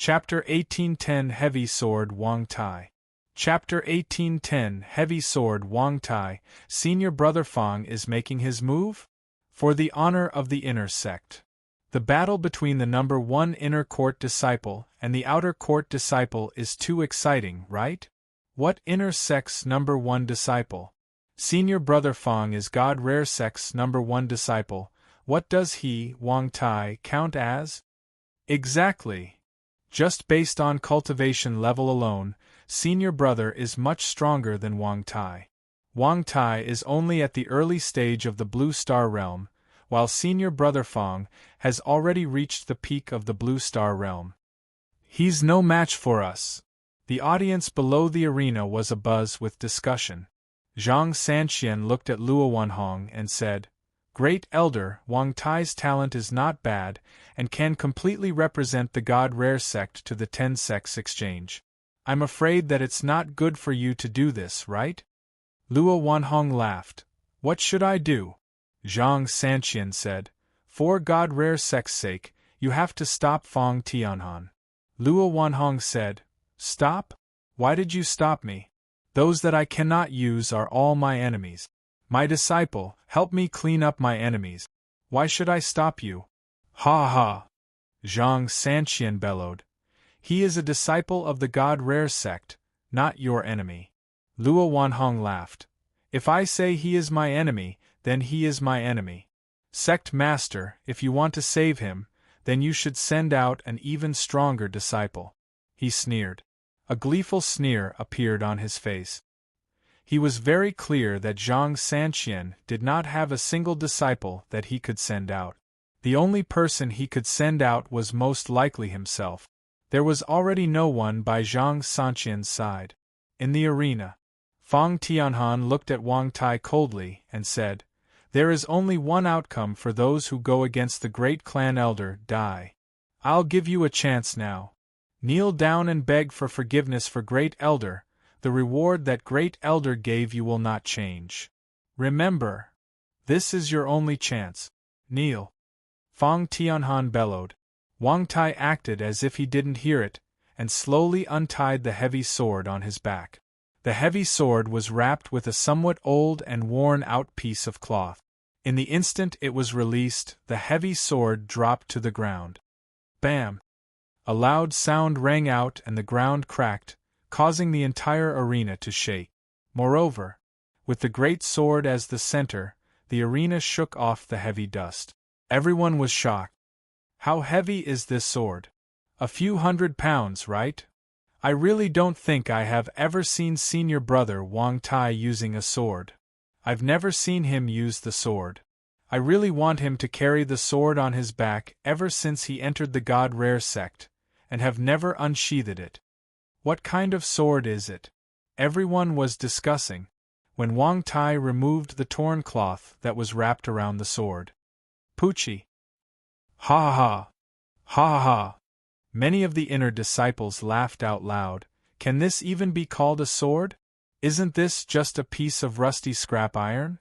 Chapter 1810 Heavy Sword Wang Tai. Chapter 1810 Heavy Sword Wang Tai. Senior Brother Fang is making his move? For the honor of the inner sect. The battle between the number 1 inner court disciple and the outer court disciple is too exciting, right? What inner sect's number 1 disciple? Senior Brother Fang is God Rare Sect's number 1 disciple. What does he, Wang Tai, count as? Exactly. Just based on cultivation level alone, Senior Brother is much stronger than Wang Tai. Wang Tai is only at the early stage of the Blue Star Realm, while Senior Brother Fang has already reached the peak of the Blue Star Realm. He's no match for us. The audience below the arena was abuzz with discussion. Zhang Sanqian looked at Luo Wanhong and said, "Great Elder, Wang Tai's talent is not bad, and can completely represent the God Rare Sect to the 10 Sects Exchange. I'm afraid that it's not good for you to do this, right?" Luo Wanhong laughed. "What should I do?" Zhang Sanqian said, "For God Rare Sect's sake, you have to stop Fang Tianhan." Luo Wanhong said, "Stop? Why did you stop me? Those that I cannot use are all my enemies. My disciple, help me clean up my enemies. Why should I stop you?" "Ha ha!" Zhang Sanqian bellowed. "He is a disciple of the God Rare Sect, not your enemy." Luo Wanhong laughed. "If I say he is my enemy, then he is my enemy. Sect Master, if you want to save him, then you should send out an even stronger disciple." He sneered. A gleeful sneer appeared on his face. He was very clear that Zhang Sanqian did not have a single disciple that he could send out. The only person he could send out was most likely himself. There was already no one by Zhang Sanqian's side. In the arena, Fang Tianhan looked at Wang Tai coldly and said, "There is only one outcome for those who go against the great clan elder, die. I'll give you a chance now. Kneel down and beg for forgiveness for Great Elder. The reward that Great Elder gave you will not change. Remember, this is your only chance. Kneel." Fang Tianhan bellowed. Wang Tai acted as if he didn't hear it, and slowly untied the heavy sword on his back. The heavy sword was wrapped with a somewhat old and worn-out piece of cloth. In the instant it was released, the heavy sword dropped to the ground. Bam! A loud sound rang out and the ground cracked, causing the entire arena to shake. Moreover, with the great sword as the center, the arena shook off the heavy dust. Everyone was shocked. "How heavy is this sword? A few 100 pounds, right? I really don't think I have ever seen Senior Brother Wang Tai using a sword. I've never seen him use the sword. I really want him to carry the sword on his back ever since he entered the God Rare Sect, and have never unsheathed it. What kind of sword is it?" Everyone was discussing, when Wang Tai removed the torn cloth that was wrapped around the sword. "Poochie!" "Ha ha! Ha ha!" Many of the inner disciples laughed out loud. "Can this even be called a sword? Isn't this just a piece of rusty scrap iron?"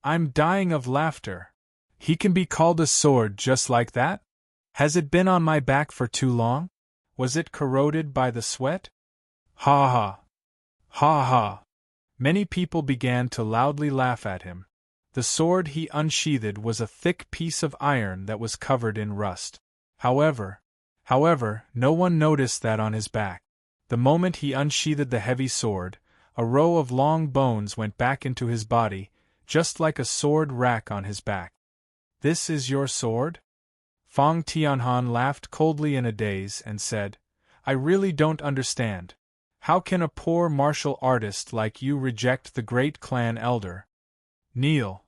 "I'm dying of laughter. He can be called a sword just like that? Has it been on my back for too long? Was it corroded by the sweat? Ha ha! Ha ha!" Many people began to loudly laugh at him. The sword he unsheathed was a thick piece of iron that was covered in rust. However, no one noticed that on his back. The moment he unsheathed the heavy sword, a row of long bones went back into his body, just like a sword rack on his back. "This is your sword?" Fang Tianhan laughed coldly in a daze and said, "I really don't understand. How can a poor martial artist like you reject the great clan elder?" "Kneel."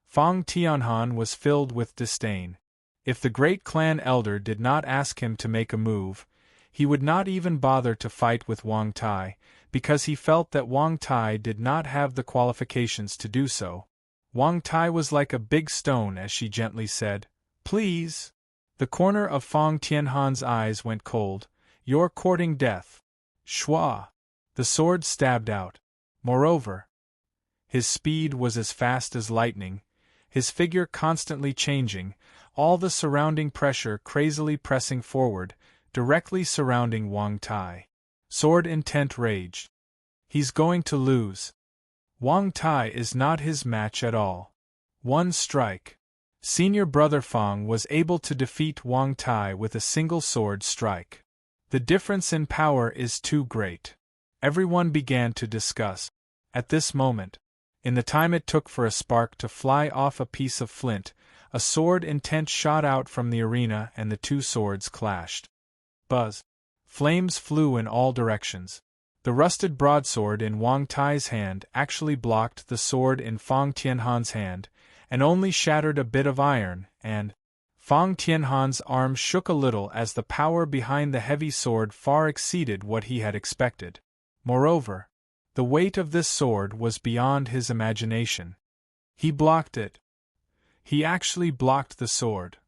Fang Tianhan was filled with disdain. If the great clan elder did not ask him to make a move, he would not even bother to fight with Wang Tai, because he felt that Wang Tai did not have the qualifications to do so. Wang Tai was like a big stone as she gently said, "Please." The corner of Fang Tianhan's eyes went cold. "You're courting death." Shwa! The sword stabbed out. Moreover, his speed was as fast as lightning, his figure constantly changing, all the surrounding pressure crazily pressing forward, directly surrounding Wang Tai. Sword intent raged. He's going to lose. Wang Tai is not his match at all. One strike. Senior brother Fang was able to defeat Wang Tai with a single sword strike. The difference in power is too great. Everyone began to discuss. At this moment, in the time it took for a spark to fly off a piece of flint, a sword intent shot out from the arena and the two swords clashed. Buzz. Flames flew in all directions. The rusted broadsword in Wang Tai's hand actually blocked the sword in Fang Tianhan's hand, and only shattered a bit of iron, and Fang Tianhan's arm shook a little as the power behind the heavy sword far exceeded what he had expected. Moreover, the weight of this sword was beyond his imagination. He blocked it. He actually blocked the sword.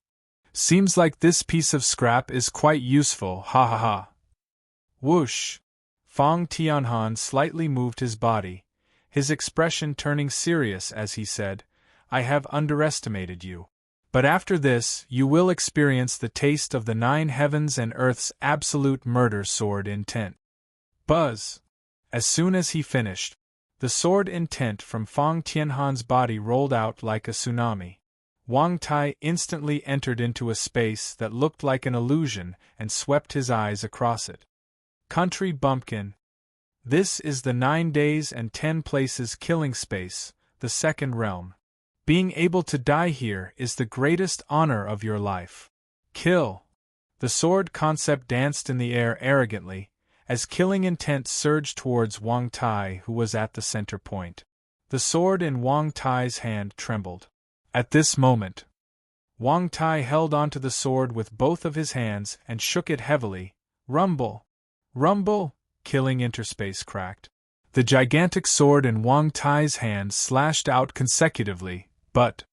Seems like this piece of scrap is quite useful, ha ha ha. Whoosh! Fang Tianhan slightly moved his body, his expression turning serious as he said, I have underestimated you. But after this, you will experience the taste of the 9 heavens and earth's absolute murder sword intent. Buzz! As soon as he finished, the sword intent from Fang Tianhan's body rolled out like a tsunami. Wang Tai instantly entered into a space that looked like an illusion and swept his eyes across it. Country bumpkin. This is the 9 days and 10 places killing space, the second realm. Being able to die here is the greatest honor of your life. Kill! The sword concept danced in the air arrogantly, as killing intent surged towards Wang Tai, who was at the center point. The sword in Wang Tai's hand trembled. At this moment, Wang Tai held onto the sword with both of his hands and shook it heavily. Rumble! Rumble! Killing interspace cracked. The gigantic sword in Wang Tai's hand slashed out consecutively, but,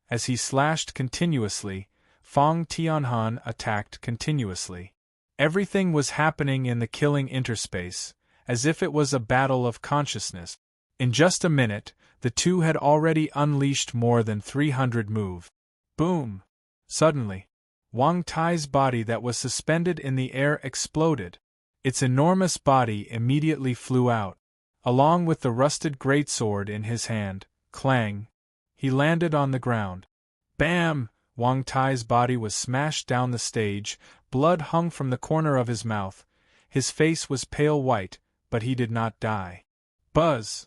as he slashed continuously, Fang Tianhan attacked continuously. Everything was happening in the killing interspace, as if it was a battle of consciousness. In just a minute, the two had already unleashed more than 300 moves. Boom! Suddenly, Wang Tai's body that was suspended in the air exploded. Its enormous body immediately flew out. Along with the rusted greatsword in his hand, clang! He landed on the ground. Bam! Wang Tai's body was smashed down the stage, blood hung from the corner of his mouth. His face was pale white, but he did not die. Buzz!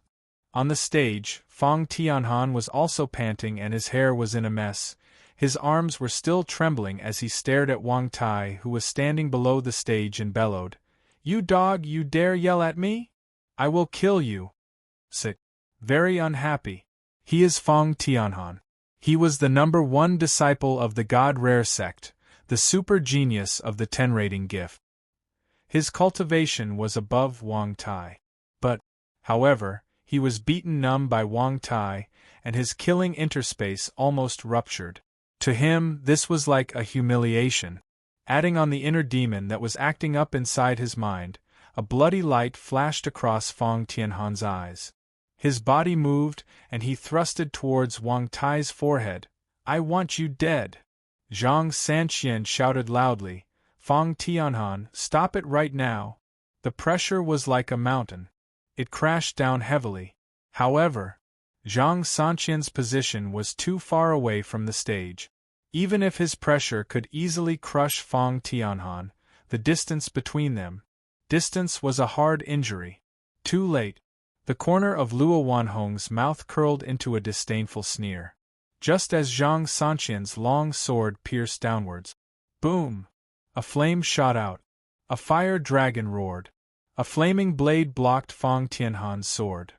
On the stage, Fang Tianhan was also panting and his hair was in a mess. His arms were still trembling as he stared at Wang Tai, who was standing below the stage, and bellowed, You dog, you dare yell at me? I will kill you. Sick. Very unhappy. He is Fang Tianhan. He was the #1 disciple of the God Rare sect, the super genius of the 10 rating gift. His cultivation was above Wang Tai. But, however, he was beaten numb by Wang Tai, and his killing interspace almost ruptured. To him, this was like a humiliation. Adding on the inner demon that was acting up inside his mind, a bloody light flashed across Fang Tianhan's eyes. His body moved, and he thrusted towards Wang Tai's forehead. I want you dead! Zhang Sanqian shouted loudly. Fang Tianhan, stop it right now! The pressure was like a mountain. It crashed down heavily. However, Zhang Sanqian's position was too far away from the stage. Even if his pressure could easily crush Fang Tianhan, the distance between them. Distance was a hard injury. Too late. The corner of Luo Wanhong's mouth curled into a disdainful sneer. Just as Zhang Sanqian's long sword pierced downwards. Boom! A flame shot out. A fire dragon roared. A flaming blade blocked Fang Tianhan's sword.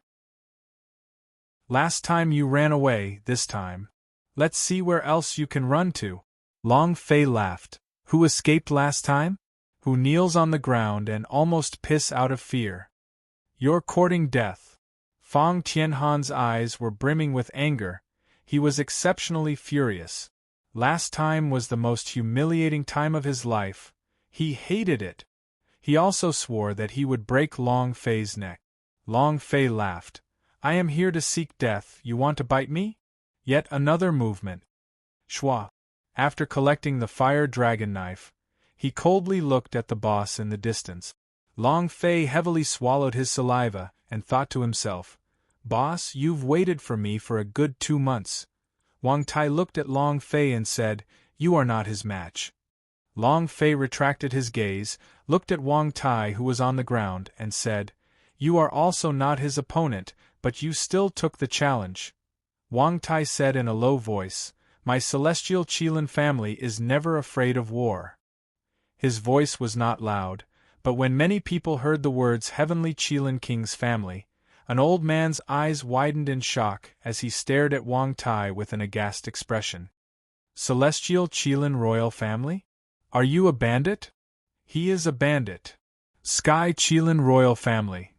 Last time you ran away, this time. Let's see where else you can run to. Long Fei laughed. Who escaped last time? Who kneels on the ground and almost piss out of fear? You're courting death. Fang Tianhan's eyes were brimming with anger. He was exceptionally furious. Last time was the most humiliating time of his life. He hated it. He also swore that he would break Long Fei's neck. Long Fei laughed. I am here to seek death, you want to bite me? Yet another movement. Shua. After collecting the fire dragon knife, He coldly looked at the boss in the distance. Long Fei heavily swallowed his saliva and thought to himself, "Boss, you've waited for me for a good 2 months." Wang Tai looked at Long Fei and said, "You are not his match." Long Fei retracted his gaze, looked at Wang Tai who was on the ground, and said, "You are also not his opponent, but you still took the challenge." Wang Tai said in a low voice, "My celestial Qilin family is never afraid of war." His voice was not loud, but when many people heard the words Heavenly Qilin King's family, an old man's eyes widened in shock as he stared at Wang Tai with an aghast expression. "Celestial Qilin royal family? Are you a bandit?" "He is a bandit." "Sky Qilin royal family."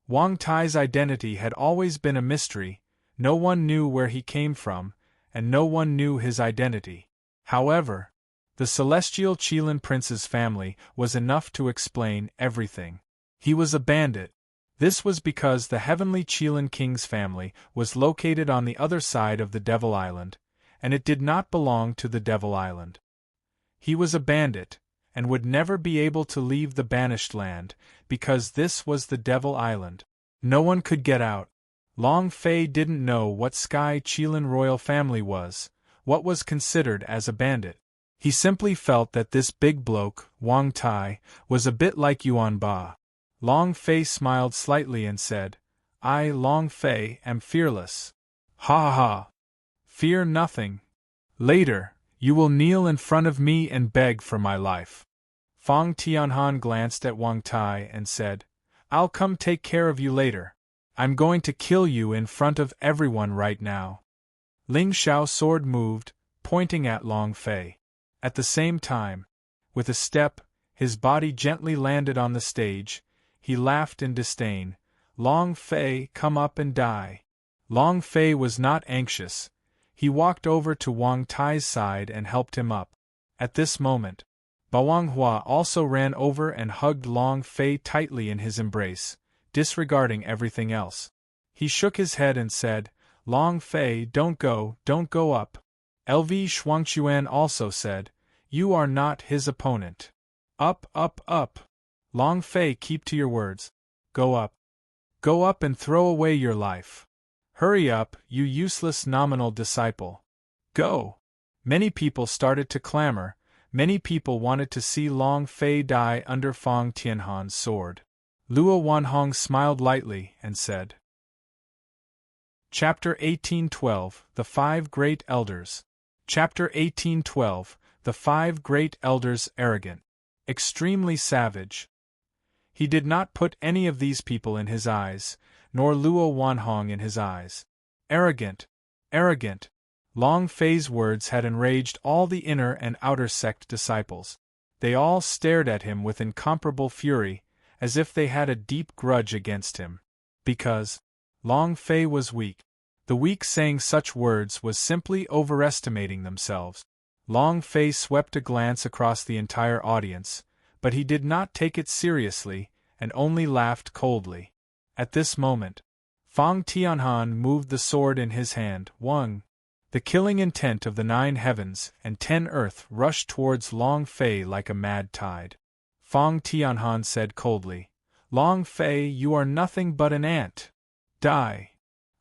Wang Tai's identity had always been a mystery, no one knew where he came from, and no one knew his identity. However, the celestial Qilin prince's family was enough to explain everything. He was a bandit. This was because the heavenly Qilin king's family was located on the other side of the Devil Island, and it did not belong to the Devil Island. He was a bandit, and would never be able to leave the banished land, because this was the Devil Island. No one could get out. Long Fei didn't know what Sky Qilin royal family was, what was considered as a bandit. He simply felt that this big bloke, Wang Tai, was a bit like Yuan Ba. Long Fei smiled slightly and said, "I, Long Fei, am fearless." "Ha ha ha! Fear nothing. Later, you will kneel in front of me and beg for my life." Fang Tianhan glanced at Wang Tai and said, "I'll come take care of you later. I'm going to kill you in front of everyone right now." Ling Xiao's sword moved, pointing at Long Fei. At the same time, with a step, his body gently landed on the stage. He laughed in disdain. "Long Fei, come up and die." Long Fei was not anxious. He walked over to Wang Tai's side and helped him up. At this moment, Bawang Hua also ran over and hugged Long Fei tightly in his embrace, disregarding everything else. He shook his head and said, "Long Fei, don't go up." LV Shuangquan also said, "You are not his opponent." Up, up, up. Long Fei, keep to your words. Go up. Go up and throw away your life. Hurry up, you useless nominal disciple. Go. Many people started to clamor. Many people wanted to see Long Fei die under Fang Tianhan's sword. Luo Wanhong smiled lightly and said, Chapter 1812, The Five Great Elders. Chapter 1812, The Five Great Elders. Arrogant. Extremely savage. He did not put any of these people in his eyes, nor Luo Wanhong in his eyes. Arrogant. Arrogant. Long Fei's words had enraged all the inner and outer sect disciples. They all stared at him with incomparable fury, as if they had a deep grudge against him. Because Long Fei was weak. The weak saying such words was simply overestimating themselves. Long Fei swept a glance across the entire audience, but he did not take it seriously, and only laughed coldly. At this moment, Fang Tianhan moved the sword in his hand. Wang. The killing intent of the 9 heavens and 10 earth rushed towards Long Fei like a mad tide. Fang Tianhan said coldly, "Long Fei, you are nothing but an ant. Die."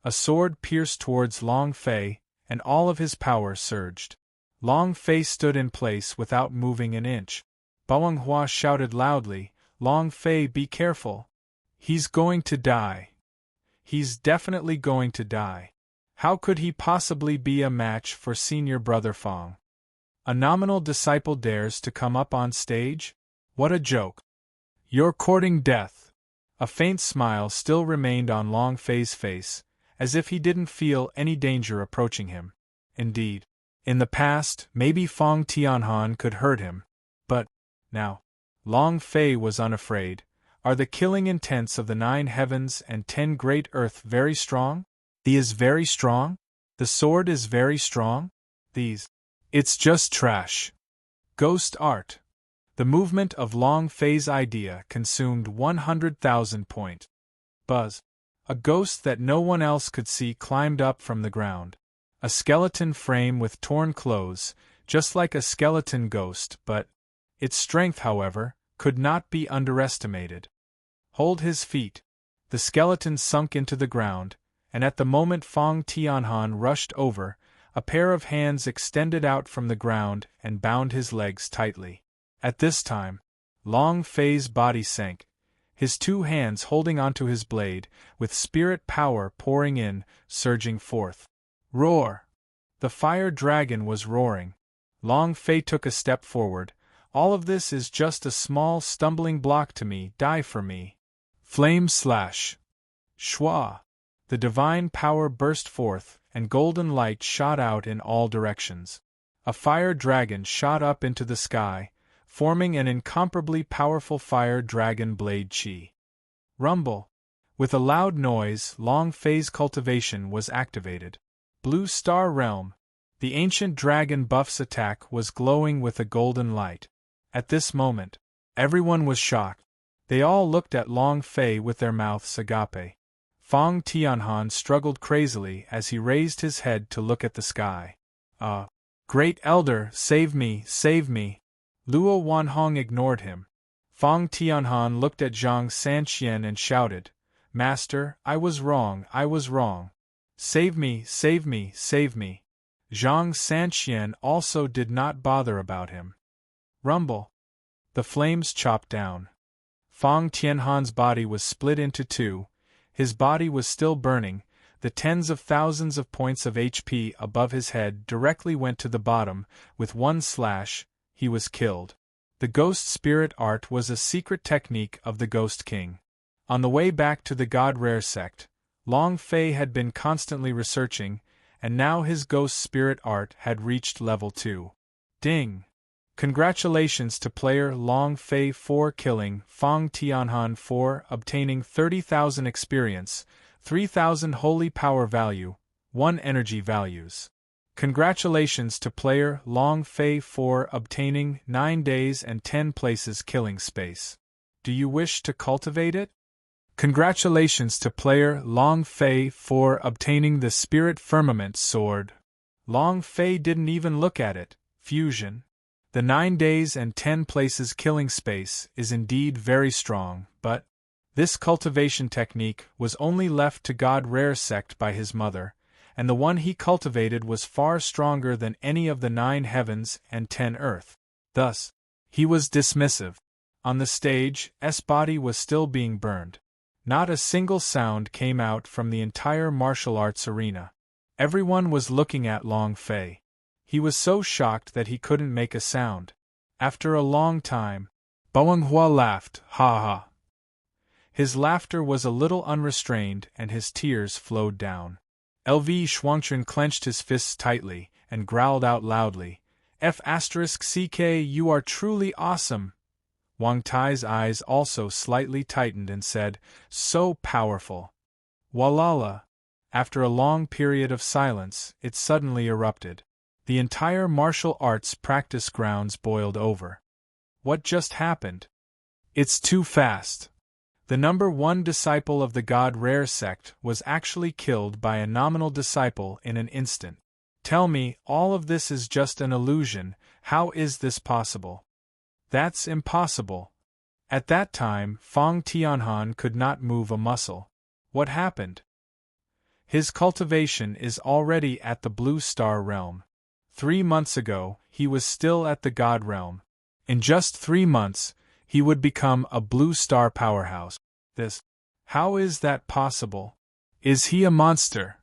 A sword pierced towards Long Fei, and all of his power surged. Long Fei stood in place without moving an inch. Bawang Hua shouted loudly, "Long Fei, be careful. He's going to die. He's definitely going to die. How could he possibly be a match for senior brother Fang? A nominal disciple dares to come up on stage? What a joke. You're courting death." A faint smile still remained on Long Fei's face, as if he didn't feel any danger approaching him. Indeed, in the past, maybe Fang Tianhan could hurt him. But now, Long Fei was unafraid. Are the killing intents of the 9 heavens and 10 great earth very strong? He is very strong? The sword is very strong? It's just trash. Ghost art. The movement of Long Fei's idea consumed 100,000 points. Buzz. A ghost that no one else could see climbed up from the ground. A skeleton frame with torn clothes, just like a skeleton ghost, but Its strength, however, could not be underestimated. Hold his feet. The skeleton sunk into the ground, and at the moment Fang Tianhan rushed over, a pair of hands extended out from the ground and bound his legs tightly. At this time, Long Fei's body sank, his two hands holding onto his blade, with spirit power pouring in, surging forth. Roar! The fire dragon was roaring. Long Fei took a step forward. All of this is just a small stumbling block to me, die for me. Flame slash! Shwa! The divine power burst forth, and golden light shot out in all directions. A fire dragon shot up into the sky, forming an incomparably powerful fire dragon blade chi. Rumble! With a loud noise, Long Fei's cultivation was activated. Blue Star Realm! The ancient dragon buff's attack was glowing with a golden light. At this moment, everyone was shocked. They all looked at Long Fei with their mouths agape. Fang Tianhan struggled crazily as he raised his head to look at the sky. Great Elder, save me, save me! Luo Wanhong ignored him. Fang Tianhan looked at Zhang Sanqian and shouted, Master, I was wrong, I was wrong. Save me, save me, save me. Zhang Sanqian also did not bother about him. Rumble! The flames chopped down. Fang Tianhan's body was split into two. His body was still burning. The tens of thousands of points of HP above his head directly went to the bottom. With one slash, he was killed. The ghost spirit art was a secret technique of the Ghost King. On the way back to the God Rare sect, Long Fei had been constantly researching, and now his ghost spirit art had reached level 2. Ding! Congratulations to player Long Fei for killing Fang Tianhan for obtaining 30,000 experience, 3,000 holy power value, 1 energy values. Congratulations to player Long Fei for obtaining 9 days and 10 places killing space. Do you wish to cultivate it? Congratulations to player Long Fei for obtaining the Spirit Firmament Sword. Long Fei didn't even look at it. Fusion. The 9 days and 10 places killing space is indeed very strong, but this cultivation technique was only left to God Rare sect by his mother, and the one he cultivated was far stronger than any of the 9 heavens and 10 earth. Thus, he was dismissive. On the stage, S body was still being burned. Not a single sound came out from the entire martial arts arena. Everyone was looking at Long Fei. He was so shocked that he couldn't make a sound. After a long time, Bowenghua laughed, ha ha. His laughter was a little unrestrained and his tears flowed down. LV Shuangchun clenched his fists tightly and growled out loudly, F***CK, you are truly awesome. Wang Tai's eyes also slightly tightened and said, so powerful. Walala. After a long period of silence, it suddenly erupted. The entire martial arts practice grounds boiled over. What just happened? It's too fast. The number 1 disciple of the God Rare sect was actually killed by a nominal disciple in an instant. Tell me, all of this is just an illusion. How is this possible? That's impossible. At that time, Fang Tianhan could not move a muscle. What happened? His cultivation is already at the Blue Star Realm. 3 months ago, he was still at the God Realm. In just 3 months, he would become a Blue Star powerhouse. How is that possible? Is he a monster?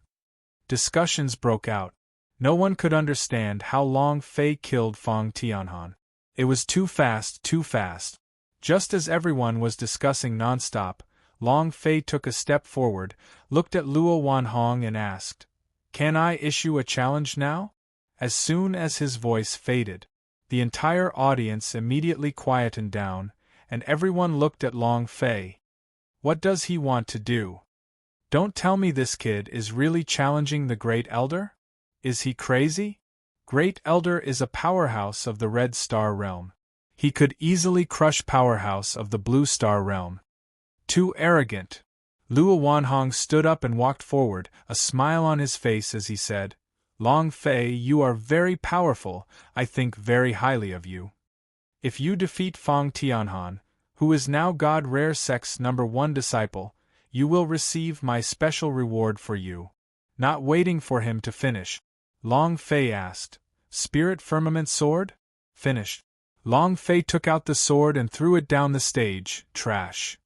Discussions broke out. No one could understand how Long Fei killed Fang Tianhan. It was too fast, too fast. Just as everyone was discussing nonstop, Long Fei took a step forward, looked at Luo Wanhong and asked, Can I issue a challenge now? As soon as his voice faded, the entire audience immediately quietened down, and everyone looked at Long Fei. What does he want to do? Don't tell me this kid is really challenging the Great Elder? Is he crazy? Great Elder is a powerhouse of the Red Star Realm. He could easily crush powerhouse of the Blue Star Realm. Too arrogant. Luo Wanhong stood up and walked forward, a smile on his face as he said, Long Fei, you are very powerful, I think very highly of you. If you defeat Fang Tianhan, who is now God Rare Sect's #1 disciple, you will receive my special reward for you. Not waiting for him to finish, Long Fei asked, Spirit Firmament Sword? Finished. Long Fei took out the sword and threw it down the stage. Trash.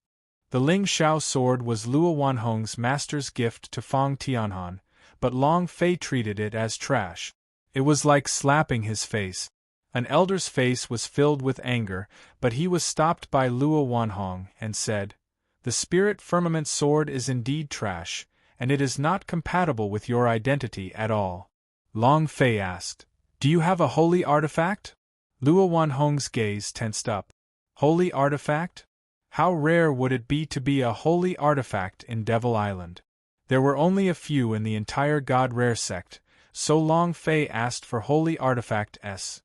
The Ling Xiao sword was Luo Wanhong's master's gift to Fang Tianhan, but Long Fei treated it as trash. It was like slapping his face. An elder's face was filled with anger, but he was stopped by Luo Wanhong and said, The Spirit Firmament Sword is indeed trash, and it is not compatible with your identity at all. Long Fei asked, Do you have a holy artifact? Luo Wanhong's gaze tensed up. Holy artifact? How rare would it be a holy artifact in Devil Island? There were only a few in the entire God Rare sect, so Long Fei asked for holy artifact S.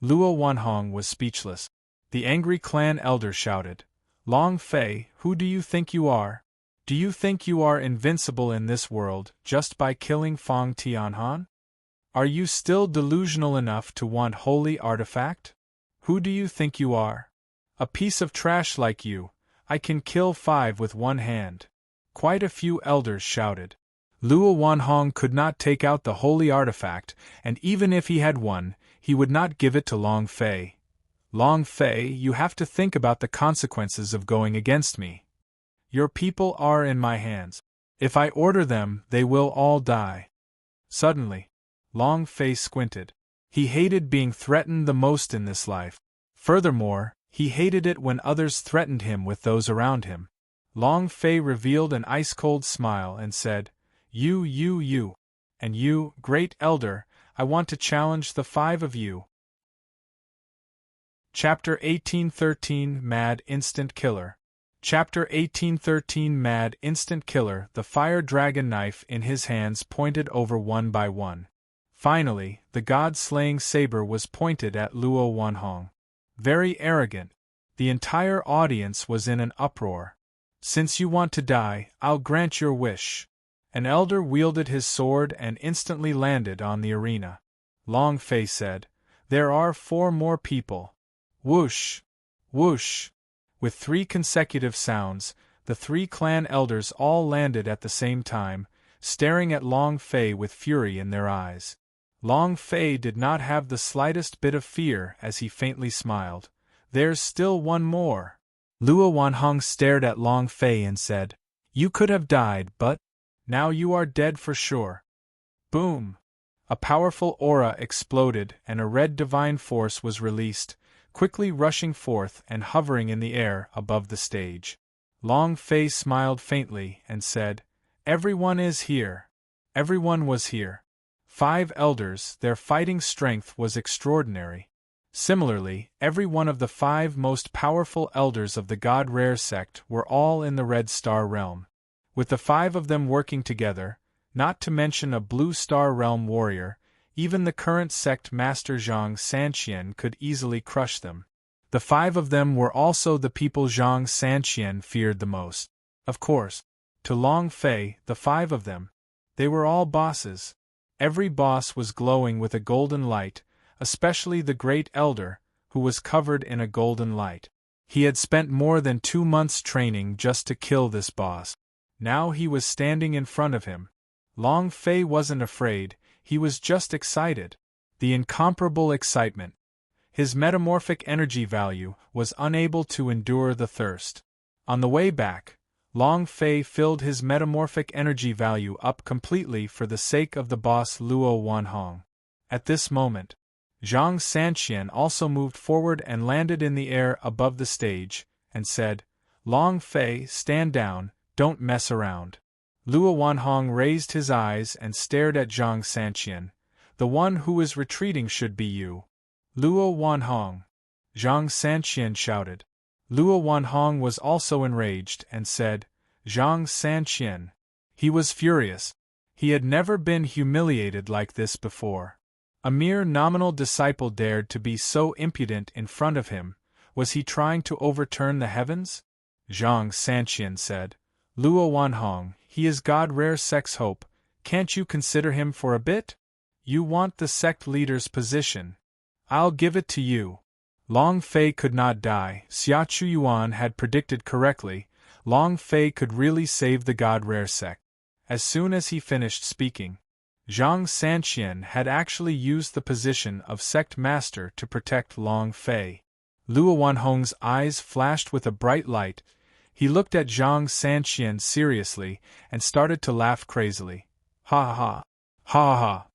Luo Wanhong was speechless. The angry clan elder shouted, Long Fei, who do you think you are? Do you think you are invincible in this world just by killing Fang Tianhan? Are you still delusional enough to want holy artifact? Who do you think you are? A piece of trash like you, I can kill 5 with one hand. Quite a few elders shouted. Luo Wanhong could not take out the holy artifact, and even if he had one, he would not give it to Long Fei. Long Fei, you have to think about the consequences of going against me. Your people are in my hands. If I order them, they will all die. Suddenly, Long Fei squinted. He hated being threatened the most in this life. Furthermore, he hated it when others threatened him with those around him. Long Fei revealed an ice-cold smile and said, You, and you, Great Elder, I want to challenge the 5 of you. Chapter 1813 Mad Instant Killer. Chapter 1813 Mad Instant Killer. The fire dragon knife in his hands pointed over one by one. Finally, the god-slaying saber was pointed at Luo Wanhong. Very arrogant. The entire audience was in an uproar. Since you want to die, I'll grant your wish. An elder wielded his sword and instantly landed on the arena. Long Fei said, There are 4 more people. Whoosh! Whoosh! With 3 consecutive sounds, the 3 clan elders all landed at the same time, staring at Long Fei with fury in their eyes. Long Fei did not have the slightest bit of fear as he faintly smiled. There's still one more. Luo Wanhong stared at Long Fei and said, You could have died, but now you are dead for sure. Boom! A powerful aura exploded and a red divine force was released, quickly rushing forth and hovering in the air above the stage. Long Fei smiled faintly and said, Everyone is here. Everyone was here. 5 elders, their fighting strength was extraordinary. Similarly, every one of the 5 most powerful elders of the God Rare sect were all in the Red Star Realm. With the 5 of them working together, not to mention a Blue Star Realm warrior, even the current sect master Zhang Sanqian could easily crush them. The 5 of them were also the people Zhang Sanqian feared the most. Of course, to Long Fei, the 5 of them, they were all bosses. Every boss was glowing with a golden light, especially the Great Elder, who was covered in a golden light. He had spent more than 2 months training just to kill this boss. Now he was standing in front of him. Long Fei wasn't afraid, he was just excited. The incomparable excitement. His metamorphic energy value was unable to endure the thirst. On the way back, Long Fei filled his metamorphic energy value up completely for the sake of the boss Luo Wanhong. At this moment, Zhang Sanqian also moved forward and landed in the air above the stage, and said, Long Fei, stand down, don't mess around. Luo Wanhong raised his eyes and stared at Zhang Sanqian. The one who is retreating should be you. Luo Wanhong. Zhang Sanqian shouted. Luo Wanhong was also enraged and said, Zhang Sanqian. He was furious. He had never been humiliated like this before. A mere nominal disciple dared to be so impudent in front of him. Was he trying to overturn the heavens? Zhang Sanqian said, Luo Wanhong, he is God Rare Sect's hope, can't you consider him for a bit? You want the sect leader's position. I'll give it to you. Long Fei could not die. Xia Chuyuan had predicted correctly. Long Fei could really save the God Rare sect. As soon as he finished speaking, Zhang Sanqian had actually used the position of sect master to protect Long Fei. Luo Wanhong's eyes flashed with a bright light. He looked at Zhang Sanqian seriously and started to laugh crazily. Ha ha! Ha ha!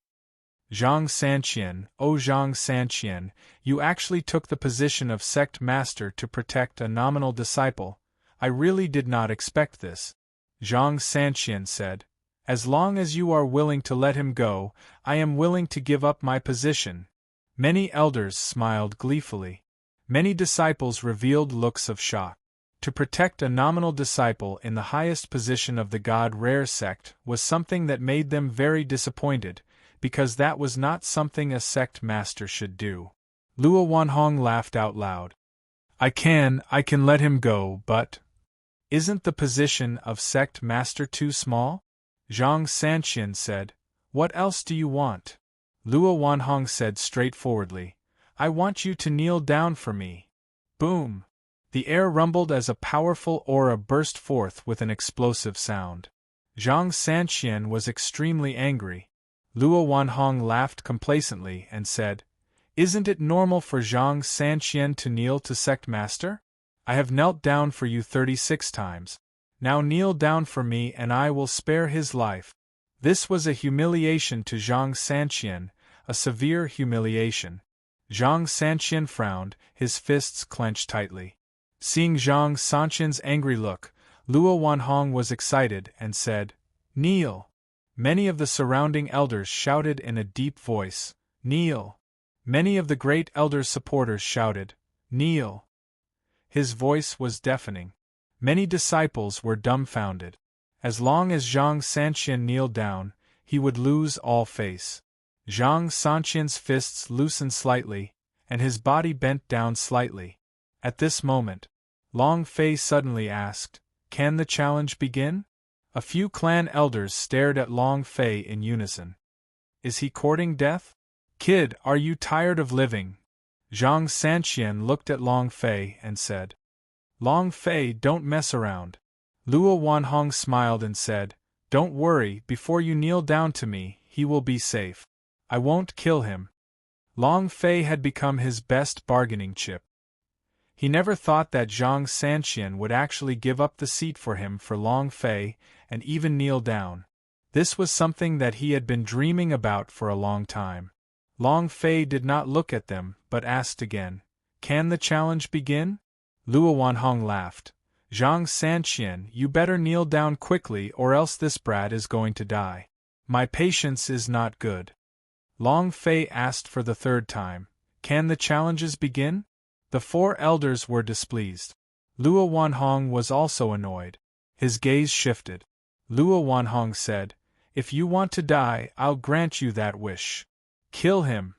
Zhang Sanqian, oh Zhang Sanqian, you actually took the position of sect master to protect a nominal disciple. I really did not expect this. Zhang Sanqian said. As long as you are willing to let him go, I am willing to give up my position. Many elders smiled gleefully. Many disciples revealed looks of shock. To protect a nominal disciple in the highest position of the God Rare sect was something that made them very disappointed, because that was not something a sect master should do. Luo Wanhong laughed out loud. I can let him go, but isn't the position of sect master too small? Zhang Sanqian said. What else do you want? Luo Wanhong said straightforwardly. I want you to kneel down for me. Boom! The air rumbled as a powerful aura burst forth with an explosive sound. Zhang Sanqian was extremely angry. Luo Wanhong laughed complacently and said, Isn't it normal for Zhang Sanqian to kneel to sect master? I have knelt down for you 36 times. Now kneel down for me and I will spare his life. This was a humiliation to Zhang Sanqian, a severe humiliation. Zhang Sanqian frowned, his fists clenched tightly. Seeing Zhang Sanqian's angry look, Luo Wanhong was excited and said, Kneel! Many of the surrounding elders shouted in a deep voice, Kneel! Many of the great elders' supporters shouted, Kneel! His voice was deafening. Many disciples were dumbfounded. As long as Zhang Sanqian kneeled down, he would lose all face. Zhang Sanqian's fists loosened slightly, and his body bent down slightly. At this moment, Long Fei suddenly asked, Can the challenge begin? A few clan elders stared at Long Fei in unison. Is he courting death? Kid, are you tired of living? Zhang Sanqian looked at Long Fei and said. Long Fei, don't mess around. Luo Wanhong smiled and said, Don't worry, before you kneel down to me, he will be safe. I won't kill him. Long Fei had become his best bargaining chip. He never thought that Zhang Sanqian would actually give up the seat for him for Long Fei, and even kneel down. This was something that he had been dreaming about for a long time. Long Fei did not look at them, but asked again, Can the challenge begin? Luo Wanhong laughed. Zhang Sanqian, you better kneel down quickly or else this brat is going to die. My patience is not good. Long Fei asked for the third time, Can the challenges begin? The four elders were displeased. Luo Wanhong was also annoyed. His gaze shifted. Luo Wanhong said, If you want to die, I'll grant you that wish. Kill him.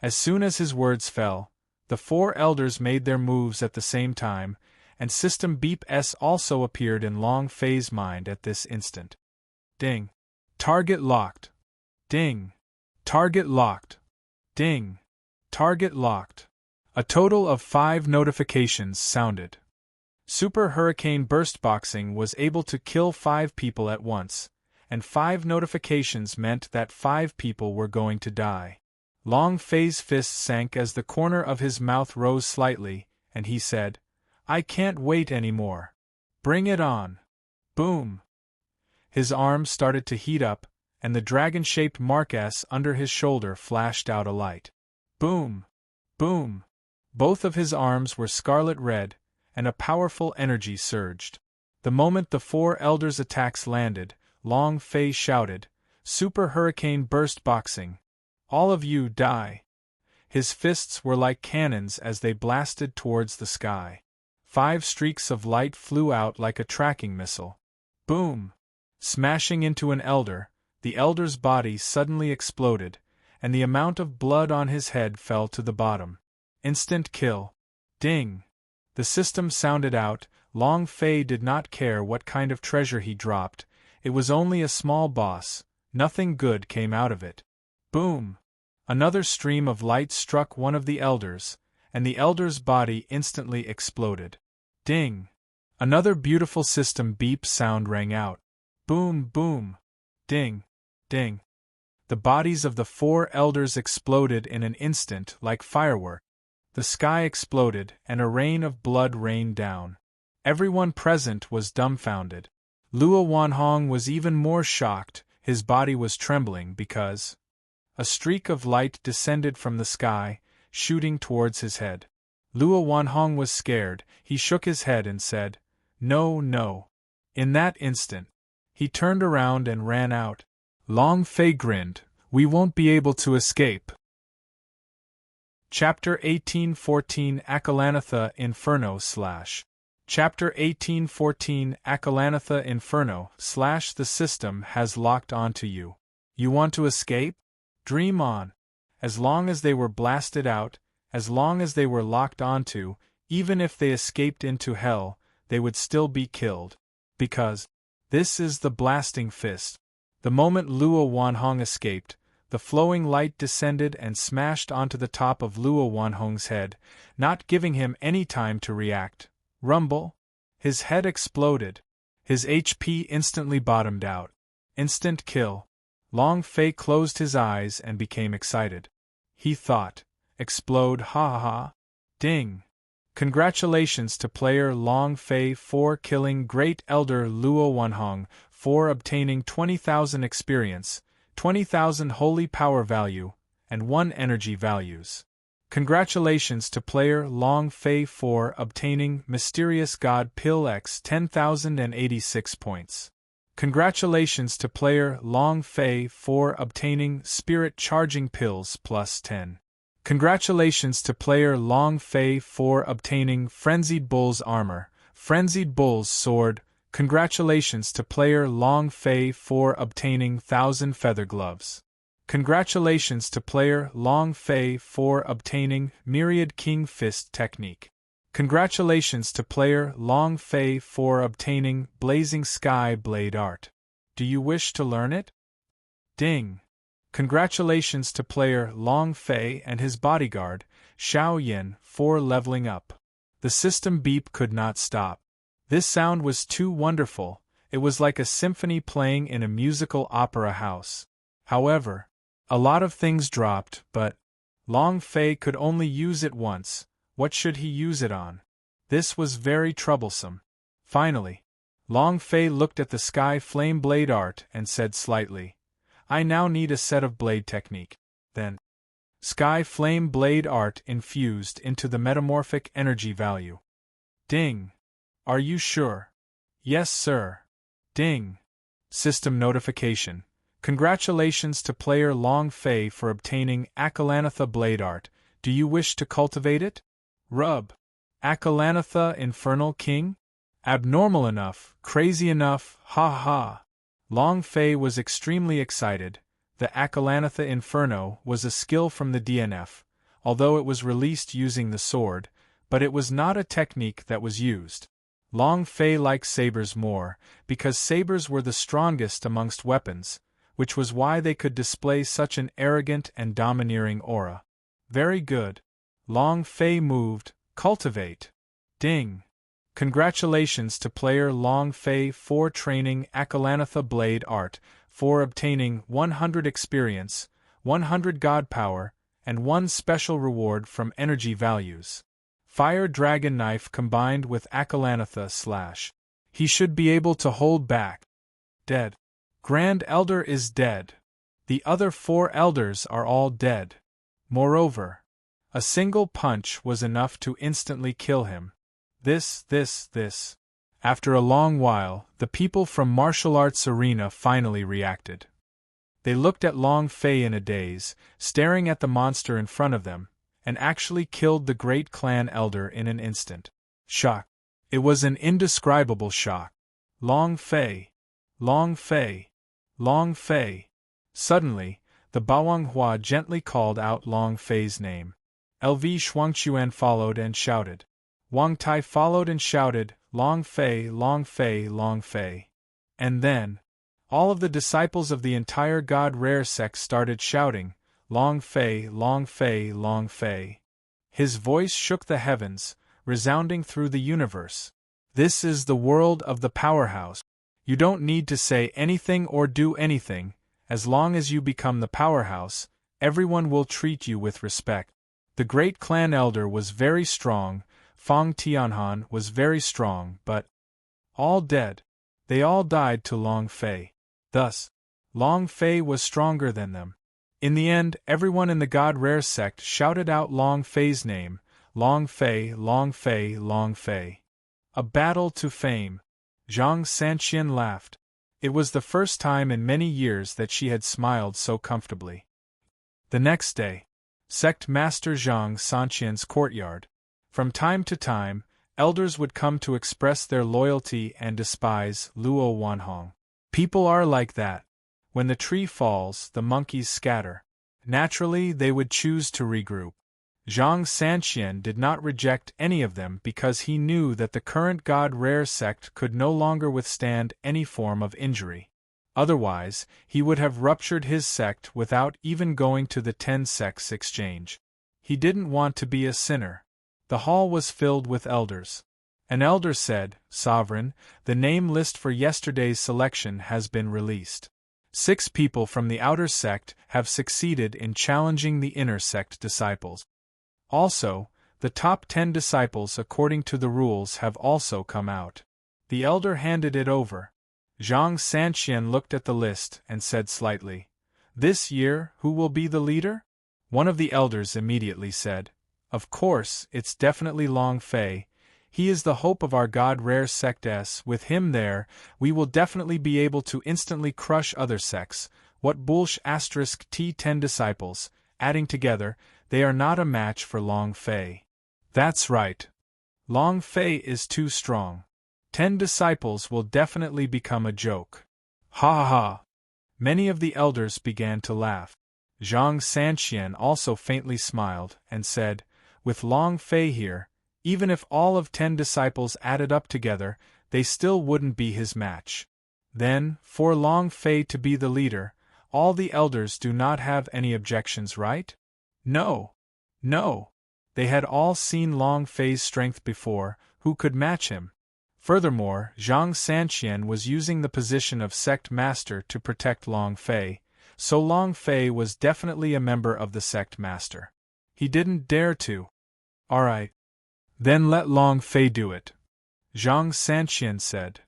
As soon as his words fell, the four elders made their moves at the same time, and System Beep S also appeared in Long Fei's mind at this instant. Ding. Target locked. Ding. Target locked. Ding. Target locked. A total of 5 notifications sounded. Super Hurricane Burst Boxing was able to kill 5 people at once, and 5 notifications meant that 5 people were going to die. Long Fei's fist sank as the corner of his mouth rose slightly, and he said, I can't wait anymore. Bring it on. Boom. His arms started to heat up, and the dragon-shaped mark S under his shoulder flashed out a light. Boom. Boom. Both of his arms were scarlet red, and a powerful energy surged. The moment the 4 elders' attacks landed, Long Fei shouted, Super Hurricane Burst Boxing. All of you die. His fists were like cannons as they blasted towards the sky. 5 streaks of light flew out like a tracking missile. Boom! Smashing into an elder, the elder's body suddenly exploded, and the amount of blood on his head fell to the bottom. Instant kill. Ding! The system sounded out. Long Fei did not care what kind of treasure he dropped. It was only a small boss. Nothing good came out of it. Boom! Another stream of light struck one of the elders, and the elder's body instantly exploded. Ding! Another beautiful system beep sound rang out. Boom, boom! Ding! Ding! The bodies of the 4 elders exploded in an instant like fireworks. The sky exploded, and a rain of blood rained down. Everyone present was dumbfounded. Luo Wanhong was even more shocked. His body was trembling because a streak of light descended from the sky, shooting towards his head. Luo Wanhong was scared. He shook his head and said, "No, no." In that instant, he turned around and ran out. Long Fei grinned. "We won't be able to escape." Chapter 1814 Akalanatha Inferno / Chapter 1814 Akalanatha Inferno / The system has locked onto you. You want to escape? Dream on. As long as they were blasted out, as long as they were locked onto, even if they escaped into hell, they would still be killed. Because this is the blasting fist. The moment Luo Wanhong escaped, the flowing light descended and smashed onto the top of Luo Wanhong's head, not giving him any time to react. Rumble! His head exploded. His HP instantly bottomed out. Instant kill. Long Fei closed his eyes and became excited. He thought, "Explode, ha ha ha." Ding! Congratulations to player Long Fei for killing Great Elder Luo Wanhong, for obtaining 20,000 experience, 20,000 holy power value, and 1 energy values. Congratulations to player Long Fei for obtaining Mysterious God Pill X 10,086 points. Congratulations to player Long Fei for obtaining Spirit Charging Pills plus 10. Congratulations to player Long Fei for obtaining Frenzied Bull's Armor, Frenzied Bull's Sword. Congratulations to player Long Fei for obtaining 1,000 Feather Gloves. Congratulations to player Long Fei for obtaining Myriad King Fist Technique. Congratulations to player Long Fei for obtaining Blazing Sky Blade Art. Do you wish to learn it? Ding! Congratulations to player Long Fei and his bodyguard, Xiao Yin, for leveling up. The system beep could not stop. This sound was too wonderful. It was like a symphony playing in a musical opera house. However, a lot of things dropped, but Long Fei could only use it once. What should he use it on? This was very troublesome. Finally, Long Fei looked at the Sky Flame Blade art and said slightly, "I now need a set of blade technique." Then, Sky Flame Blade art infused into the metamorphic energy value. Ding! Are you sure? Yes, sir. Ding! System notification. Congratulations to player Long Fei for obtaining Akalanatha Blade art. Do you wish to cultivate it? Rub. Akalanatha Infernal King? Abnormal enough, crazy enough, ha ha. Long Fei was extremely excited. The Akalanatha Inferno was a skill from the DNF, although it was released using the sword, but it was not a technique that was used. Long Fei liked sabers more, because sabers were the strongest amongst weapons, which was why they could display such an arrogant and domineering aura. Very good. Long Fei moved. Cultivate. Ding! Congratulations to player Long Fei for training Akalanatha Blade art, for obtaining 100 experience, 100 god power, and 1 special reward from energy values. Fire Dragon Knife combined with Akalanatha / He should be able to hold back. Dead. Grand Elder is dead. The other 4 elders are all dead. Moreover, a single punch was enough to instantly kill him. This. After a long while, the people from Martial Arts Arena finally reacted. They looked at Long Fei in a daze, staring at the monster in front of them, and actually killed the great clan elder in an instant. Shock. It was an indescribable shock. Long Fei. Long Fei. Long Fei. Suddenly, the Bawanghua gently called out Long Fei's name. LV Shuangchuan followed and shouted. Wang Tai followed and shouted, Long Fei, Long Fei, Long Fei. And then, all of the disciples of the entire God Rare sect started shouting, Long Fei, Long Fei, Long Fei. His voice shook the heavens, resounding through the universe. This is the world of the powerhouse. You don't need to say anything or do anything. As long as you become the powerhouse, everyone will treat you with respect. The great clan elder was very strong, Fang Tianhan was very strong, but all dead. They all died to Long Fei. Thus, Long Fei was stronger than them. In the end, everyone in the God Rare sect shouted out Long Fei's name, Long Fei, Long Fei, Long Fei. A battle to fame. Zhang Sanqian laughed. It was the first time in many years that she had smiled so comfortably. The next day, Sect Master Zhang Sanqian's courtyard. From time to time, elders would come to express their loyalty and despise Luo Wanhong. People are like that. When the tree falls, the monkeys scatter. Naturally, they would choose to regroup. Zhang Sanqian did not reject any of them because he knew that the current God Rare sect could no longer withstand any form of injury. Otherwise, he would have ruptured his sect without even going to the 10 sects exchange. He didn't want to be a sinner. The hall was filled with elders. An elder said, "Sovereign, the name list for yesterday's selection has been released. 6 people from the outer sect have succeeded in challenging the inner sect disciples. Also, the top 10 disciples according to the rules have also come out." The elder handed it over. Zhang Sanqian looked at the list and said slightly, "This year, who will be the leader?" One of the elders immediately said, "Of course, it's definitely Long Fei. He is the hope of our God Rare sect. With him there, we will definitely be able to instantly crush other sects. What bullsh T10 disciples, adding together, they are not a match for Long Fei." "That's right. Long Fei is too strong. 10 disciples will definitely become a joke." Ha ha ha! Many of the elders began to laugh. Zhang Sanqian also faintly smiled and said, "With Long Fei here, even if all of 10 disciples added up together, they still wouldn't be his match." Then, for Long Fei to be the leader, all the elders do not have any objections, right? No. No. They had all seen Long Fei's strength before, who could match him? Furthermore, Zhang Sanqian was using the position of sect master to protect Long Fei, so Long Fei was definitely a member of the sect master. He didn't dare to. "Alright. Then let Long Fei do it," Zhang Sanqian said.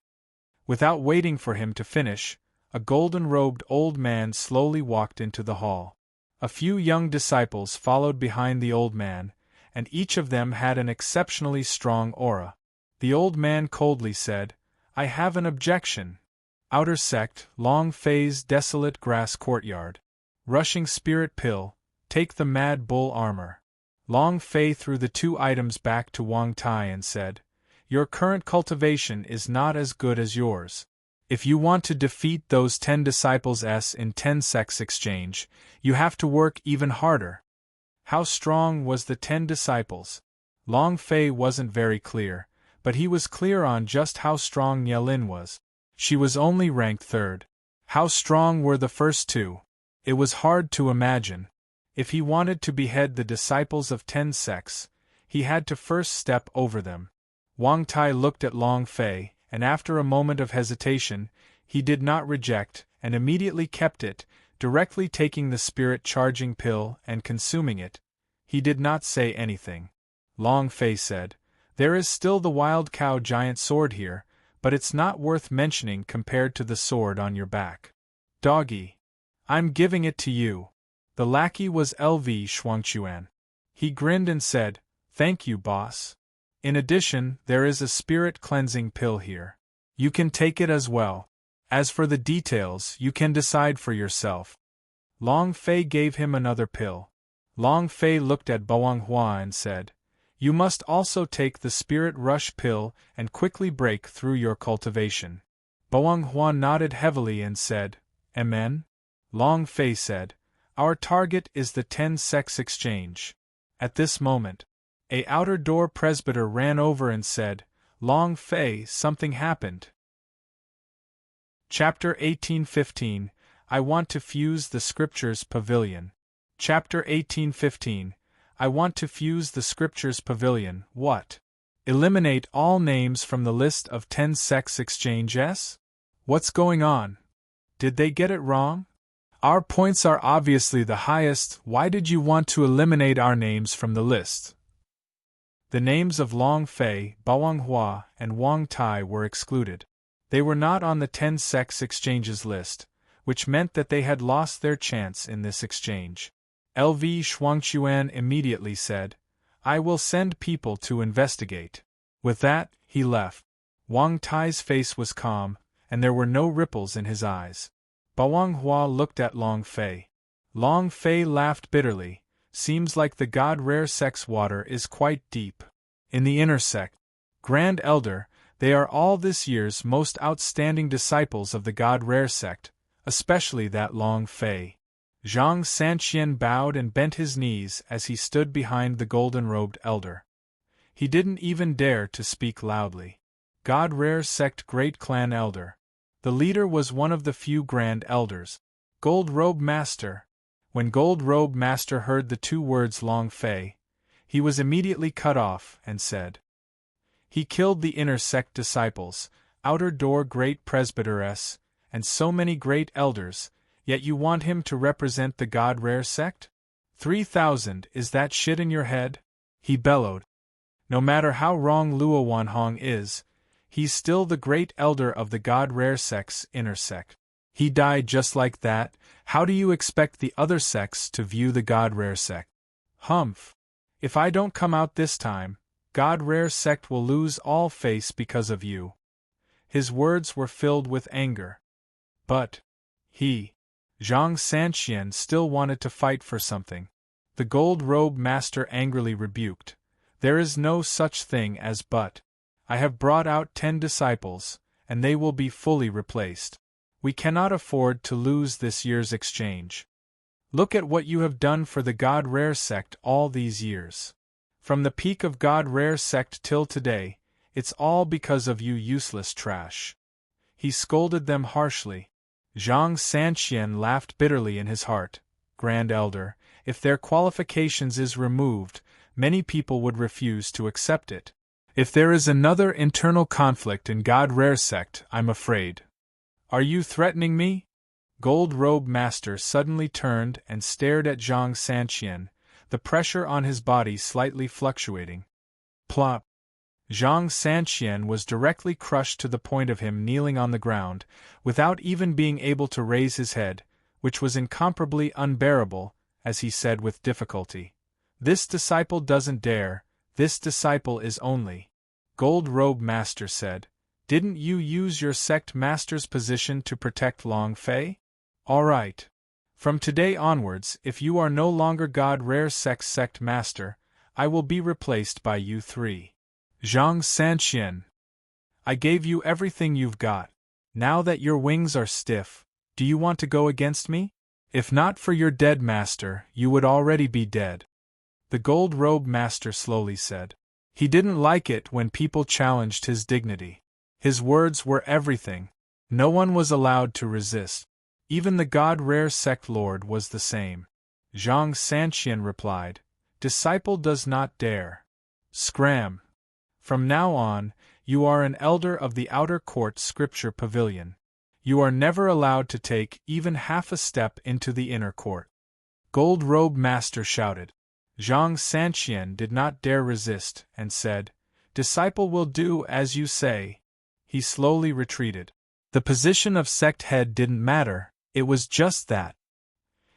Without waiting for him to finish, a golden-robed old man slowly walked into the hall. A few young disciples followed behind the old man, and each of them had an exceptionally strong aura. The old man coldly said, "I have an objection. Outer sect, Long Fei's desolate grass courtyard. Rushing spirit pill, take the mad bull armor." Long Fei threw the 2 items back to Wang Tai and said, "Your current cultivation is not as good as yours. If you want to defeat those 10 disciples in 10 sects exchange, you have to work even harder." How strong was the 10 disciples? Long Fei wasn't very clear, but he was clear on just how strong Yelin was. She was only ranked 3rd. How strong were the first 2? It was hard to imagine. If he wanted to behead the disciples of 10 sects, he had to first step over them. Wang Tai looked at Long Fei, and after a moment of hesitation, he did not reject, and immediately kept it, directly taking the spirit-charging pill and consuming it. He did not say anything. Long Fei said, "There is still the wild cow giant sword here, but it's not worth mentioning compared to the sword on your back. Doggy. I'm giving it to you." The lackey was LV Shuangchuan. He grinned and said, "Thank you, boss. In addition, there is a spirit-cleansing pill here. You can take it as well. As for the details, you can decide for yourself." Long Fei gave him another pill. Long Fei looked at Boang Hua and said, "You must also take the Spirit Rush pill and quickly break through your cultivation." Boang Hua nodded heavily and said, "Amen?" Long Fei said, "Our target is the 10 sects exchange." At this moment, a outer door presbyter ran over and said, "Long Fei, something happened." Chapter 18:15, I want to fuse the scriptures pavilion. Chapter 18:15, I want to fuse the scriptures pavilion. What? Eliminate all names from the list of 10 sects exchanges? What's going on? Did they get it wrong? Our points are obviously the highest. Why did you want to eliminate our names from the list? The names of Long Fei, Bawanghua, and Wang Tai were excluded. They were not on the 10 sects exchanges list, which meant that they had lost their chance in this exchange. LV Shuangchuan immediately said, I will send people to investigate. With that, he left. Wang Tai's face was calm, and there were no ripples in his eyes. Bawanghua looked at Long Fei. Long Fei laughed bitterly. Seems like the God Rare sect's water is quite deep. In the inner sect, Grand Elder, they are all this year's most outstanding disciples of the God Rare sect, especially that Long Fei. Zhang Sanqian bowed and bent his knees as he stood behind the golden-robed elder. He didn't even dare to speak loudly. God Rare sect Great Clan Elder. The leader was one of the few Grand Elders. Gold Robe Master. When Gold Robe Master heard the two words Long Fei, he was immediately cut off and said, he killed the inner sect disciples, outer door great presbyteress, and so many great elders, yet you want him to represent the God Rare sect? 3,000, is that shit in your head? He bellowed. No matter how wrong Luo Wanhong is, he's still the great elder of the God Rare sect's inner sect. He died just like that. How do you expect the other sects to view the God Rare sect? Humph. If I don't come out this time, God Rare sect will lose all face because of you. His words were filled with anger. But Zhang Sanqian still wanted to fight for something. The Gold Robe Master angrily rebuked. There is no such thing as but. I have brought out 10 disciples, and they will be fully replaced. We cannot afford to lose this year's exchange. Look at what you have done for the God Rare sect all these years. From the peak of God Rare sect till today, it's all because of you useless trash. He scolded them harshly. Zhang Sanqian laughed bitterly in his heart. Grand Elder, if their qualifications is removed, many people would refuse to accept it. If there is another internal conflict in God Rare sect, I'm afraid. Are you threatening me? Gold Robe Master suddenly turned and stared at Zhang Sanqian, the pressure on his body slightly fluctuating. Plop. Zhang Sanqian was directly crushed to the point of him kneeling on the ground, without even being able to raise his head, which was incomparably unbearable, as he said with difficulty. This disciple doesn't dare, this disciple is only. Gold Robe Master said, didn't you use your sect master's position to protect Long Fei? All right. From today onwards, if you are no longer God Rare sect master, I will be replaced by you 3. Zhang Sanqian. I gave you everything you've got. Now that your wings are stiff, do you want to go against me? If not for your dead master, you would already be dead. The Gold Robe Master slowly said. He didn't like it when people challenged his dignity. His words were everything. No one was allowed to resist. Even the God Rare sect lord was the same. Zhang Sanqian replied, Disciple does not dare. Scram. From now on, you are an elder of the outer court scripture pavilion. You are never allowed to take even half a step into the inner court. Gold Robe Master shouted. Zhang Sanqian did not dare resist, and said, Disciple will do as you say. He slowly retreated. The position of sect head didn't matter, it was just that.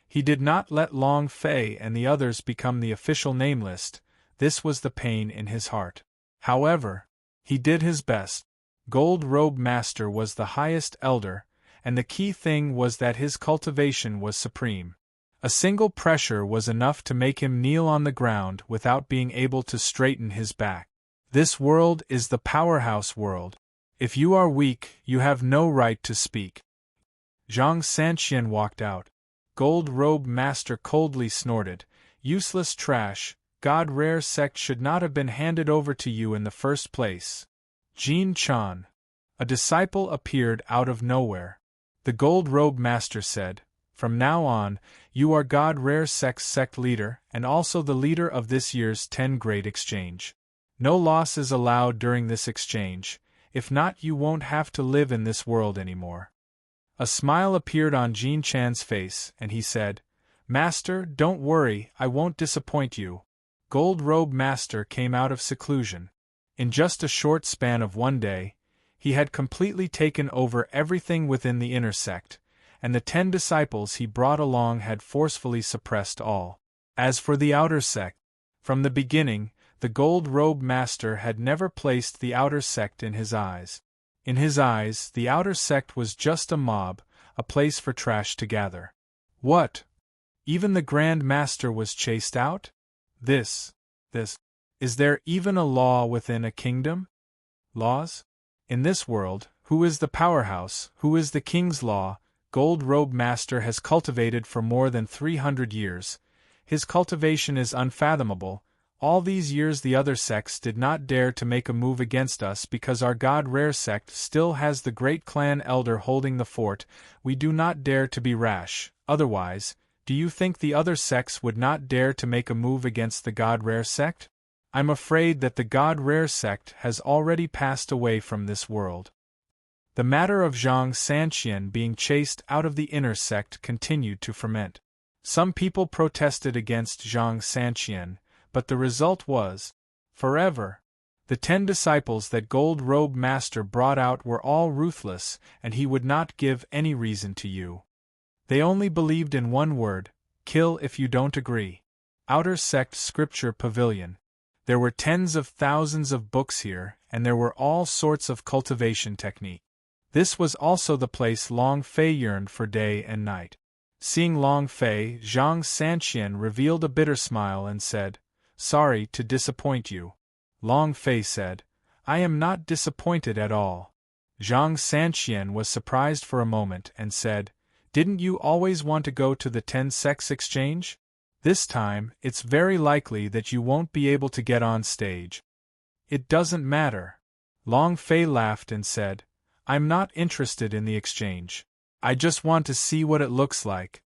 He did not let Long Fei and the others become the official name list. This was the pain in his heart. However, he did his best. Gold Robe Master was the highest elder, and the key thing was that his cultivation was supreme. A single pressure was enough to make him kneel on the ground without being able to straighten his back. This world is the powerhouse world. If you are weak, you have no right to speak. Zhang Sanqian walked out. Gold Robe Master coldly snorted, Useless trash, God Rare sect should not have been handed over to you in the first place. Jin Chan. A disciple appeared out of nowhere. The Gold Robe Master said, From now on, you are God Rare Sect's sect leader and also the leader of this year's 10 Great Exchange. No loss is allowed during this exchange, if not you won't have to live in this world anymore." A smile appeared on Jin Chan's face, and he said, "Master, don't worry, I won't disappoint you." Gold Robe Master came out of seclusion. In just a short span of one day, he had completely taken over everything within the inner sect, and the 10 disciples he brought along had forcefully suppressed all. As for the outer sect, from the beginning, the Gold Robe Master had never placed the outer sect in his eyes. In his eyes, the outer sect was just a mob, a place for trash to gather. What? Even the Grand Master was chased out? This. Is there even a law within a kingdom? Laws? In this world, who is the powerhouse, who is the king's law, Gold Robe Master has cultivated for more than 300 years. His cultivation is unfathomable. All these years the other sects did not dare to make a move against us because our God Rare sect still has the great clan elder holding the fort. We do not dare to be rash, otherwise, do you think the other sects would not dare to make a move against the God Rare sect? I'm afraid that the God Rare sect has already passed away from this world. The matter of Zhang Sanqian being chased out of the inner sect continued to ferment. Some people protested against Zhang Sanqian, but the result was, forever. The 10 disciples that Gold Robe Master brought out were all ruthless, and he would not give any reason to you. They only believed in one word: kill if you don't agree. Outer Sect Scripture Pavilion. There were tens of thousands of books here, and there were all sorts of cultivation technique. This was also the place Long Fei yearned for day and night. Seeing Long Fei, Zhang Sanqian revealed a bitter smile and said, "Sorry to disappoint you." Long Fei said, "I am not disappointed at all." Zhang Sanqian was surprised for a moment and said, "Didn't you always want to go to the 10 Sects Exchange? This time, it's very likely that you won't be able to get on stage." "It doesn't matter." Long Fei laughed and said, "I'm not interested in the exchange. I just want to see what it looks like."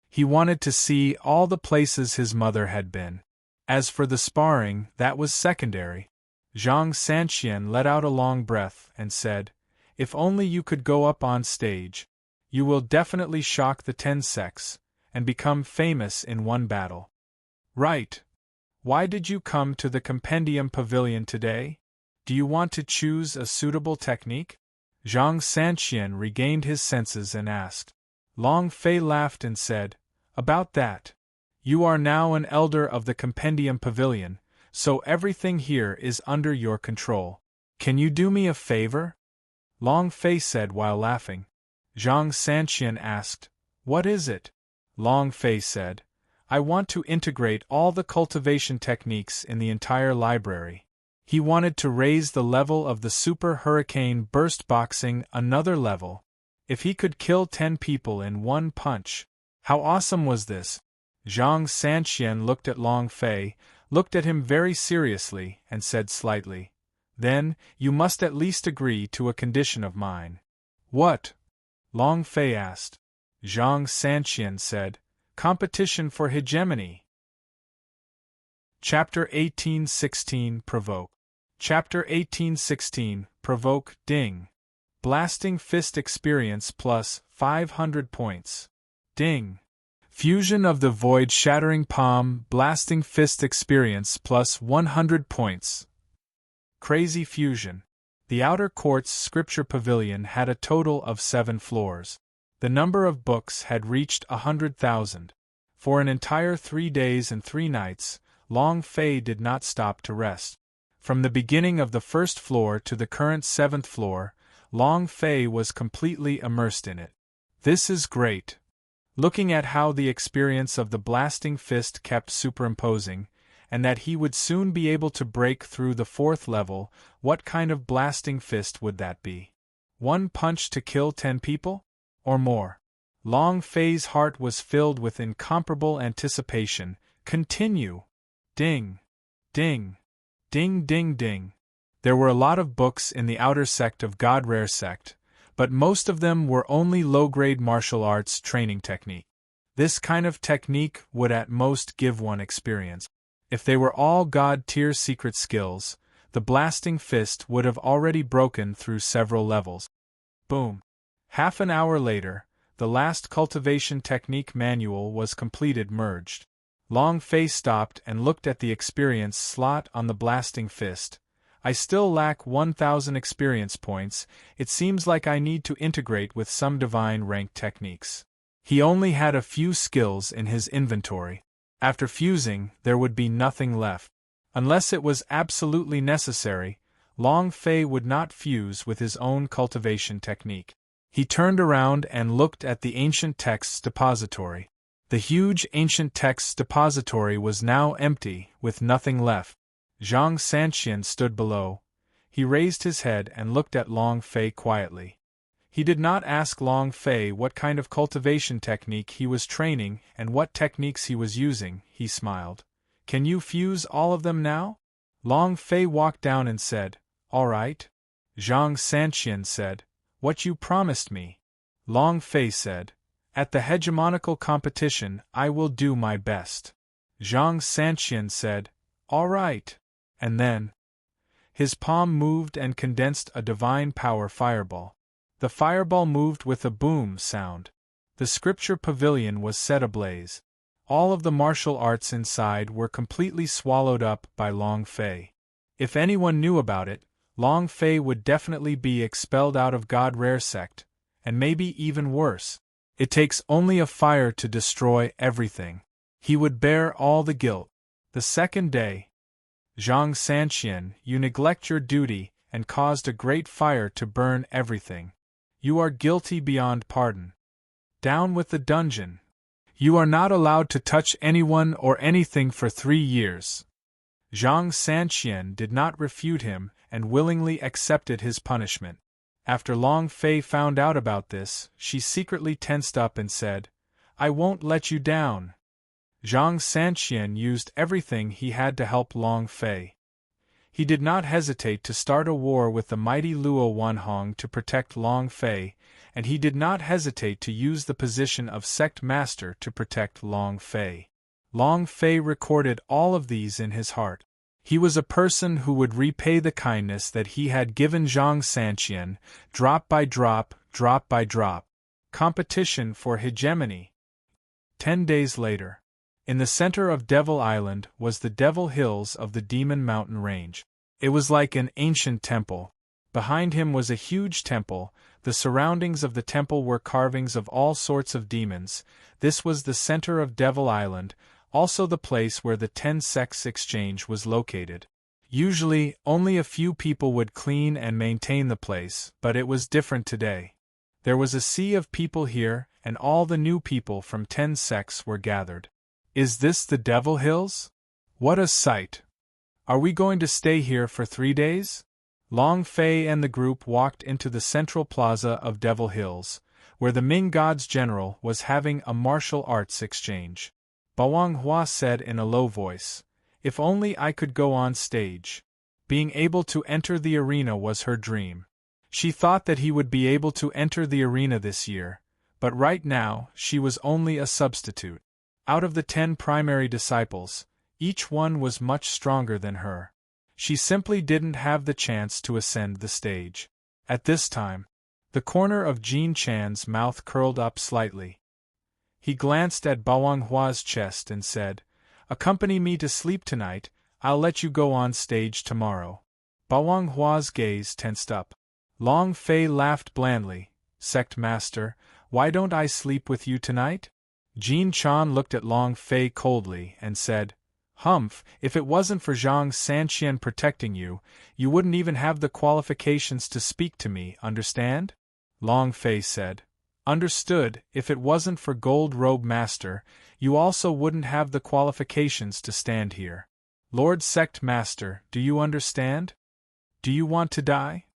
He wanted to see all the places his mother had been. As for the sparring, that was secondary. Zhang Sanqian let out a long breath and said, "If only you could go up on stage. You will definitely shock the 10 sects, and become famous in one battle." "Right. Why did you come to the Compendium Pavilion today? Do you want to choose a suitable technique?" Zhang Sanqian regained his senses and asked. Long Fei laughed and said, "About that. You are now an elder of the Compendium Pavilion, so everything here is under your control. Can you do me a favor?" Long Fei said while laughing. Zhang Sanqian asked, "What is it?" Long Fei said, "I want to integrate all the cultivation techniques in the entire library." He wanted to raise the level of the Super Hurricane Burst Boxing another level. If he could kill 10 people in one punch. How awesome was this? Zhang Sanqian looked at Long Fei, looked at him very seriously, and said slightly, "Then, you must at least agree to a condition of mine." "What?" Long Fei asked. Zhang Sanqian said, "Competition for hegemony." Chapter 1816 Provoke. Chapter 1816 Provoke Ding. Blasting Fist Experience plus 500 points. Ding. Fusion of the Void Shattering Palm Blasting Fist Experience plus 100 points. Crazy Fusion. The Outer Court's Scripture Pavilion had a total of 7 floors. The number of books had reached 100,000. For an entire 3 days and 3 nights, Long Fei did not stop to rest. From the beginning of the first floor to the current 7th floor, Long Fei was completely immersed in it. This is great. Looking at how the experience of the blasting fist kept superimposing, and that he would soon be able to break through the 4th level, what kind of blasting fist would that be? 1 punch to kill 10 people? Or more? Long Fei's heart was filled with incomparable anticipation. Continue. Ding. Ding. Ding ding ding. There were a lot of books in the outer sect of God Rare sect, but most of them were only low-grade martial arts training technique. This kind of technique would at most give one experience. If they were all God-tier secret skills, the blasting fist would have already broken through several levels. Boom. Half an hour later, the last cultivation technique manual was completed merged. Long Fei stopped and looked at the experience slot on the blasting fist. I still lack 1,000 experience points. It seems like I need to integrate with some divine rank techniques. He only had a few skills in his inventory. After fusing, there would be nothing left. Unless it was absolutely necessary, Long Fei would not fuse with his own cultivation technique. He turned around and looked at the ancient texts depository. The huge ancient texts depository was now empty, with nothing left. Zhang Sanxian stood below. He raised his head and looked at Long Fei quietly. He did not ask Long Fei what kind of cultivation technique he was training and what techniques he was using. He smiled. "Can you fuse all of them now?" Long Fei walked down and said, "All right." Zhang Sanxian said, "What you promised me." Long Fei said, "At the hegemonical competition I will do my best." Zhang Sanxian said, "All right." And then his palm moved and condensed a divine power fireball. The fireball moved with a boom sound. The scripture pavilion was set ablaze. All of the martial arts inside were completely swallowed up by Long Fei. If anyone knew about it, Long Fei would definitely be expelled out of God Rare Sect, and maybe even worse. It takes only a fire to destroy everything. He would bear all the guilt. The second day, Zhang Sanxian, you neglect your duty and caused a great fire to burn everything. You are guilty beyond pardon. Down with the dungeon. You are not allowed to touch anyone or anything for 3 years. Zhang Sanxian did not refute him and willingly accepted his punishment. After Long Fei found out about this, she secretly tensed up and said, "I won't let you down." Zhang Sanxian used everything he had to help Long Fei. He did not hesitate to start a war with the mighty Luo Wanhong to protect Long Fei, and he did not hesitate to use the position of sect master to protect Long Fei. Long Fei recorded all of these in his heart. He was a person who would repay the kindness that he had given Zhang Sanxian, drop by drop, drop by drop. Competition for hegemony. 10 days later. In the center of Devil Island was the Devil Hills of the Demon Mountain Range. It was like an ancient temple. Behind him was a huge temple. The surroundings of the temple were carvings of all sorts of demons. This was the center of Devil Island, also the place where the 10 sects exchange was located. Usually, only a few people would clean and maintain the place, but it was different today. There was a sea of people here, and all the new people from 10 sects were gathered. Is this the Devil Hills? What a sight! Are we going to stay here for 3 days? Long Fei and the group walked into the central plaza of Devil Hills, where the Ming Gods General was having a martial arts exchange. Bawang Hua said in a low voice, "If only I could go on stage." Being able to enter the arena was her dream. She thought that he would be able to enter the arena this year, but right now she was only a substitute. Out of the 10 primary disciples, each one was much stronger than her. She simply didn't have the chance to ascend the stage. At this time, the corner of Jean Chan's mouth curled up slightly. He glanced at Bawang Hua's chest and said, "Accompany me to sleep tonight, I'll let you go on stage tomorrow." Bawang Hua's gaze tensed up. Long Fei laughed blandly, "Sect Master, why don't I sleep with you tonight?" Jean Chan looked at Long Fei coldly and said, "Humph, if it wasn't for Zhang Sanxian protecting you, you wouldn't even have the qualifications to speak to me, understand?" Long Fei said, "Understood, if it wasn't for Gold Robe Master, you also wouldn't have the qualifications to stand here. Lord Sect Master, do you understand? Do you want to die?"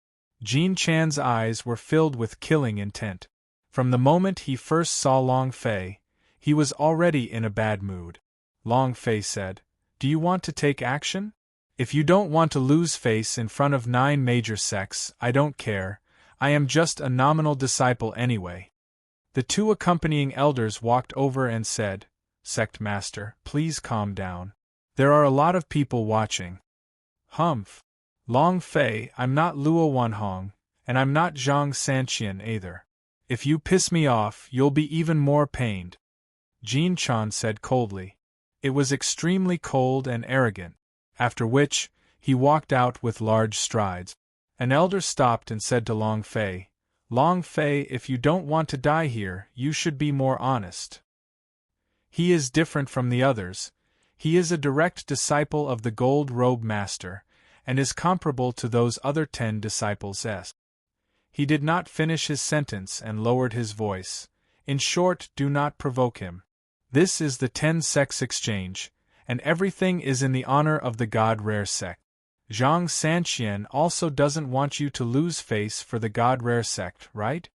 Jean Chan's eyes were filled with killing intent. From the moment he first saw Long Fei, he was already in a bad mood. Long Fei said, "Do you want to take action? If you don't want to lose face in front of 9 major sects, I don't care. I am just a nominal disciple anyway." The two accompanying elders walked over and said, "Sect Master, please calm down. There are a lot of people watching." "Humph. Long Fei, I'm not Luo Wanhong, and I'm not Zhang Sanqian either. If you piss me off, you'll be even more pained," Jin Chan said coldly. It was extremely cold and arrogant, after which, he walked out with large strides. An elder stopped and said to Long Fei, "Long Fei, if you don't want to die here, you should be more honest. He is different from the others. He is a direct disciple of the Gold Robe Master, and is comparable to those other 10 disciples." He did not finish his sentence and lowered his voice. "In short, do not provoke him. This is the 10 sects exchange, and everything is in the honor of the God Rare sect. Zhang Sanqian also doesn't want you to lose face for the God Rare sect, right?"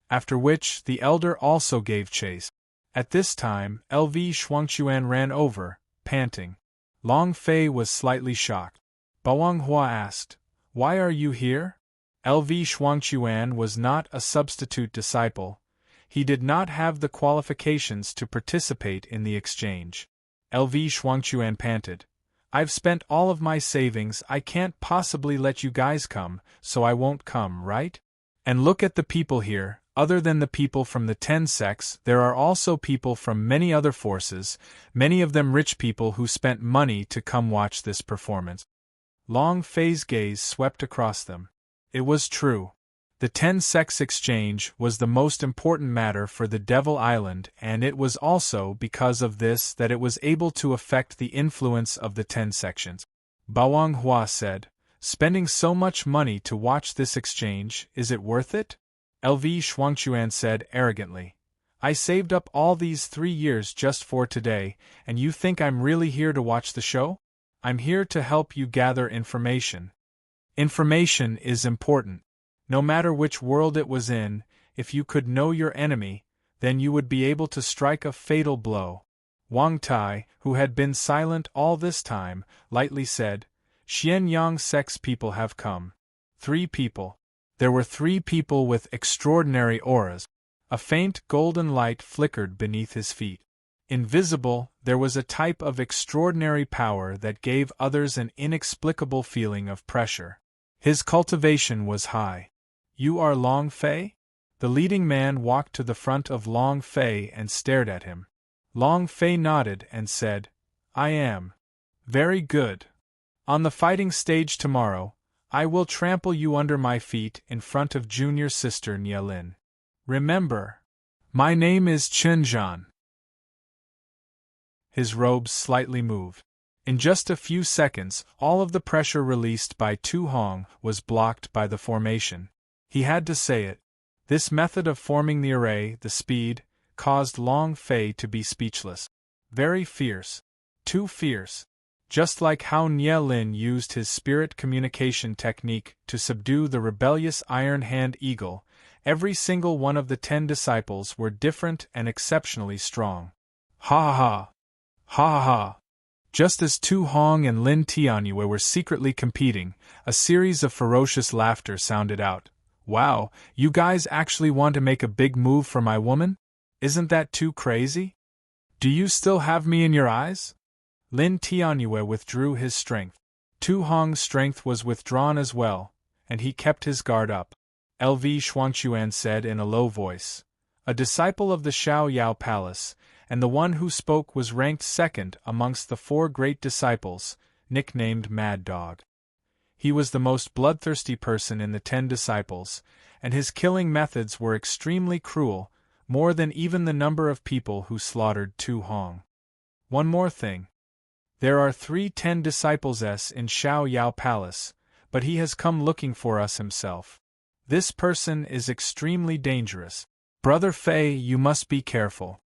After which, the elder also gave chase. At this time, LV Shuangchuan ran over, panting. Long Fei was slightly shocked. Bawang Hua asked, "Why are you here?" LV Shuangchuan was not a substitute disciple. He did not have the qualifications to participate in the exchange. LV Shuangchuan panted, "I've spent all of my savings. I can't possibly let you guys come, so I won't come, right? And look at the people here. Other than the people from the 10 sects, there are also people from many other forces, many of them rich people who spent money to come watch this performance." Long Fei's gaze swept across them. It was true. The 10 sects exchange was the most important matter for the Devil Island, and it was also because of this that it was able to affect the influence of the 10 sections. Bawang Hua said, "Spending so much money to watch this exchange, is it worth it?" LV Shuangchuan said arrogantly, "I saved up all these 3 years just for today, and you think I'm really here to watch the show? I'm here to help you gather information. Information is important. No matter which world it was in, if you could know your enemy, then you would be able to strike a fatal blow." Wang Tai, who had been silent all this time, lightly said, "Xianyang sect's people have come." 3 people. There were 3 people with extraordinary auras. A faint golden light flickered beneath his feet. Invisible, there was a type of extraordinary power that gave others an inexplicable feeling of pressure. His cultivation was high. "You are Long Fei?" The leading man walked to the front of Long Fei and stared at him. Long Fei nodded and said, "I am." "Very good. On the fighting stage tomorrow, I will trample you under my feet in front of junior sister Nielin. Remember, my name is Chenjian." His robes slightly moved. In just a few seconds, all of the pressure released by Tu Hong was blocked by the formation. He had to say it. This method of forming the array, the speed, caused Long Fei to be speechless. Very fierce. Too fierce. Just like how Nie Lin used his spirit communication technique to subdue the rebellious Iron Hand Eagle, every single one of the 10 disciples were different and exceptionally strong. Ha ha ha! Ha ha ha! Just as Tu Hong and Lin Tianyue were secretly competing, a series of ferocious laughter sounded out. "Wow, you guys actually want to make a big move for my woman? Isn't that too crazy? Do you still have me in your eyes?" Lin Tianyue withdrew his strength. Tu Hong's strength was withdrawn as well, and he kept his guard up. LV Shuangchuan said in a low voice, "A disciple of the Xiao Yao Palace, and the one who spoke was ranked second amongst the 4 great disciples, nicknamed Mad Dog. He was the most bloodthirsty person in the 10 disciples, and his killing methods were extremely cruel, more than even the number of people who slaughtered Tu Hong. One more thing. There are 3 10 disciples in Xiao Yao Palace, but he has come looking for us himself. This person is extremely dangerous. Brother Fei, you must be careful."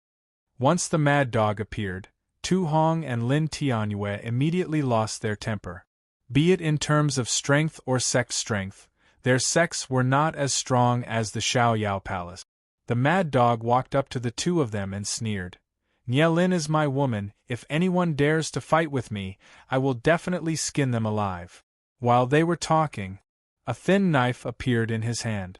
Once the Mad Dog appeared, Tu Hong and Lin Tianyue immediately lost their temper. Be it in terms of strength or sex strength, their sects were not as strong as the Xiao Yao Palace. The Mad Dog walked up to the 2 of them and sneered. "Nie Lin is my woman. If anyone dares to fight with me, I will definitely skin them alive." While they were talking, a thin knife appeared in his hand.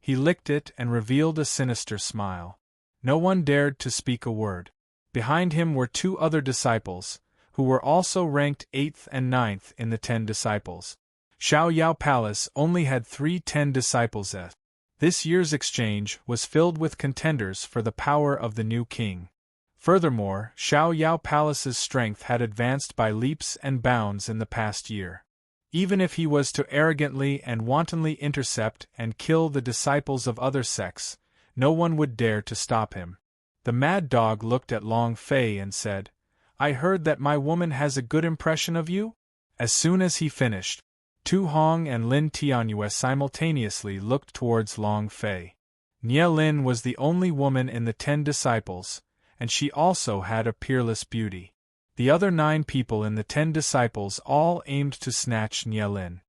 He licked it and revealed a sinister smile. No one dared to speak a word. Behind him were 2 other disciples, who were also ranked 8th and 9th in the 10 disciples. Xiao Yao Palace only had 3 10 disciples. This year's exchange was filled with contenders for the power of the new king. Furthermore, Xiao Yao Palace's strength had advanced by leaps and bounds in the past year. Even if he was to arrogantly and wantonly intercept and kill the disciples of other sects, no one would dare to stop him. The mad dog looked at Long Fei and said, "I heard that my woman has a good impression of you?" As soon as he finished, Tu Hong and Lin Tianyue simultaneously looked towards Long Fei. Nie Lin was the only woman in the 10 disciples, and she also had a peerless beauty. The other 9 people in the 10 disciples all aimed to snatch Nie Lin.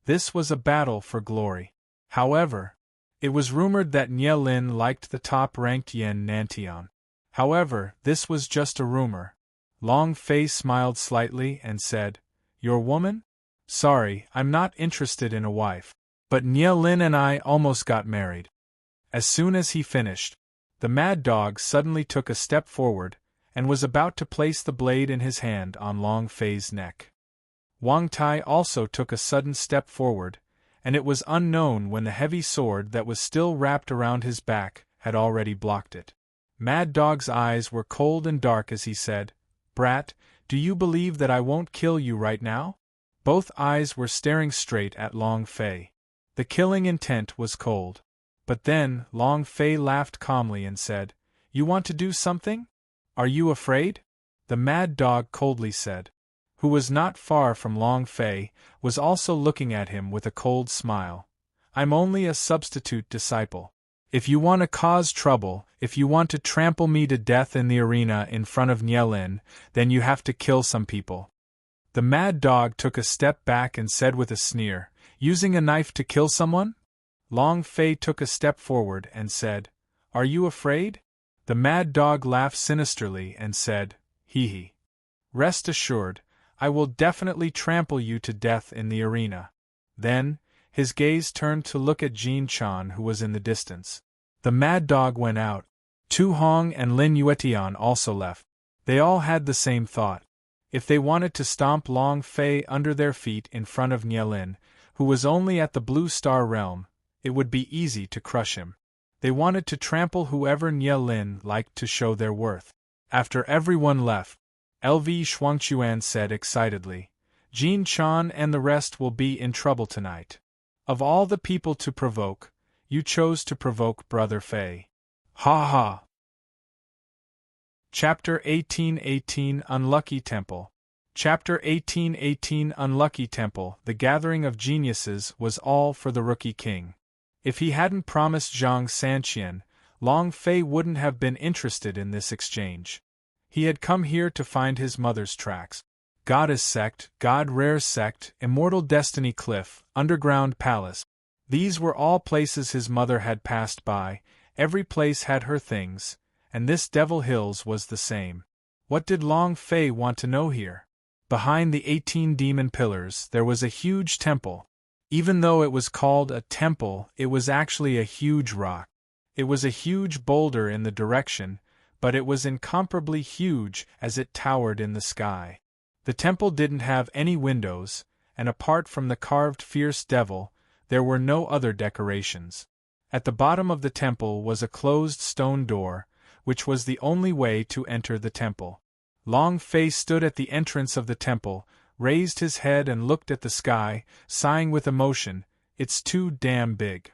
This was a battle for glory. However, it was rumored that Nie Lin liked the top-ranked Yen Nantian. However, this was just a rumor. Long Fei smiled slightly and said, "Your woman? Sorry, I'm not interested in a wife. But Nie Lin and I almost got married." As soon as he finished, the mad dog suddenly took a step forward, and was about to place the blade in his hand on Long Fei's neck. Wang Tai also took a sudden step forward, and it was unknown when the heavy sword that was still wrapped around his back had already blocked it. Mad Dog's eyes were cold and dark as he said, "Brat, do you believe that I won't kill you right now?" Both eyes were staring straight at Long Fei. The killing intent was cold. But then, Long Fei laughed calmly and said, "You want to do something? Are you afraid?" The mad dog coldly said, who was not far from Long Fei, was also looking at him with a cold smile. "I'm only a substitute disciple. If you want to cause trouble, if you want to trample me to death in the arena in front of Nie Lin, then you have to kill some people." The mad dog took a step back and said with a sneer, "Using a knife to kill someone?" Long Fei took a step forward and said, "Are you afraid?" The mad dog laughed sinisterly and said, "Hee hee. Rest assured, I will definitely trample you to death in the arena." Then, his gaze turned to look at Jin Chan who was in the distance. The mad dog went out. Tu Hong and Lin Yuetian also left. They all had the same thought. If they wanted to stomp Long Fei under their feet in front of Nie Lin, who was only at the Blue Star realm, it would be easy to crush him. They wanted to trample whoever Nie Lin liked to show their worth. After everyone left, LV Shuangchuan said excitedly, "Jin Chan and the rest will be in trouble tonight. Of all the people to provoke, you chose to provoke Brother Fei. Ha ha!" Chapter 18:18 Unlucky Temple. Chapter 18:18 Unlucky Temple. The gathering of geniuses was all for the Rookie King. If he hadn't promised Zhang Sanqian, Long Fei wouldn't have been interested in this exchange. He had come here to find his mother's tracks. Goddess Sect, God Rare Sect, Immortal Destiny Cliff, Underground Palace. These were all places his mother had passed by, every place had her things, and this Devil Hills was the same. What did Long Fei want to know here? Behind the 18 demon pillars there was a huge temple. Even though it was called a temple, it was actually a huge rock. It was a huge boulder in the direction, but it was incomparably huge as it towered in the sky. The temple didn't have any windows, and apart from the carved fierce devil, there were no other decorations. At the bottom of the temple was a closed stone door, which was the only way to enter the temple. Long Fei stood at the entrance of the temple, raised his head and looked at the sky, sighing with emotion, "It's too damn big."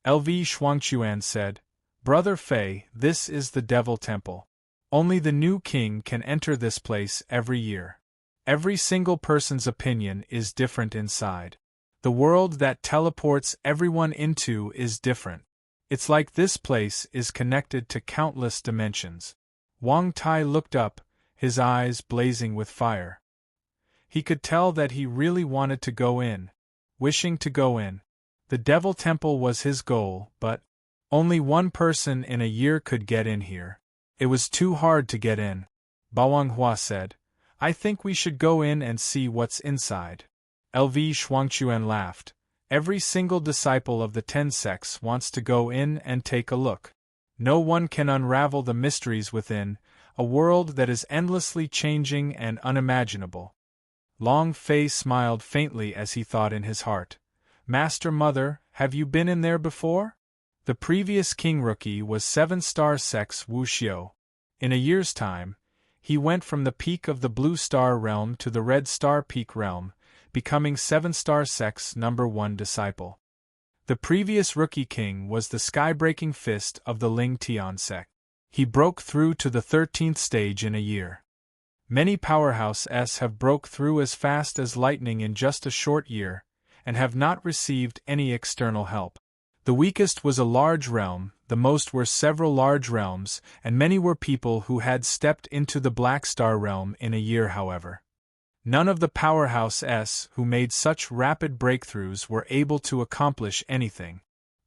LV Shuangchuan said, "Brother Fei, this is the Devil Temple. Only the new king can enter this place every year. Every single person's opinion is different inside. The world that teleports everyone into is different. It's like this place is connected to countless dimensions." Wang Tai looked up, his eyes blazing with fire. He could tell that he really wanted to go in, wishing to go in. The Devil Temple was his goal, but only one person in a year could get in here. It was too hard to get in. Bawanghua said, "I think we should go in and see what's inside." LV Shuangchuan laughed. Every single disciple of the 10 sects wants to go in and take a look. No one can unravel the mysteries within, a world that is endlessly changing and unimaginable. Long Fei smiled faintly as he thought in his heart, Master Mother, have you been in there before? The previous king rookie was 7-star sects Wu Xiu. In a year's time, he went from the peak of the Blue Star realm to the Red Star Peak realm, becoming 7-star sect's #1 disciple. The previous rookie king was the sky-breaking fist of the Ling Tian sect. He broke through to the 13th stage in a year. Many powerhouses have broke through as fast as lightning in just a short year, and have not received any external help. The weakest was a large realm, the most were several large realms, and many were people who had stepped into the Black Star realm in a year however. None of the powerhouses who made such rapid breakthroughs were able to accomplish anything.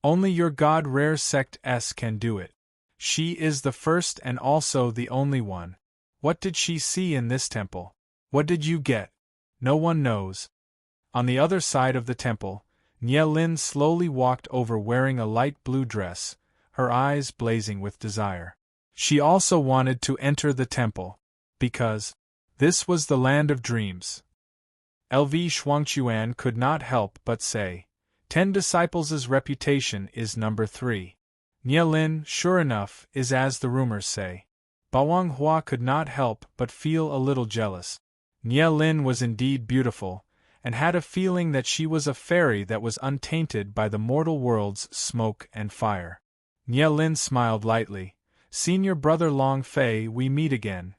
Only your God Rare Sect S can do it. She is the first and also the only one. What did she see in this temple? What did you get? No one knows. On the other side of the temple, Nie Lin slowly walked over wearing a light blue dress, her eyes blazing with desire. She also wanted to enter the temple, because this was the land of dreams. LV Shuangchuan could not help but say, 10 disciples' reputation is number 3. Nie Lin, sure enough, is as the rumors say. Bawang Hua could not help but feel a little jealous. Nie Lin was indeed beautiful, and had a feeling that she was a fairy that was untainted by the mortal world's smoke and fire. Nie Lin smiled lightly. Senior brother Long Fei, we meet again.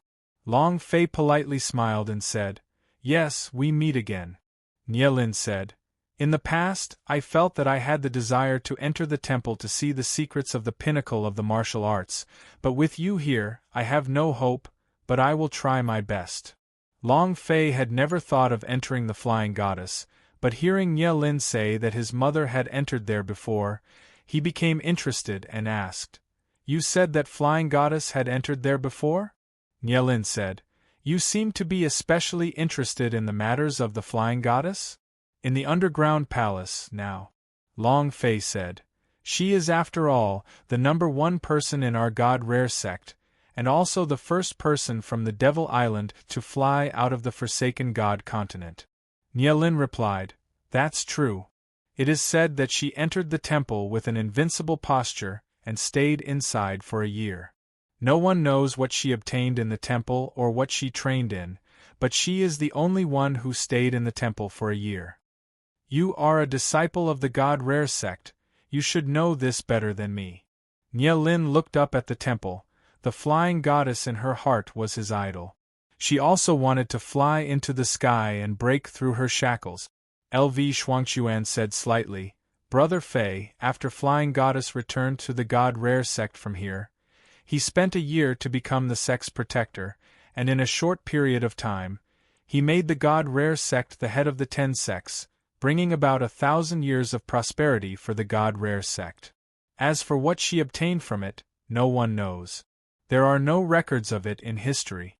Long Fei politely smiled and said, Yes, we meet again. Nie Lin said, In the past, I felt that I had the desire to enter the temple to see the secrets of the pinnacle of the martial arts, but with you here, I have no hope, but I will try my best. Long Fei had never thought of entering the Flying Goddess, but hearing Nie Lin say that his mother had entered there before, he became interested and asked, You said that Flying Goddess had entered there before? Nie Lin said, You seem to be especially interested in the matters of the Flying Goddess? In the underground palace, now. Long Fei said, She is after all, the #1 person in our God Rare sect, and also the first person from the Devil Island to fly out of the Forsaken God continent. Nie Lin replied, That's true. It is said that she entered the temple with an invincible posture and stayed inside for a year. No one knows what she obtained in the temple or what she trained in, but she is the only one who stayed in the temple for a year. You are a disciple of the God Rare sect, you should know this better than me. Nie Lin looked up at the temple. The Flying Goddess in her heart was his idol. She also wanted to fly into the sky and break through her shackles. LV Shuangchuan said slightly, Brother Fei, after Flying Goddess returned to the God Rare sect from here, he spent a year to become the sect's protector, and in a short period of time, he made the God Rare sect the head of the 10 sects, bringing about 1,000 years of prosperity for the God Rare sect. As for what she obtained from it, no one knows. There are no records of it in history.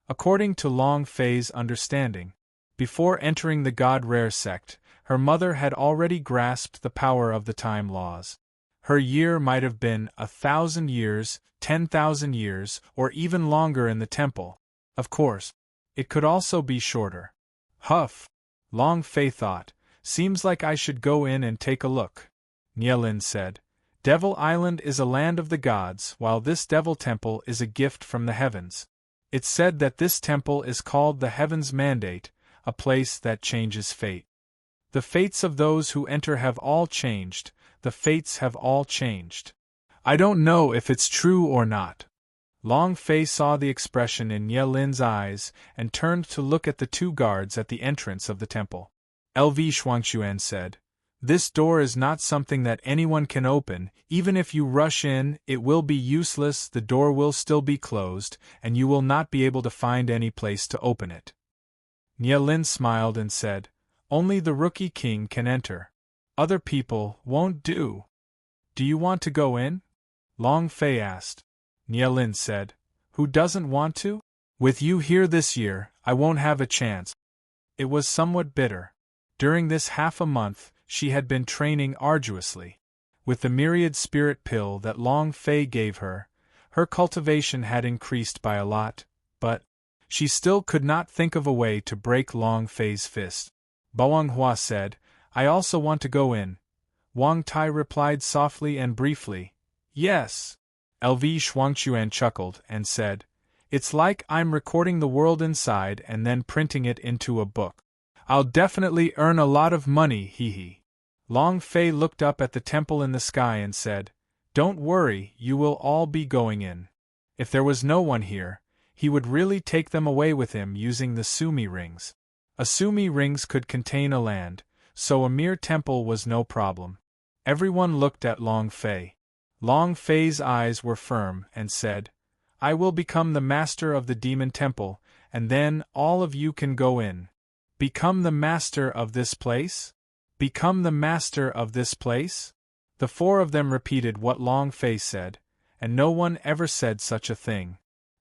According to Long Fei's understanding, before entering the God Rare sect, her mother had already grasped the power of the time laws. Her year might have been 1,000 years, 10,000 years, or even longer in the temple. Of course, it could also be shorter. Huff! Long Fei thought, seems like I should go in and take a look. Nie Lin said, Devil Island is a land of the gods, while this devil temple is a gift from the heavens. It's said that this temple is called the Heaven's Mandate, a place that changes fate. The fates of those who enter have all changed, the fates have all changed. I don't know if it's true or not. Long Fei saw the expression in Nie Lin's eyes and turned to look at the 2 guards at the entrance of the temple. LV Shuangchuan said, This door is not something that anyone can open, even if you rush in, it will be useless, the door will still be closed, and you will not be able to find any place to open it. Nie Lin smiled and said, Only the rookie king can enter. Other people won't do. Do you want to go in? Long Fei asked. Nie Lin said, Who doesn't want to? With you here this year, I won't have a chance. It was somewhat bitter. During this half a month, she had been training arduously. With the myriad spirit pill that Long Fei gave her, her cultivation had increased by a lot, but she still could not think of a way to break Long Fei's fist. Bawang Hua said, "I also want to go in." Wang Tai replied softly and briefly, "Yes." LV Shuangchuan chuckled and said, "It's like I'm recording the world inside and then printing it into a book. I'll definitely earn a lot of money, hee hee." Long Fei looked up at the temple in the sky and said, "Don't worry, you will all be going in." If there was no one here, he would really take them away with him using the Sumi rings. A Sumi rings could contain a land, so a mere temple was no problem. Everyone looked at Long Fei. Long Fei's eyes were firm and said, "I will become the master of the demon temple, and then all of you can go in." "Become the master of this place? Become the master of this place?" The four of them repeated what Long Fei said, and no one ever said such a thing.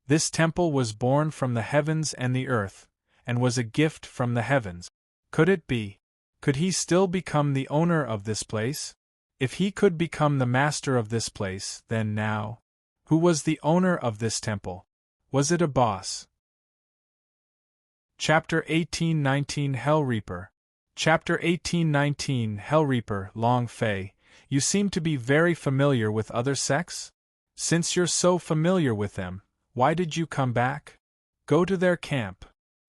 This temple was born from the heavens and the earth, and was a gift from the heavens. Could it be? Could he still become the owner of this place? If he could become the master of this place, then now, who was the owner of this temple? Was it a boss? Chapter 1819 Hell Reaper. Chapter 1819 Hell Reaper. Long Fei, you seem to be very familiar with other sects? Since you're so familiar with them, why did you come back? Go to their camp.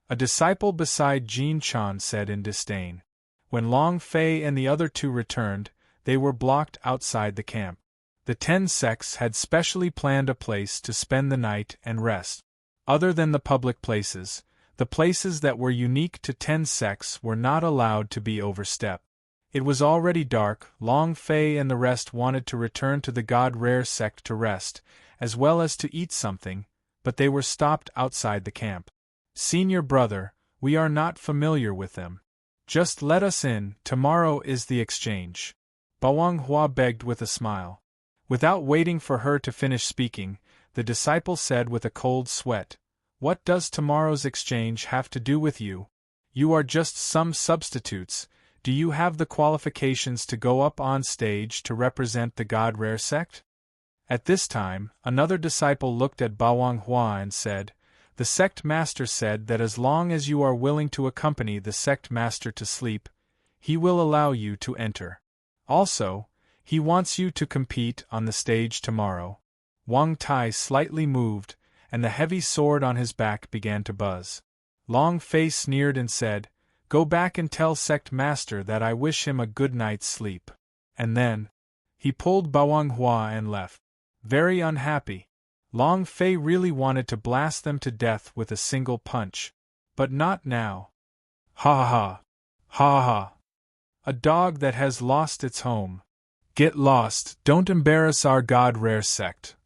A disciple beside Jin Chan said in disdain. When Long Fei and the other two returned, they were blocked outside the camp. The 10 sects had specially planned a place to spend the night and rest. Other than the public places, the places that were unique to 10 sects were not allowed to be overstepped. It was already dark. Long Fei and the rest wanted to return to the God Rare sect to rest, as well as to eat something, but they were stopped outside the camp. "Senior brother, we are not familiar with them. Just let us in, tomorrow is the exchange." Bawang Hua begged with a smile. Without waiting for her to finish speaking, the disciple said with a cold sweat, "What does tomorrow's exchange have to do with you? You are just some substitutes. Do you have the qualifications to go up on stage to represent the God Rare sect?" At this time, another disciple looked at Bawang Hua and said, "The sect master said that as long as you are willing to accompany the sect master to sleep, he will allow you to enter. Also, he wants you to compete on the stage tomorrow." Wang Tai slightly moved, and the heavy sword on his back began to buzz. Long Fei sneered and said, "Go back and tell sect master that I wish him a good night's sleep." And then, he pulled Bawang Hua and left. Very unhappy. Long Fei really wanted to blast them to death with a single punch. But not now. Ha ha. Ha ha. A dog that has lost its home. Get lost, don't embarrass our God Rare sect.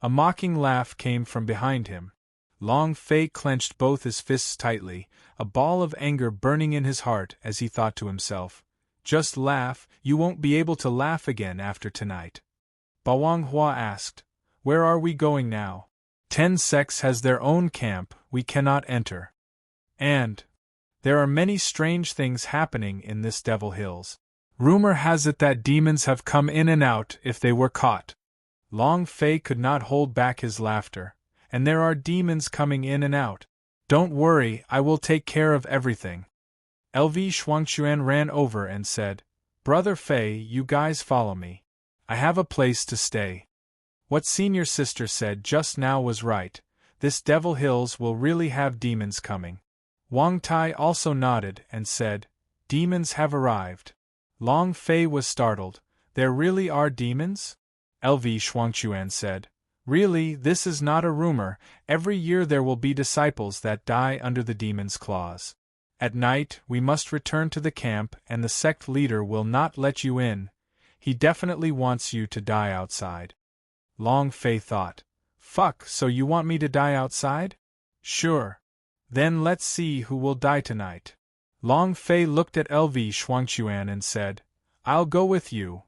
A mocking laugh came from behind him. Long Fei clenched both his fists tightly, a ball of anger burning in his heart as he thought to himself, "Just laugh, you won't be able to laugh again after tonight." Bawang Hua asked, "Where are we going now?" 10 sects has their own camp, we cannot enter. And there are many strange things happening in this Devil Hills. Rumor has it that demons have come in and out if they were caught. Long Fei could not hold back his laughter. And there are demons coming in and out. Don't worry, I will take care of everything. LV Shuangchuan ran over and said, "Brother Fei, you guys follow me. I have a place to stay." What senior sister said just now was right. This Devil Hills will really have demons coming. Wang Tai also nodded and said, "Demons have arrived." Long Fei was startled. "There really are demons?" LV Shuangchuan said, "Really, this is not a rumor. Every year there will be disciples that die under the demon's claws. At night, we must return to the camp and the sect leader will not let you in. He definitely wants you to die outside." Long Fei thought, "Fuck, so you want me to die outside? Sure. Then let's see who will die tonight." Long Fei looked at LV Shuangchuan and said, "I'll go with you."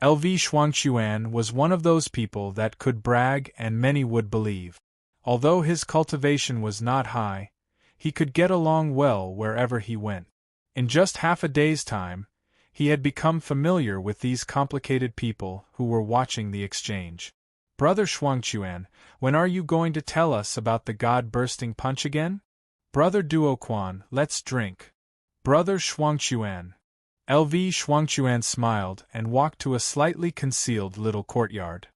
LV Shuangchuan was one of those people that could brag and many would believe. Although his cultivation was not high, he could get along well wherever he went. In just half a day's time, He had become familiar with these complicated people who were watching the exchange. Brother Shuangchuan, when are you going to tell us about the god-bursting punch again? Brother Duoquan, let's drink. Brother Shuangchuan. LV Shuangchuan smiled and walked to a slightly concealed little courtyard.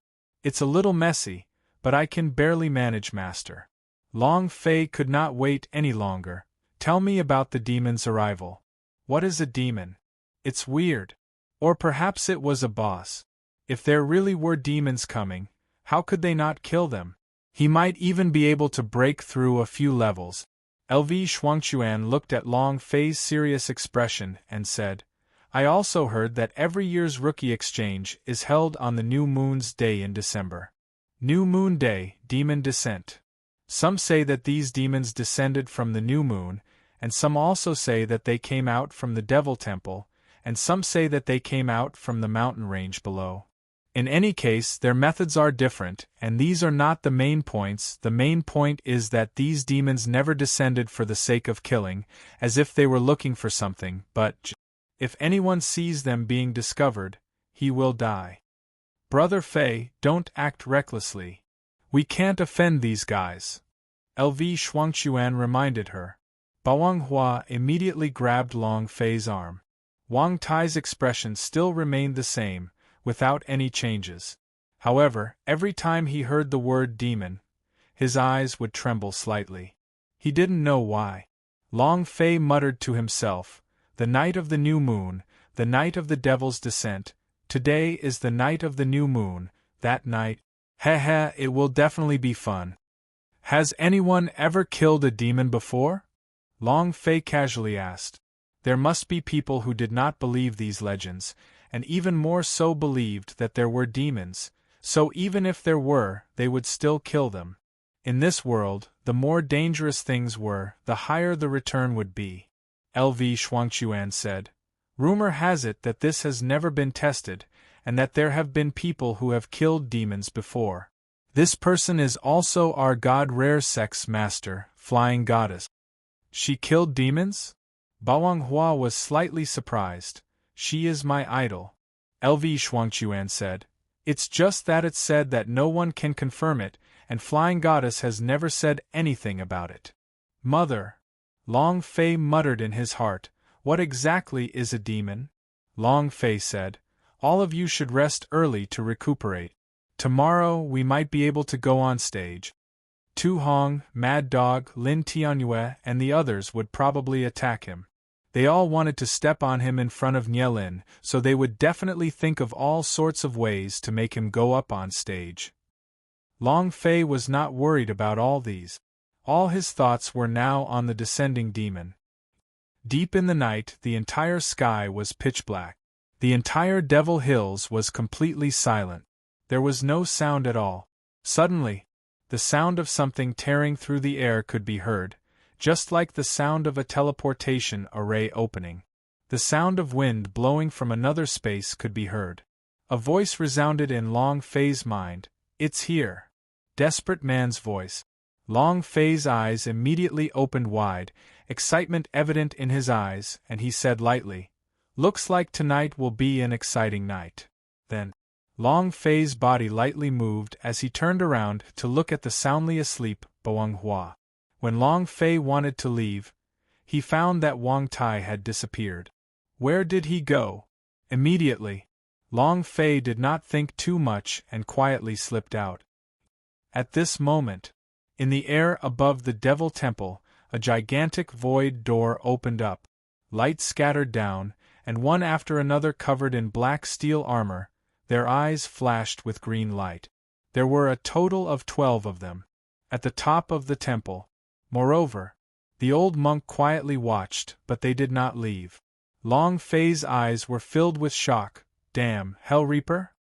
It's a little messy, but I can barely manage, master. Long Fei could not wait any longer. Tell me about the demon's arrival. What is a demon? It's weird. Or perhaps it was a boss. If there really were demons coming, how could they not kill them? He might even be able to break through a few levels. LV Shuangchuan looked at Long Fei's serious expression and said, I also heard that every year's rookie exchange is held on the New Moon's Day in December. New Moon Day, Demon Descent. Some say that these demons descended from the new moon, and some also say that they came out from the Devil Temple, and some say that they came out from the mountain range below. In any case, their methods are different, and these are not the main points. The main point is that these demons never descended for the sake of killing, as if they were looking for something, but if anyone sees them being discovered, he will die. Brother Fei, don't act recklessly. We can't offend these guys. LV Shuangchuan reminded her. Bawang Hua immediately grabbed Long Fei's arm. Wang Tai's expression still remained the same, without any changes. However, every time he heard the word demon, his eyes would tremble slightly. He didn't know why. Long Fei muttered to himself, the night of the new moon, the night of the devil's descent, today is the night of the new moon, that night, it will definitely be fun. Has anyone ever killed a demon before? Long Fei casually asked. There must be people who did not believe these legends, and even more so believed that there were demons, so even if there were, they would still kill them. In this world, the more dangerous things were, the higher the return would be. LV Shuangchuan said. Rumor has it that this has never been tested, and that there have been people who have killed demons before. This person is also our god Rare Sex Master, Flying Goddess. She killed demons? Bawang Hua was slightly surprised. She is my idol. LV Shuangchuan said. It's just that it's said that no one can confirm it, and Flying Goddess has never said anything about it. Mother. Long Fei muttered in his heart, what exactly is a demon? Long Fei said, all of you should rest early to recuperate. Tomorrow we might be able to go on stage. Tu Hong, Mad Dog, Lin Tianyue, and the others would probably attack him. They all wanted to step on him in front of Nielin, so they would definitely think of all sorts of ways to make him go up on stage. Long Fei was not worried about all these. All his thoughts were now on the descending demon. Deep in the night, the entire sky was pitch black. The entire Devil Hills was completely silent. There was no sound at all. Suddenly, the sound of something tearing through the air could be heard, just like the sound of a teleportation array opening. The sound of wind blowing from another space could be heard. A voice resounded in Long Fei's mind. It's here. Desperate man's voice. Long Fei's eyes immediately opened wide, excitement evident in his eyes, and he said lightly, looks like tonight will be an exciting night. Then, Long Fei's body lightly moved as he turned around to look at the soundly asleep Bawang Hua. When Long Fei wanted to leave, he found that Wang Tai had disappeared. Where did he go? Immediately, Long Fei did not think too much and quietly slipped out. At this moment, in the air above the Devil Temple, a gigantic void door opened up. Light scattered down, and one after another covered in black steel armor, their eyes flashed with green light. There were a total of 12 of them. At the top of the temple. Moreover, the old monk quietly watched, but they did not leave. Long Fei's eyes were filled with shock. Damn, Hell Reaper?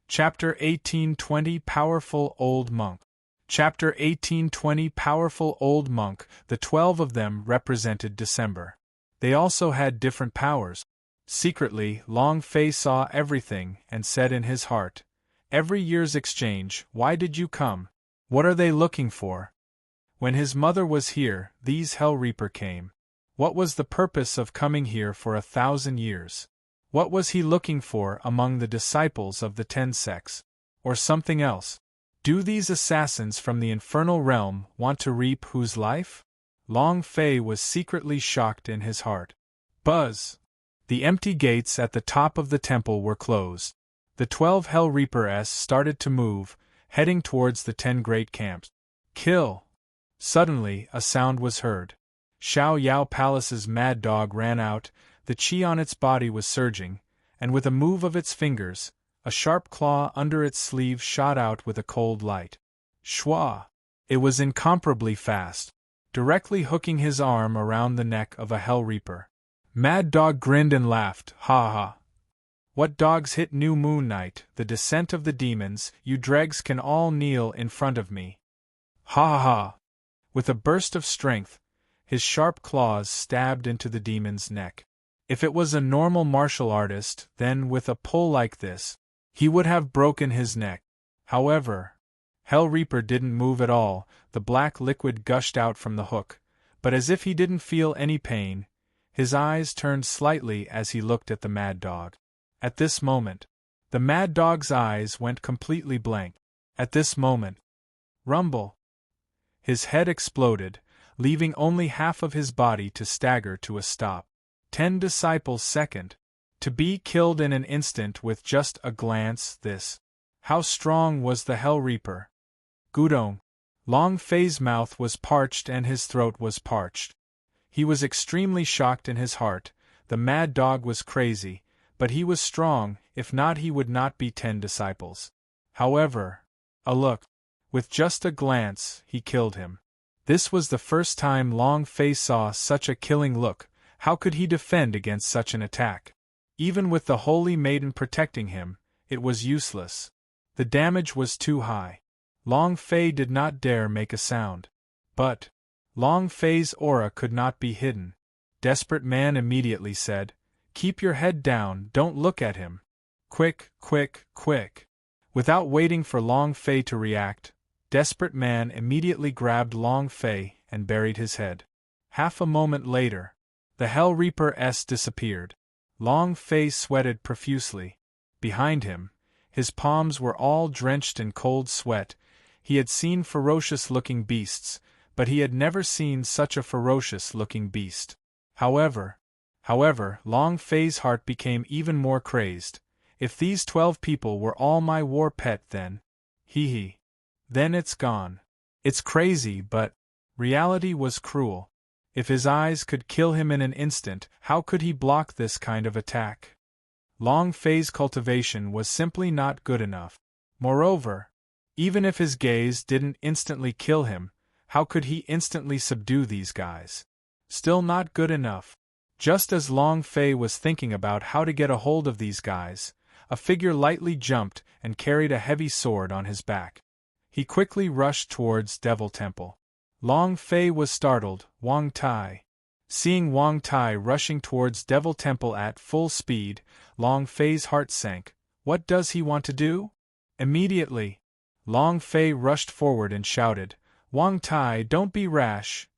Chapter 1820 Powerful Old Monk. Chapter 1820 Powerful Old Monk. The 12 of them represented December. They also had different powers. Secretly, Long Fei saw everything and said in his heart, every year's exchange, why did you come? What are they looking for? When his mother was here, these Hell Reaper came. What was the purpose of coming here for 1,000 years? What was he looking for among the disciples of the 10 sects? Or something else? Do these assassins from the infernal realm want to reap whose life? Long Fei was secretly shocked in his heart. Buzz! The empty gates at the top of the temple were closed. The 12 Hell Reapers started to move, heading towards the 10 great camps. Kill! Suddenly, a sound was heard. Xiao Yao Palace's mad dog ran out, the chi on its body was surging, and with a move of its fingers, a sharp claw under its sleeve shot out with a cold light. Shwa! It was incomparably fast, directly hooking his arm around the neck of a Hell Reaper. Mad Dog grinned and laughed, ha ha. What dogs hit New Moon Night, the descent of the demons, you dregs can all kneel in front of me. Ha ha ha. With a burst of strength, his sharp claws stabbed into the demon's neck. If it was a normal martial artist, then with a pull like this, he would have broken his neck. However, Hell Reaper didn't move at all, the black liquid gushed out from the hook, but as if he didn't feel any pain, his eyes turned slightly as he looked at the mad dog. At this moment, the mad dog's eyes went completely blank. At this moment, rumble! His head exploded, leaving only half of his body to stagger to a stop. 10 disciples second. To be killed in an instant with just a glance, this. How strong was the Hell Reaper? Gudong. Long Fei's mouth was parched and his throat was parched. He was extremely shocked in his heart. The mad dog was crazy, but he was strong, if not he would not be 10 disciples. However, a look. With just a glance, he killed him. This was the first time Long Fei saw such a killing look. How could he defend against such an attack? Even with the Holy Maiden protecting him, it was useless. The damage was too high. Long Fei did not dare make a sound. But Long Fei's aura could not be hidden. Desperate Man immediately said, "Keep your head down, don't look at him. Quick, quick, quick." Without waiting for Long Fei to react, Desperate Man immediately grabbed Long Fei and buried his head. Half a moment later, the Hell Reaper disappeared. Long Fei sweated profusely. Behind him, his palms were all drenched in cold sweat. He had seen ferocious-looking beasts, but he had never seen such a ferocious-looking beast. However, Long Fei's heart became even more crazed. If these 12 people were all my war pet then, then it's gone. It's crazy, but reality was cruel. If his eyes could kill him in an instant, how could he block this kind of attack? Long Fei's cultivation was simply not good enough. Moreover, even if his gaze didn't instantly kill him, how could he instantly subdue these guys? Still not good enough. Just as Long Fei was thinking about how to get a hold of these guys, a figure lightly jumped and carried a heavy sword on his back. He quickly rushed towards Devil Temple. Long Fei was startled. Wang Tai. Seeing Wang Tai rushing towards Devil Temple at full speed, Long Fei's heart sank. What does he want to do? Immediately, Long Fei rushed forward and shouted, "Wang Tai, don't be rash."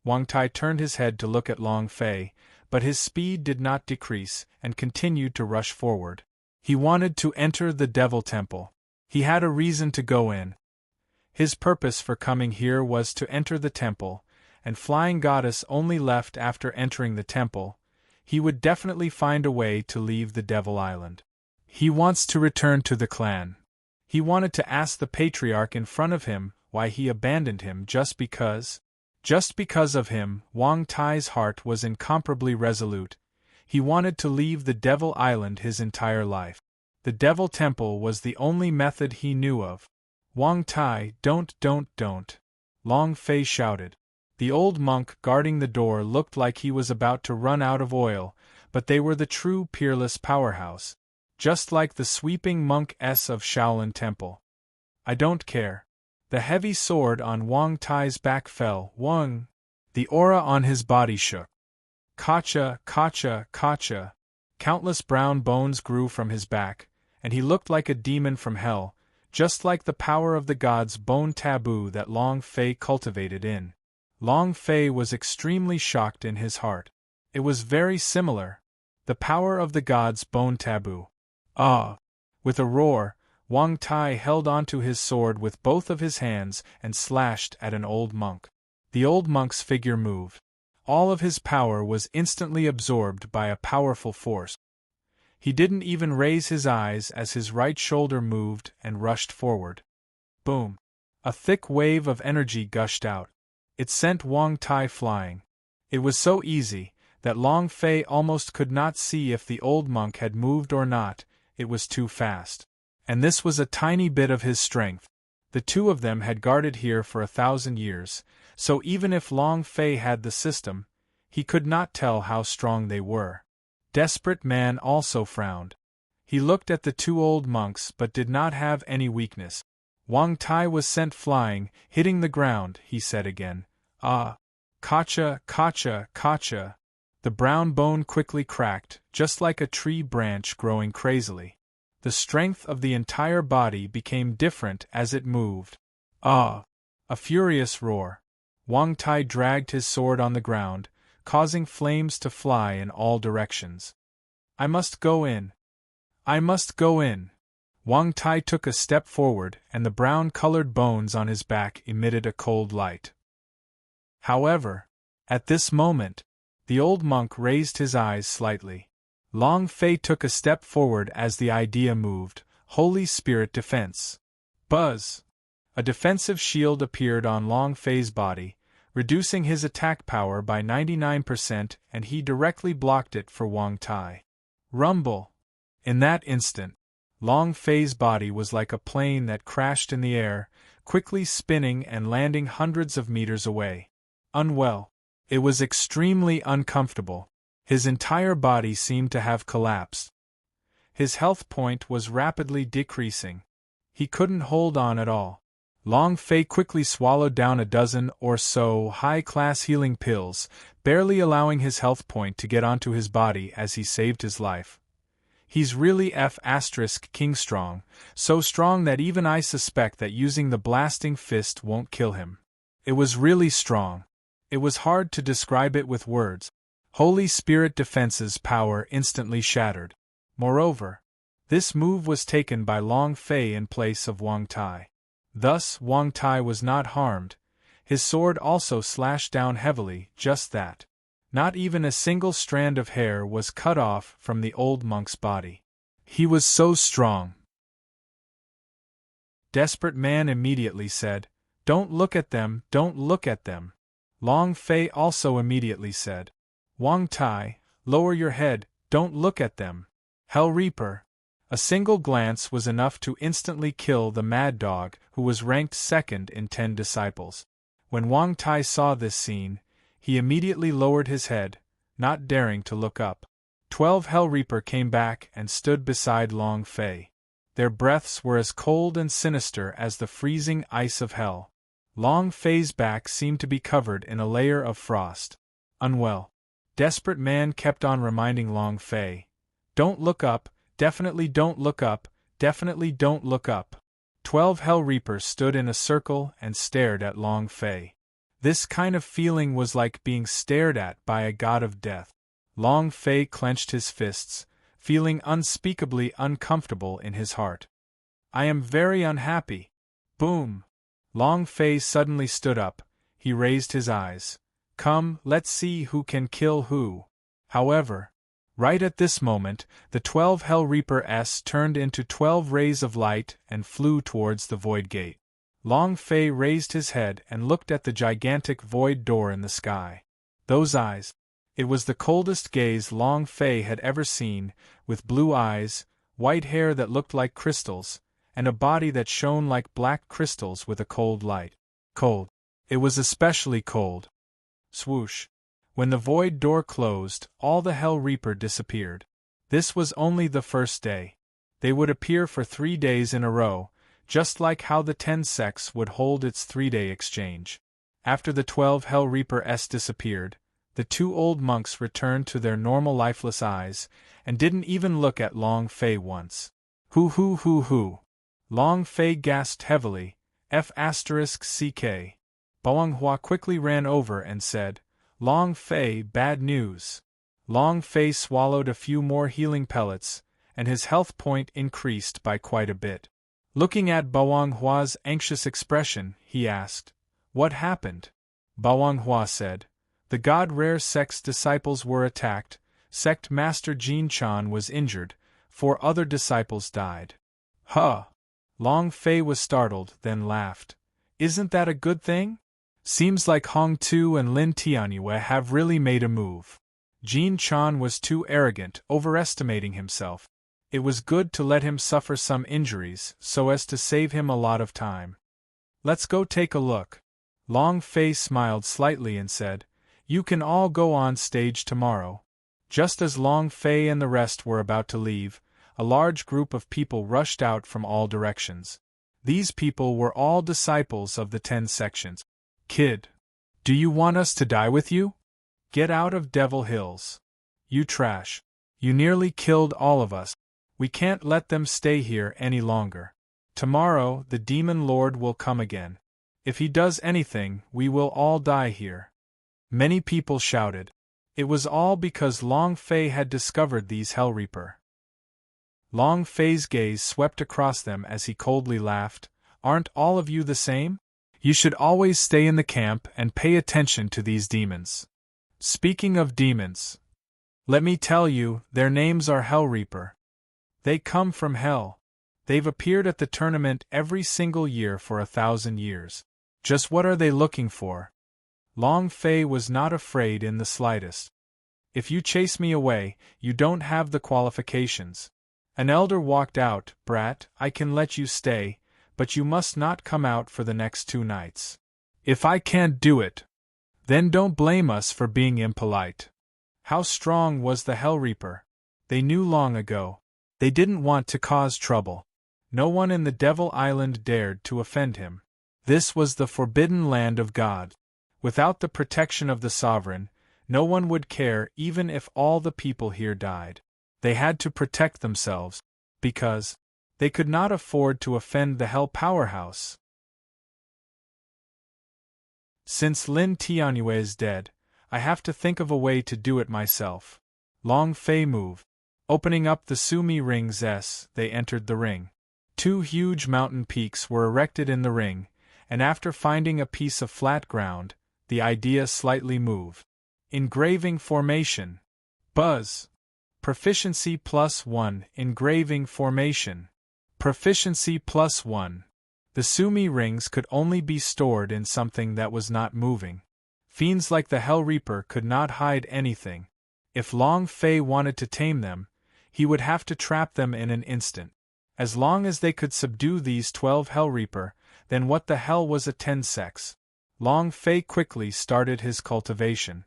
Wang Tai turned his head to look at Long Fei, but his speed did not decrease and continued to rush forward. He wanted to enter the Devil Temple. He had a reason to go in. His purpose for coming here was to enter the temple, and Flying Goddess only left after entering the temple. He would definitely find a way to leave the Devil Island. He wants to return to the clan. He wanted to ask the Patriarch in front of him why he abandoned him just because. Just because of him, Wang Tai's heart was incomparably resolute. He wanted to leave the Devil Island his entire life. The Devil Temple was the only method he knew of. "Wang Tai, don't. Long Fei shouted. The old monk guarding the door looked like he was about to run out of oil, but they were the true peerless powerhouse. Just like the sweeping monks of Shaolin Temple. "I don't care." The heavy sword on Wang Tai's back fell. Wang! The aura on his body shook. Kacha, kacha, kacha. Countless brown bones grew from his back, and he looked like a demon from hell, just like the power of the god's bone taboo that Long Fei cultivated in. Long Fei was extremely shocked in his heart. It was very similar. The power of the gods' bone taboo. Ah! With a roar, Wang Tai held onto his sword with both of his hands and slashed at an old monk. The old monk's figure moved. All of his power was instantly absorbed by a powerful force. He didn't even raise his eyes as his right shoulder moved and rushed forward. Boom! A thick wave of energy gushed out. It sent Wang Tai flying. It was so easy that Long Fei almost could not see if the old monk had moved or not, it was too fast. And this was a tiny bit of his strength. The two of them had guarded here for 1,000 years, so even if Long Fei had the system, he could not tell how strong they were. Desperate Man also frowned. He looked at the two old monks but did not have any weakness. Wang Tai was sent flying, hitting the ground, he said again. Ah! Kacha, kacha, kacha. The brown bone quickly cracked, just like a tree branch growing crazily. The strength of the entire body became different as it moved. Ah! A furious roar. Wang Tai dragged his sword on the ground, causing flames to fly in all directions. I must go in. I must go in. Wang Tai took a step forward and the brown-colored bones on his back emitted a cold light. However, at this moment, the old monk raised his eyes slightly. Long Fei took a step forward as the idea moved. Holy Spirit Defense. Buzz! A defensive shield appeared on Long Fei's body, reducing his attack power by 99%, and he directly blocked it for Wang Tai. Rumble! In that instant, Long Fei's body was like a plane that crashed in the air, quickly spinning and landing hundreds of meters away. Unwell. It was extremely uncomfortable. His entire body seemed to have collapsed. His health point was rapidly decreasing. He couldn't hold on at all. Long Fei quickly swallowed down a dozen or so high-class healing pills, barely allowing his health point to get onto his body as he saved his life. He's really King strong, so strong that even I suspect that using the blasting fist won't kill him. It was really strong. It was hard to describe it with words. Holy Spirit Defense's power instantly shattered. Moreover, this move was taken by Long Fei in place of Wang Tai. Thus, Wang Tai was not harmed. His sword also slashed down heavily, just that. Not even a single strand of hair was cut off from the old monk's body. He was so strong. Desperate Man immediately said, "Don't look at them, don't look at them." Long Fei also immediately said, "Wang Tai, lower your head, don't look at them." Hell Reaper. A single glance was enough to instantly kill the mad dog, who was ranked second in 10 disciples. When Wang Tai saw this scene, he immediately lowered his head, not daring to look up. 12 Hell Reaper came back and stood beside Long Fei. Their breaths were as cold and sinister as the freezing ice of hell. Long Fei's back seemed to be covered in a layer of frost. Unwell. Desperate Man kept on reminding Long Fei, "Don't look up, definitely don't look up, definitely don't look up." 12 Hell Reapers stood in a circle and stared at Long Fei. This kind of feeling was like being stared at by a god of death. Long Fei clenched his fists, feeling unspeakably uncomfortable in his heart. "I am very unhappy." Boom! Long Fei suddenly stood up. He raised his eyes. "Come, let's see who can kill who." However, right at this moment, the 12 Hell Reapers turned into 12 rays of light and flew towards the void gate. Long Fei raised his head and looked at the gigantic void door in the sky. Those eyes! It was the coldest gaze Long Fei had ever seen, with blue eyes, white hair that looked like crystals, and a body that shone like black crystals with a cold light. Cold. It was especially cold. Swoosh. When the void door closed, all the Hell Reaper disappeared. This was only the first day. They would appear for 3 days in a row, just like how the 10 sects would hold its 3-day exchange. After the 12 Hell Reapers disappeared, the 2 old monks returned to their normal lifeless eyes, and didn't even look at Long Fei once. Hoo. Long Fei gasped heavily, F***ck. Boang Hua quickly ran over and said, Long Fei, bad news. Long Fei swallowed a few more healing pellets, and his health point increased by quite a bit. Looking at Boang Hua's anxious expression, he asked, What happened? Boang Hua said, The God Rare Sect's disciples were attacked, Sect Master Jin Chan was injured, 4 other disciples died. Huh! Long Fei was startled, then laughed. Isn't that a good thing? Seems like Hong Tu and Lin Tianyue have really made a move. Jin Chan was too arrogant, overestimating himself. It was good to let him suffer some injuries, so as to save him a lot of time. Let's go take a look. Long Fei smiled slightly and said, You can all go on stage tomorrow. Just as Long Fei and the rest were about to leave, a large group of people rushed out from all directions. These people were all disciples of the 10 sections. Kid, do you want us to die with you? Get out of Devil Hills. You trash. You nearly killed all of us. We can't let them stay here any longer. Tomorrow the Demon Lord will come again. If he does anything, we will all die here. Many people shouted. It was all because Long Fei had discovered these Hell Reaper. Long Fei's gaze swept across them as he coldly laughed. Aren't all of you the same? You should always stay in the camp and pay attention to these demons. Speaking of demons, let me tell you, their names are Hell Reaper. They come from hell. They've appeared at the tournament every single year for 1,000 years. Just what are they looking for? Long Fei was not afraid in the slightest. If you chase me away, you don't have the qualifications. An elder walked out. Brat, I can let you stay, but you must not come out for the next 2 nights. If I can't do it, then don't blame us for being impolite. How strong was the Hell Reaper? They knew long ago. They didn't want to cause trouble. No one in the Devil Island dared to offend him. This was the forbidden land of God. Without the protection of the sovereign, no one would care even if all the people here died. They had to protect themselves, because they could not afford to offend the Hell Powerhouse. Since Lin Tianyue is dead, I have to think of a way to do it myself. Long Fei moved. Opening up the Sumi Ring's S, they entered the ring. 2 huge mountain peaks were erected in the ring, and after finding a piece of flat ground, the idea slightly moved. Engraving formation. Buzz. Proficiency +1. Engraving formation. Proficiency +1. The Sumi rings could only be stored in something that was not moving. Fiends like the Hell Reaper could not hide anything. If Long Fei wanted to tame them, he would have to trap them in an instant. As long as they could subdue these 12 Hell Reaper, then what the hell was a 10 sex? Long Fei quickly started his cultivation.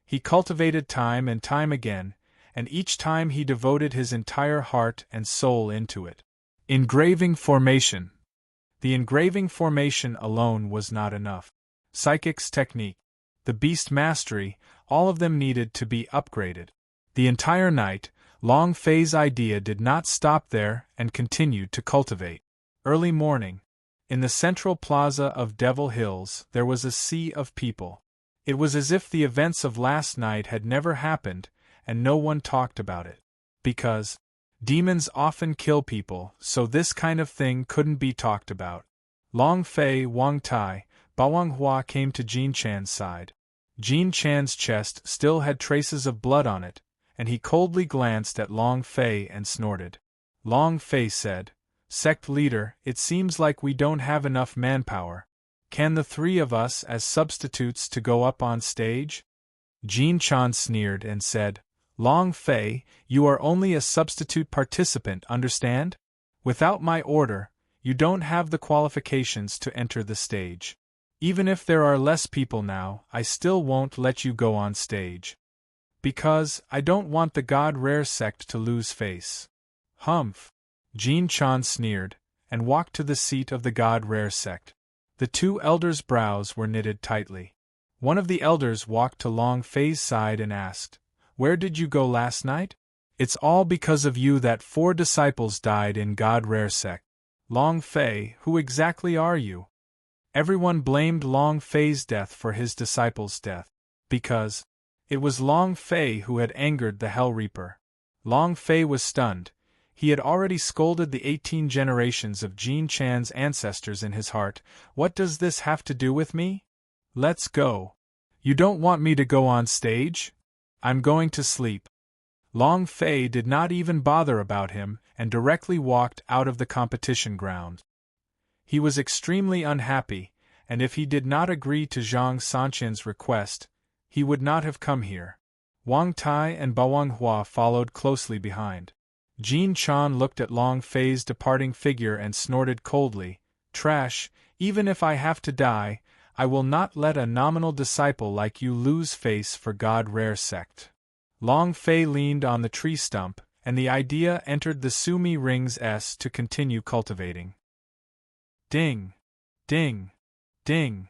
He cultivated time and time again, and each time he devoted his entire heart and soul into it. Engraving formation. The engraving formation alone was not enough. Psychic's technique, the beast mastery, all of them needed to be upgraded. The entire night, Long Fei's idea did not stop there and continued to cultivate. Early morning. In the central plaza of Devil Hills, there was a sea of people. It was as if the events of last night had never happened, and no one talked about it. Because demons often kill people, so this kind of thing couldn't be talked about. Long Fei, Wang Tai, Boang Hua came to Jin Chan's side. Jin Chan's chest still had traces of blood on it, and he coldly glanced at Long Fei and snorted. Long Fei said, Sect leader, it seems like we don't have enough manpower. Can the 3 of us as substitutes to go up on stage? Jin Chan sneered and said, Long Fei, you are only a substitute participant, understand? Without my order, you don't have the qualifications to enter the stage. Even if there are less people now, I still won't let you go on stage. Because I don't want the God Rare sect to lose face. Humph. Jin Chan sneered, and walked to the seat of the God Rare sect. The 2 elders' brows were knitted tightly. One of the elders walked to Long Fei's side and asked, Where did you go last night? It's all because of you that 4 disciples died in God Rare sect. Long Fei, who exactly are you? Everyone blamed Long Fei's death for his disciple's death, because it was Long Fei who had angered the Hell Reaper. Long Fei was stunned. He had already scolded the 18 generations of Jin Chan's ancestors in his heart. What does this have to do with me? Let's go. You don't want me to go on stage? I'm going to sleep. Long Fei did not even bother about him and directly walked out of the competition ground. He was extremely unhappy, and if he did not agree to Zhang Sanqian's request, he would not have come here. Wang Tai and Bawang Hua followed closely behind. Jin Chan looked at Long Fei's departing figure and snorted coldly, "Trash, even if I have to die, I will not let a nominal disciple like you lose face for God Rare sect." Long Fei leaned on the tree stump, and the idea entered the Sumi Rings S to continue cultivating. Ding! Ding! Ding!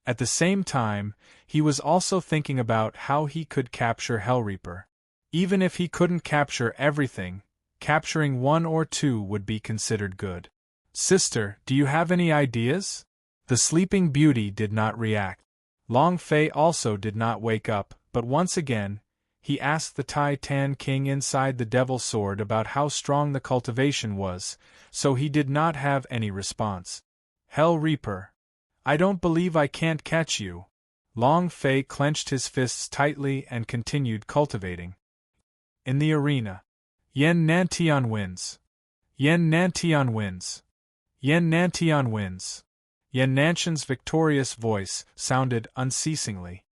At the same time, he was also thinking about how he could capture Hellreaper. Even if he couldn't capture everything, capturing 1 or 2 would be considered good. "Sister, do you have any ideas?" The Sleeping Beauty did not react. Long Fei also did not wake up, but once again, he asked the Tai Tan King inside the Devil Sword about how strong the cultivation was, so he did not have any response. "Hell Reaper, I don't believe I can't catch you." Long Fei clenched his fists tightly and continued cultivating. In the arena, Yan Nantian wins. Yan Nantian wins. Yan Nantian wins. Yan Nanshan's victorious voice sounded unceasingly.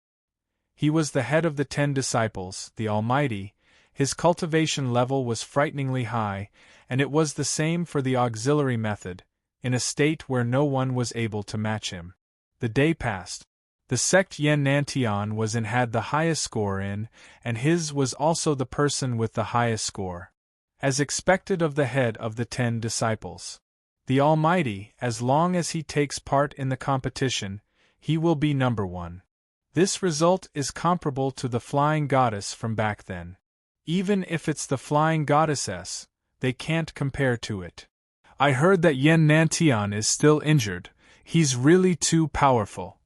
He was the head of the 10 disciples, the Almighty. His cultivation level was frighteningly high, and it was the same for the auxiliary method, in a state where no one was able to match him. The day passed. The sect Yan Nantian was in had the highest score in, and his was also the person with the highest score. As expected of the head of the 10 disciples. The Almighty, as long as he takes part in the competition, he will be number 1. This result is comparable to the Flying Goddess from back then. Even if it's the Flying Goddess, they can't compare to it. I heard that Yan Nantian is still injured. He's really too powerful.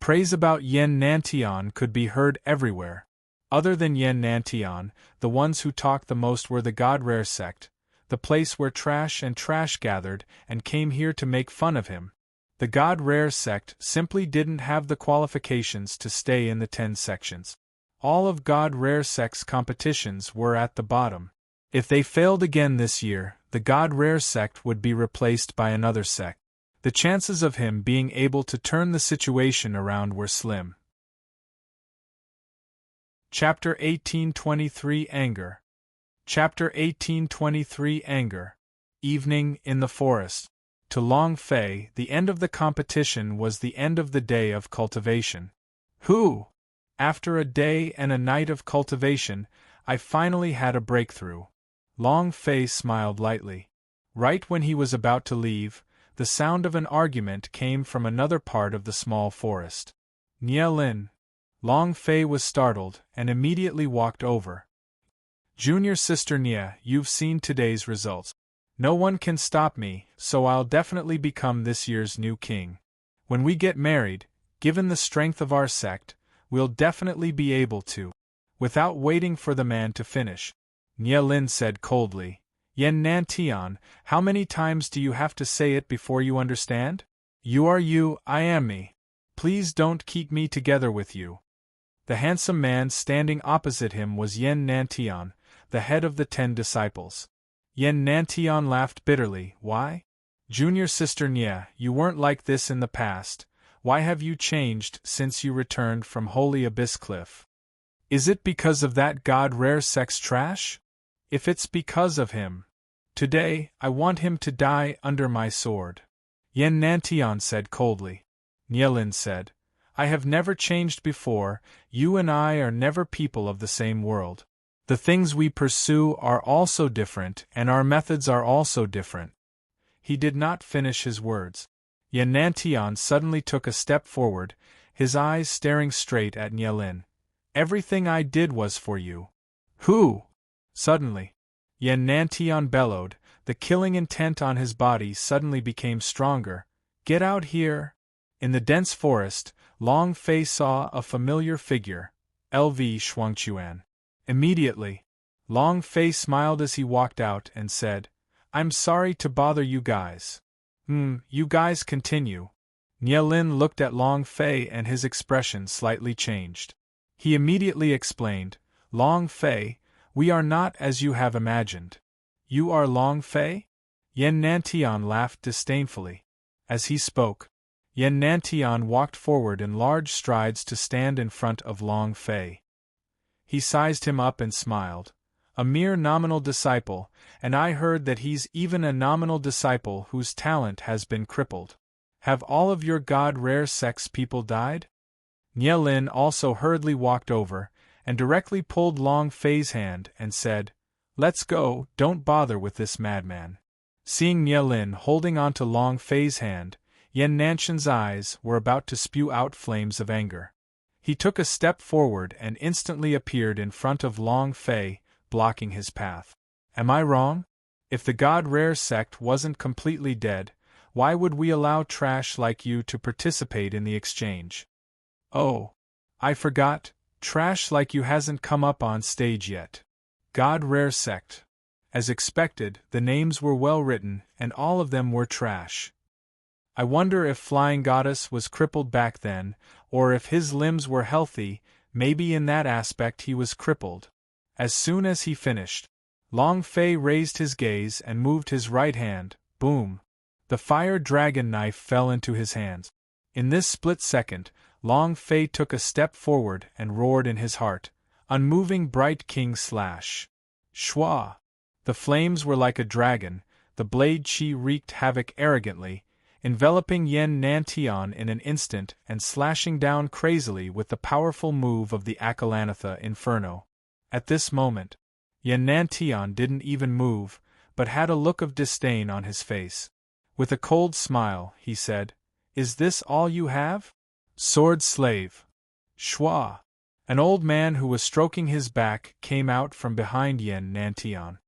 Praise about Yan Nantian could be heard everywhere. Other than Yan Nantian, the ones who talked the most were the God Rare sect, the place where trash gathered and came here to make fun of him. The God Rare sect simply didn't have the qualifications to stay in the 10 sections. All of God Rare sect's competitions were at the bottom. If they failed again this year, the God Rare sect would be replaced by another sect. The chances of him being able to turn the situation around were slim. Chapter 1823 Anger. Chapter 1823 Anger. Evening in the forest. To Long Fei, the end of the competition was the end of the day of cultivation. "Who? After a day and a night of cultivation, I finally had a breakthrough." Long Fei smiled lightly. Right when he was about to leave, the sound of an argument came from another part of the small forest. "Nie Lin." Long Fei was startled and immediately walked over. "Junior sister Nie, you've seen today's results. No one can stop me, so I'll definitely become this year's new king. When we get married, given the strength of our sect, we'll definitely be able to." Without waiting for the man to finish, Nie Lin said coldly, "Yan Nantian, how many times do you have to say it before you understand? You are you, I am me. Please don't keep me together with you." The handsome man standing opposite him was Yan Nantian, the head of the 10 disciples. Yan Nantian laughed bitterly. "Why? Junior sister Nie, you weren't like this in the past. Why have you changed since you returned from Holy Abyss Cliff? Is it because of that God Rare sex trash? If it's because of him, today I want him to die under my sword." Yan Nantian said coldly. Nie Lin said, "I have never changed before. You and I are never people of the same world. The things we pursue are also different, and our methods are also different." He did not finish his words. Yan Nantian suddenly took a step forward, his eyes staring straight at Nie Lin. "Everything I did was for you." "Who?" Suddenly, Yan Nantian bellowed, the killing intent on his body suddenly became stronger. "Get out here! In the dense forest, Long Fei saw a familiar figure, LV Shuangchuan. Immediately, Long Fei smiled as he walked out and said, "I'm sorry to bother you guys." You guys continue." Nie Lin looked at Long Fei and his expression slightly changed. He immediately explained, "Long Fei, we are not as you have imagined." "You are Long Fei?" Yen Nantian laughed disdainfully. As he spoke, Yen Nantian walked forward in large strides to stand in front of Long Fei. He sized him up and smiled. "A mere nominal disciple, and I heard that he's even a nominal disciple whose talent has been crippled. Have all of your god-rare sex people died?" Nie Lin also hurriedly walked over, and directly pulled Long Fei's hand and said, "Let's go, don't bother with this madman." Seeing Nie Lin holding on to Long Fei's hand, Yen Nanshan's eyes were about to spew out flames of anger. He took a step forward and instantly appeared in front of Long Fei, blocking his path. "Am I wrong? If the God-Rare sect wasn't completely dead, why would we allow trash like you to participate in the exchange?" "Oh, I forgot, trash like you hasn't come up on stage yet." God-Rare sect. As expected, the names were well written, and all of them were trash. I wonder if Flying Goddess was crippled back then, or if his limbs were healthy. Maybe in that aspect he was crippled. As soon as he finished, Long Fei raised his gaze and moved his right hand. Boom! The fire dragon knife fell into his hands. In this split second, Long Fei took a step forward and roared in his heart, "Unmoving bright king slash!" Shwa! The flames were like a dragon, the blade chi wreaked havoc arrogantly, enveloping Yen Nantian in an instant and slashing down crazily with the powerful move of the Akalanatha Inferno. At this moment, Yen Nantian didn't even move, but had a look of disdain on his face. With a cold smile, he said, "Is this all you have? Sword slave!" Shwa! An old man who was stroking his back came out from behind Yen Nantian.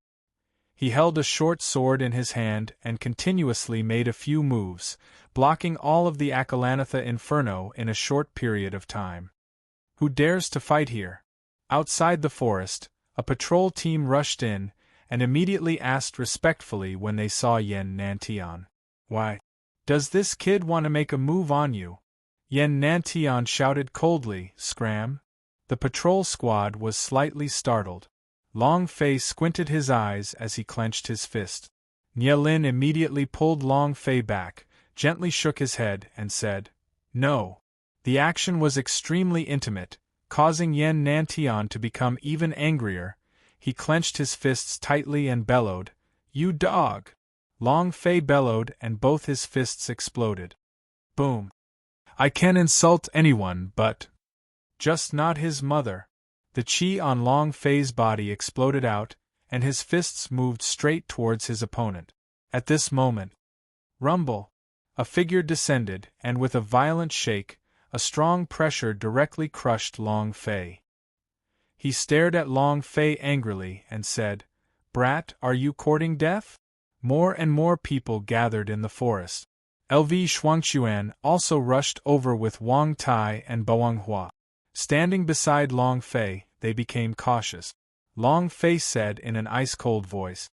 He held a short sword in his hand and continuously made a few moves, blocking all of the Akalanatha Inferno in a short period of time. "Who dares to fight here?" Outside the forest, a patrol team rushed in, and immediately asked respectfully when they saw Yen Nantian, "Why? Does this kid want to make a move on you?" Yen Nantian shouted coldly, "Scram!" The patrol squad was slightly startled. Long Fei squinted his eyes as he clenched his fist. Nie Lin immediately pulled Long Fei back, gently shook his head, and said, "No." The action was extremely intimate, causing Yen Nantian to become even angrier. He clenched his fists tightly and bellowed, "You dog!" Long Fei bellowed and both his fists exploded. Boom. "I can insult anyone but just not his mother." The chi on Long Fei's body exploded out, and his fists moved straight towards his opponent. At this moment, rumble! A figure descended, and with a violent shake, a strong pressure directly crushed Long Fei. He stared at Long Fei angrily and said, "Brat, are you courting death?" More and more people gathered in the forest. LV Shuangchuan also rushed over with Wang Tai and Boanghua. Standing beside Long Fei, they became cautious. Long Fei said in an ice-cold voice,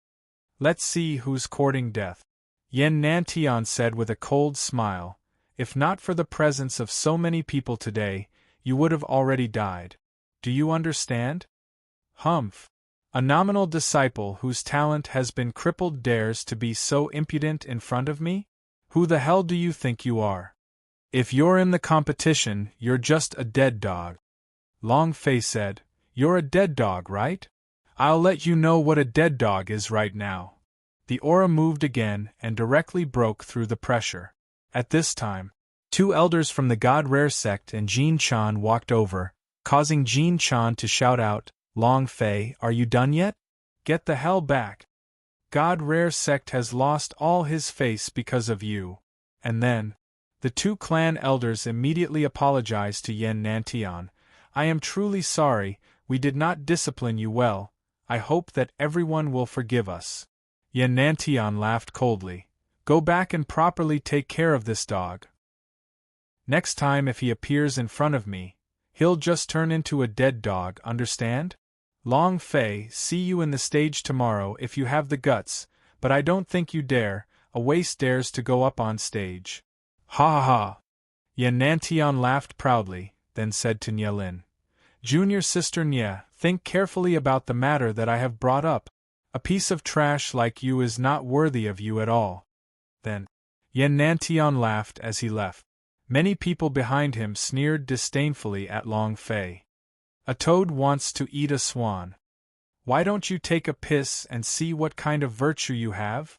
"Let's see who's courting death." Yen Nantian said with a cold smile, "If not for the presence of so many people today, you would have already died. Do you understand?" "Humph! A nominal disciple whose talent has been crippled dares to be so impudent in front of me? Who the hell do you think you are? If you're in the competition, you're just a dead dog." Long Fei said, "You're a dead dog, right? I'll let you know what a dead dog is right now." The aura moved again and directly broke through the pressure. At this time, two elders from the God-Rare sect and Jin Chan walked over, causing Jin Chan to shout out, "Long Fei, are you done yet? Get the hell back. God-Rare sect has lost all his face because of you." And then, the two clan elders immediately apologized to Yen Nantian. "I am truly sorry, we did not discipline you well. I hope that everyone will forgive us." Yen Nantian laughed coldly. "Go back and properly take care of this dog." Next time if he appears in front of me, he'll just turn into a dead dog, understand? Long Fei, see you in the stage tomorrow if you have the guts, but I don't think you dare. A waste dares to go up on stage. Ha ha ha! Yan Nantian laughed proudly, then said to Nye Lin, Junior sister Nye, think carefully about the matter that I have brought up. A piece of trash like you is not worthy of you at all. Then, Yan Nantian laughed as he left. Many people behind him sneered disdainfully at Long Fei. A toad wants to eat a swan. Why don't you take a piss and see what kind of virtue you have?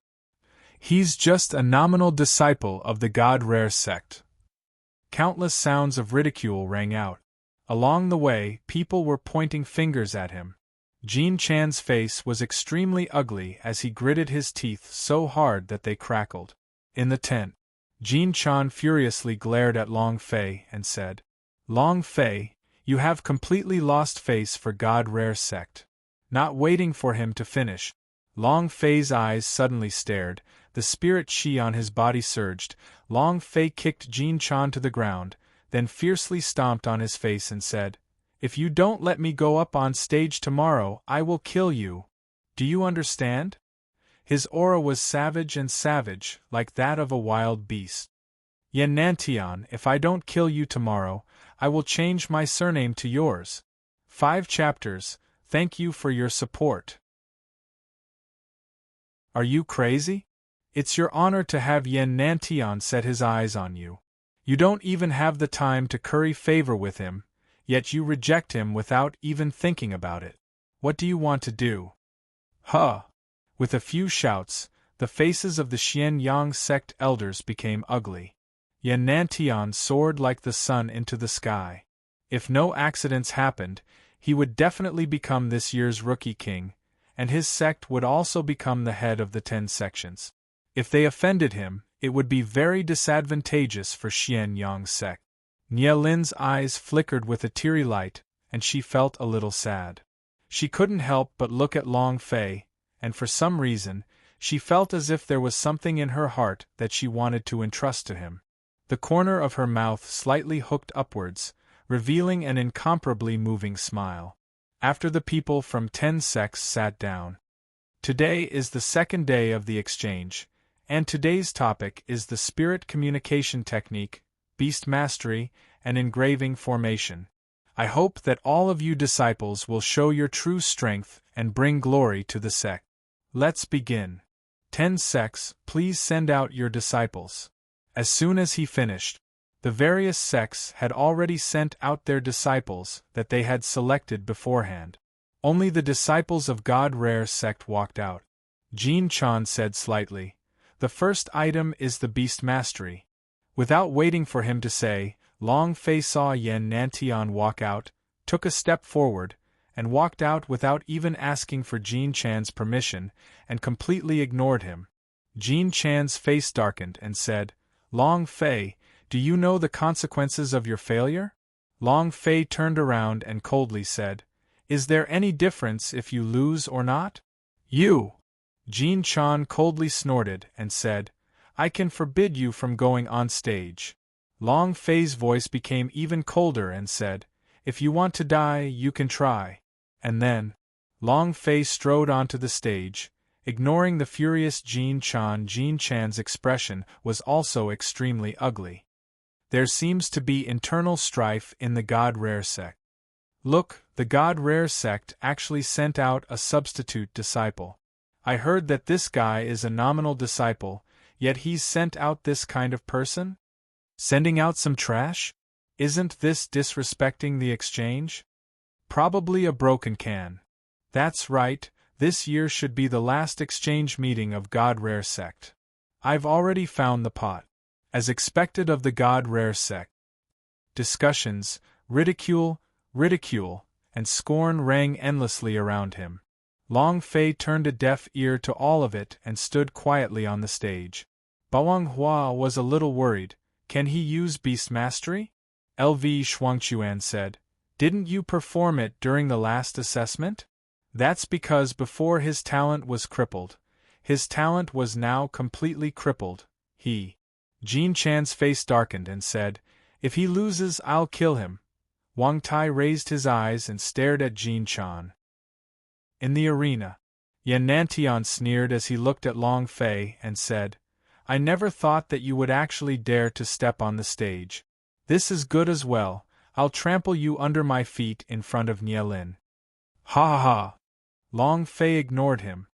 He's just a nominal disciple of the God Rare sect. Countless sounds of ridicule rang out. Along the way, people were pointing fingers at him. Jean Chan's face was extremely ugly as he gritted his teeth so hard that they crackled. In the tent, Jean Chan furiously glared at Long Fei and said, Long Fei, you have completely lost face for God Rare sect. Not waiting for him to finish, Long Fei's eyes suddenly stared, the spirit chi on his body surged. Long Fei kicked Jean Chan to the ground, then fiercely stomped on his face and said, If you don't let me go up on stage tomorrow, I will kill you. Do you understand? His aura was savage and savage, like that of a wild beast. Yan Nantian, if I don't kill you tomorrow, I will change my surname to yours. 5 chapters, thank you for your support. Are you crazy? It's your honor to have Yan Nantian set his eyes on you. You don't even have the time to curry favor with him, yet you reject him without even thinking about it. What do you want to do? Huh! With a few shouts, the faces of the Xian Yang sect elders became ugly. Yan Nantian soared like the sun into the sky. If no accidents happened, he would definitely become this year's rookie king, and his sect would also become the head of the 10 sections. If they offended him, it would be very disadvantageous for Xian Yang's sect. Nye Lin's eyes flickered with a teary light, and she felt a little sad. She couldn't help but look at Long Fei, and for some reason, she felt as if there was something in her heart that she wanted to entrust to him. The corner of her mouth slightly hooked upwards, revealing an incomparably moving smile. After the people from 10 sects sat down. Today is the second day of the exchange, and today's topic is the spirit communication technique, beast mastery, and engraving formation. I hope that all of you disciples will show your true strength and bring glory to the sect. Let's begin. 10 sects, please send out your disciples. As soon as he finished, the various sects had already sent out their disciples that they had selected beforehand. Only the disciples of God Rare sect walked out. Jean Chan said slightly, The first item is the beast mastery. Without waiting for him to say, Long Fei saw Yan Nantian walk out, took a step forward, and walked out without even asking for Jean Chan's permission, and completely ignored him. Jean Chan's face darkened and said, Long Fei, do you know the consequences of your failure? Long Fei turned around and coldly said, Is there any difference if you lose or not? You! Jean Chan coldly snorted and said, I can forbid you from going on stage. Long Fei's voice became even colder and said, If you want to die, you can try. And then, Long Fei strode onto the stage, ignoring the furious Jean Chan. Jean Chan's expression was also extremely ugly. There seems to be internal strife in the God Rare sect. Look, the God Rare sect actually sent out a substitute disciple. I heard that this guy is a nominal disciple, yet he's sent out this kind of person? Sending out some trash? Isn't this disrespecting the exchange? Probably a broken can. That's right, this year should be the last exchange meeting of God Rare sect. I've already found the pot. As expected of the God Rare sect. Discussions, ridicule, and scorn rang endlessly around him. Long Fei turned a deaf ear to all of it and stood quietly on the stage. Bawang Hua was a little worried. Can he use beast mastery? LV Shuangchuan said, Didn't you perform it during the last assessment? That's because before his talent was crippled. His talent was now completely crippled. Jean Chan's face darkened and said, If he loses, I'll kill him. Wang Tai raised his eyes and stared at Jin Chan. In the arena, Yan Nantian sneered as he looked at Long Fei and said, I never thought that you would actually dare to step on the stage. This is good as well, I'll trample you under my feet in front of Nielin. Ha ha ha! Long Fei ignored him.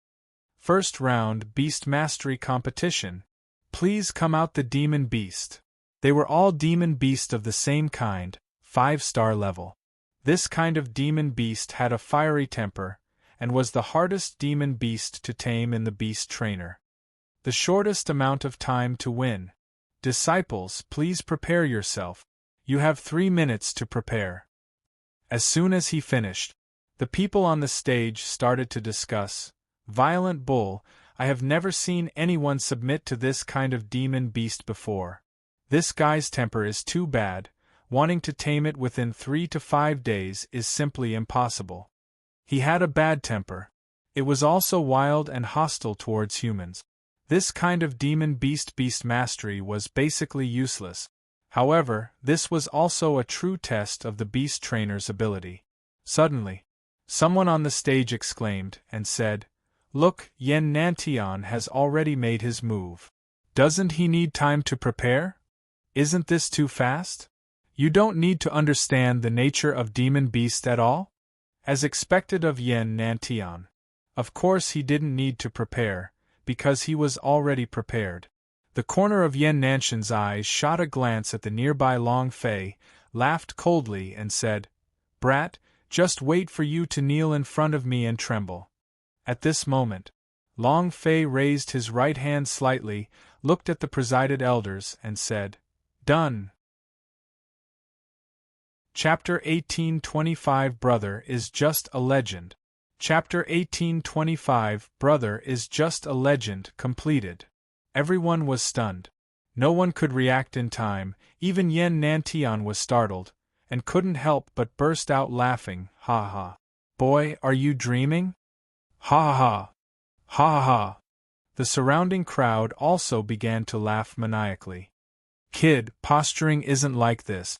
First round, Beast Mastery Competition. Please come out the Demon Beast. They were all Demon Beast of the same kind, 5-star level. This kind of Demon Beast had a fiery temper, and was the hardest Demon Beast to tame in the Beast Trainer. The shortest amount of time to win. Disciples, please prepare yourself. You have 3 minutes to prepare. As soon as he finished, the people on the stage started to discuss. Violent Bull, I have never seen anyone submit to this kind of demon beast before. This guy's temper is too bad, wanting to tame it within 3 to 5 days is simply impossible. He had a bad temper. It was also wild and hostile towards humans. This kind of demon beast mastery was basically useless. However, this was also a true test of the beast trainer's ability. Suddenly, someone on the stage exclaimed and said, Look, Yan Nantian has already made his move. Doesn't he need time to prepare? Isn't this too fast? You don't need to understand the nature of demon beast at all? As expected of Yan Nantian. Of course he didn't need to prepare, because he was already prepared. The corner of Yan Nanshan's eyes shot a glance at the nearby Long Fei, laughed coldly and said, Brat, just wait for you to kneel in front of me and tremble. At this moment, Long Fei raised his right hand slightly, looked at the presided elders, and said, Done. Chapter 1825 Brother is just a legend. Chapter 1825 Brother is just a legend completed. Everyone was stunned. No one could react in time, even Yan Nantian was startled, and couldn't help but burst out laughing, ha ha. Boy, are you dreaming? Ha ha ha. Ha ha. The surrounding crowd also began to laugh maniacally. Kid, posturing isn't like this.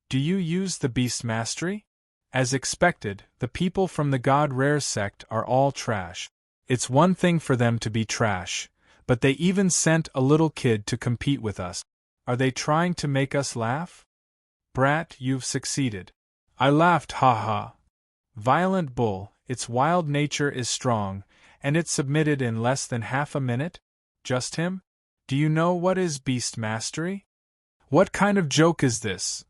Do you use the beast mastery? As expected, the people from the God Rare sect are all trash. It's one thing for them to be trash, but they even sent a little kid to compete with us. Are they trying to make us laugh? Brat, you've succeeded. I laughed, ha ha. Violent Bull, its wild nature is strong, and it submitted in less than half a minute? Just him? Do you know what is beast mastery? What kind of joke is this?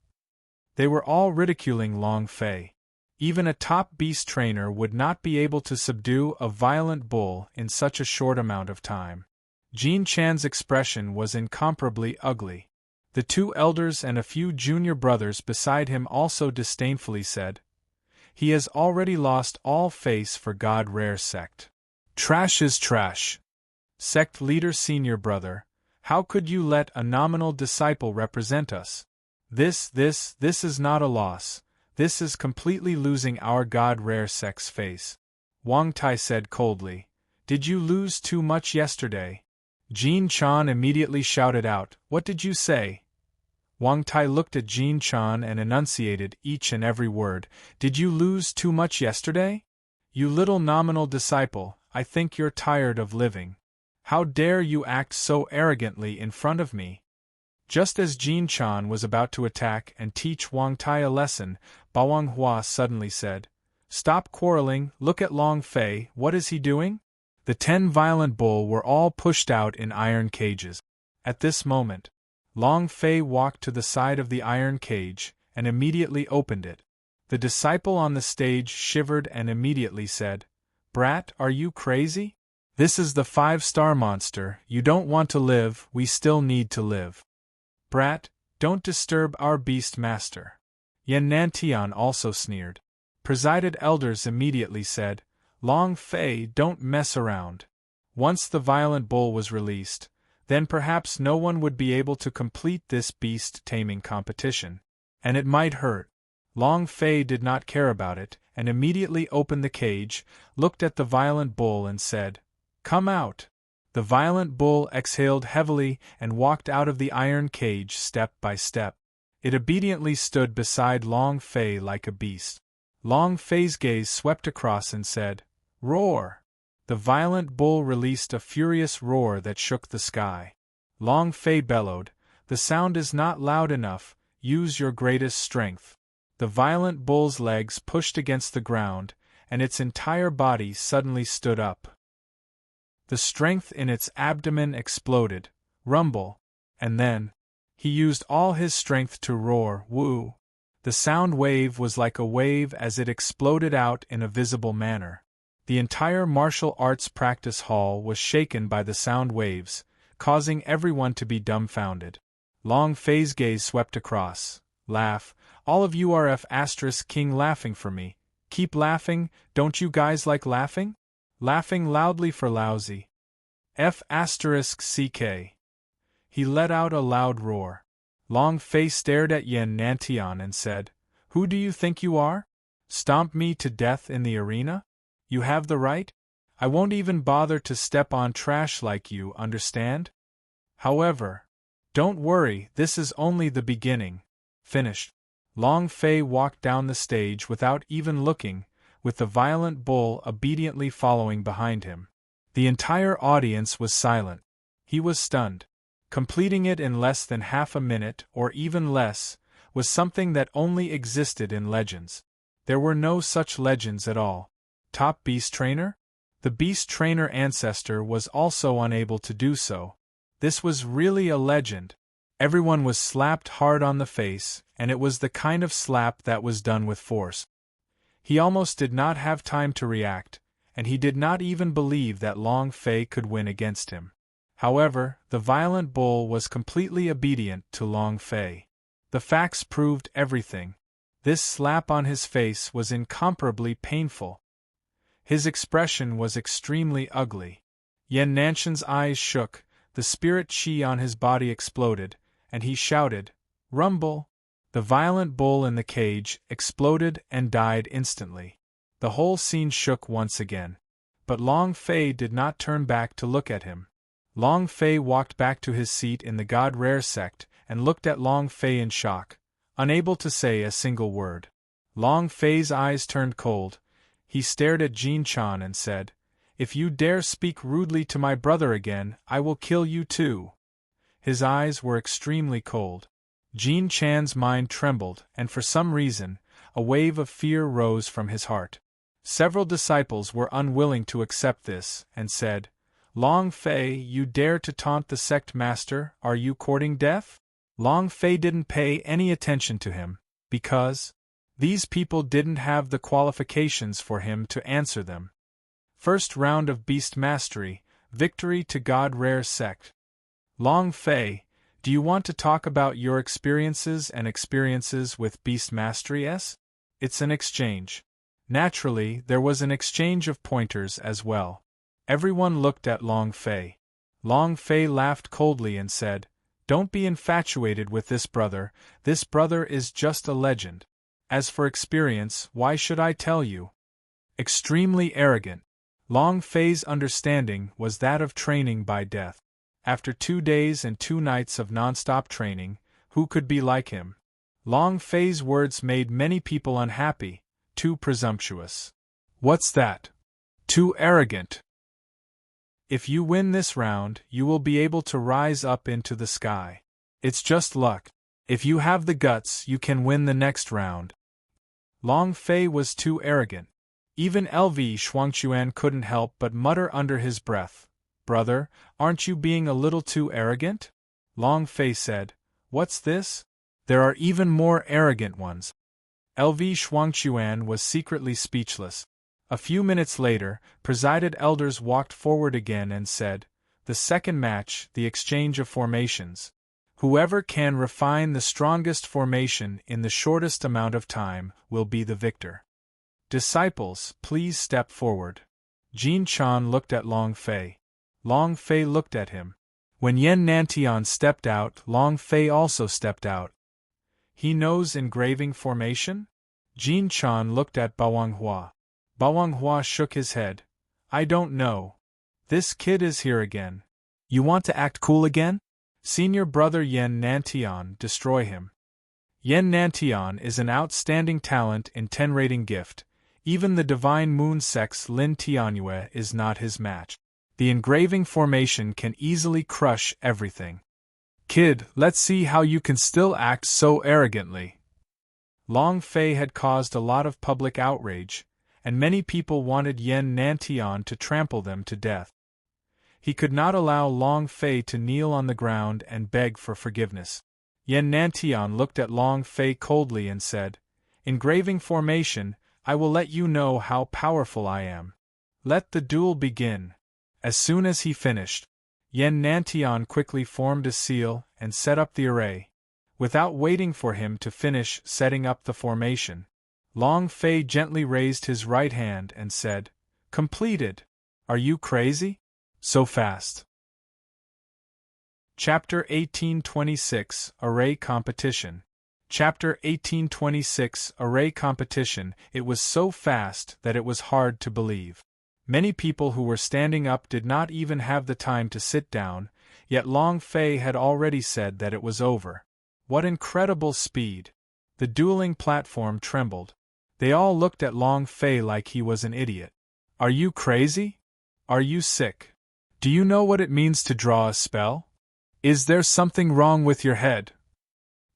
They were all ridiculing Long Fei. Even a top beast trainer would not be able to subdue a violent bull in such a short amount of time. Jin Chan's expression was incomparably ugly. The 2 elders and a few junior brothers beside him also disdainfully said, He has already lost all face for God Rare sect. Trash is trash. Sect leader senior brother, how could you let a nominal disciple represent us? This is not a loss. This is completely losing our God Rare sect's face. Wang Tai said coldly, Did you lose too much yesterday? Jin Chan immediately shouted out, What did you say? Wang Tai looked at Jin Chan and enunciated each and every word. Did you lose too much yesterday? You little nominal disciple, I think you're tired of living. How dare you act so arrogantly in front of me? Just as Jin Chan was about to attack and teach Wang Tai a lesson, Bawang Hua suddenly said, Stop quarreling, look at Long Fei, what is he doing? The 10 violent bull were all pushed out in iron cages. At this moment, Long Fei walked to the side of the iron cage, and immediately opened it. The disciple on the stage shivered and immediately said, Brat, are you crazy? This is the 5-star monster, you don't want to live, we still need to live. Brat, don't disturb our beast master. Yan Nantian also sneered. Presided elders immediately said, Long Fei, don't mess around. Once the violent bull was released, then perhaps no one would be able to complete this beast taming competition. And it might hurt. Long Fei did not care about it, and immediately opened the cage, looked at the violent bull and said, Come out. The violent bull exhaled heavily and walked out of the iron cage step by step. It obediently stood beside Long Fei like a beast. Long Fei's gaze swept across and said, "Roar!" The violent bull released a furious roar that shook the sky. Long Fei bellowed, "The sound is not loud enough, use your greatest strength." The violent bull's legs pushed against the ground, and its entire body suddenly stood up. The strength in its abdomen exploded, rumble, and then he used all his strength to roar, "Woo!" The sound wave was like a wave as it exploded out in a visible manner. The entire martial arts practice hall was shaken by the sound waves, causing everyone to be dumbfounded. Long Fei's gaze swept across. "Laugh, all of you are F***king laughing for me. Keep laughing, don't you guys like laughing? Laughing loudly for lousy. F***ck." He let out a loud roar. Long Fei stared at Yan Nantian and said, "Who do you think you are? Stomp me to death in the arena? You have the right? I won't even bother to step on trash like you, understand? However, don't worry, this is only the beginning." Finished. Long Fei walked down the stage without even looking, with the violent bull obediently following behind him. The entire audience was silent. He was stunned. Completing it in less than half a minute, or even less, was something that only existed in legends. There were no such legends at all. Top Beast Trainer? The Beast Trainer ancestor was also unable to do so. This was really a legend. Everyone was slapped hard on the face, and it was the kind of slap that was done with force. He almost did not have time to react, and he did not even believe that Long Fei could win against him. However, the violent bull was completely obedient to Long Fei. The facts proved everything. This slap on his face was incomparably painful. His expression was extremely ugly. Yan Nanshan's eyes shook, the spirit chi on his body exploded, and he shouted, "Rumble!" The violent bull in the cage exploded and died instantly. The whole scene shook once again. But Long Fei did not turn back to look at him. Long Fei walked back to his seat in the God Rare sect and looked at Long Fei in shock, unable to say a single word. Long Fei's eyes turned cold. He stared at Jin Chan and said, "If you dare speak rudely to my brother again, I will kill you too." His eyes were extremely cold. Jin Chan's mind trembled, and for some reason, a wave of fear rose from his heart. Several disciples were unwilling to accept this, and said, "Long Fei, you dare to taunt the sect master, are you courting death?" Long Fei didn't pay any attention to him, because these people didn't have the qualifications for him to answer them. First round of Beast Mastery, victory to God Rare sect. Long Fei, do you want to talk about your experiences and experiences with Beast Mastery S? It's an exchange. Naturally, there was an exchange of pointers as well. Everyone looked at Long Fei. Long Fei laughed coldly and said, "Don't be infatuated with this brother is just a legend. As for experience, why should I tell you?" Extremely arrogant. Long Fei's understanding was that of training by death. After 2 days and 2 nights of non-stop training, who could be like him? Long Fei's words made many people unhappy, too presumptuous. What's that? Too arrogant. If you win this round, you will be able to rise up into the sky. It's just luck. If you have the guts, you can win the next round. Long Fei was too arrogant. Even LV Shuangchuan couldn't help but mutter under his breath, "Brother, aren't you being a little too arrogant?" Long Fei said, "What's this? There are even more arrogant ones." LV Shuangchuan was secretly speechless. A few minutes later, presided elders walked forward again and said, "The second match, the exchange of formations. Whoever can refine the strongest formation in the shortest amount of time will be the victor. Disciples, please step forward." Jin Chan looked at Long Fei. Long Fei looked at him. When Yan Nantian stepped out, Long Fei also stepped out. He knows engraving formation? Jin Chan looked at Bawanghua. Bawanghua shook his head. "I don't know. This kid is here again. You want to act cool again? Senior brother Yan Nantian, destroy him." Yen Nantian is an outstanding talent in 10 rating gift. Even the divine moon sex Lin Tianyue is not his match. The engraving formation can easily crush everything. Kid, let's see how you can still act so arrogantly. Long Fei had caused a lot of public outrage, and many people wanted Yen Nantian to trample them to death. He could not allow Long Fei to kneel on the ground and beg for forgiveness. Yen Nantian looked at Long Fei coldly and said, "Engraving formation, I will let you know how powerful I am. Let the duel begin." As soon as he finished, Yen Nantian quickly formed a seal and set up the array. Without waiting for him to finish setting up the formation, Long Fei gently raised his right hand and said, "Completed. Are you crazy? So fast." Chapter 1826 Array Competition. Chapter 1826 Array Competition. It was so fast that it was hard to believe. Many people who were standing up did not even have the time to sit down, yet Long Fei had already said that it was over. What incredible speed! The dueling platform trembled. They all looked at Long Fei like he was an idiot. "Are you crazy? Are you sick? Do you know what it means to draw a spell? Is there something wrong with your head?"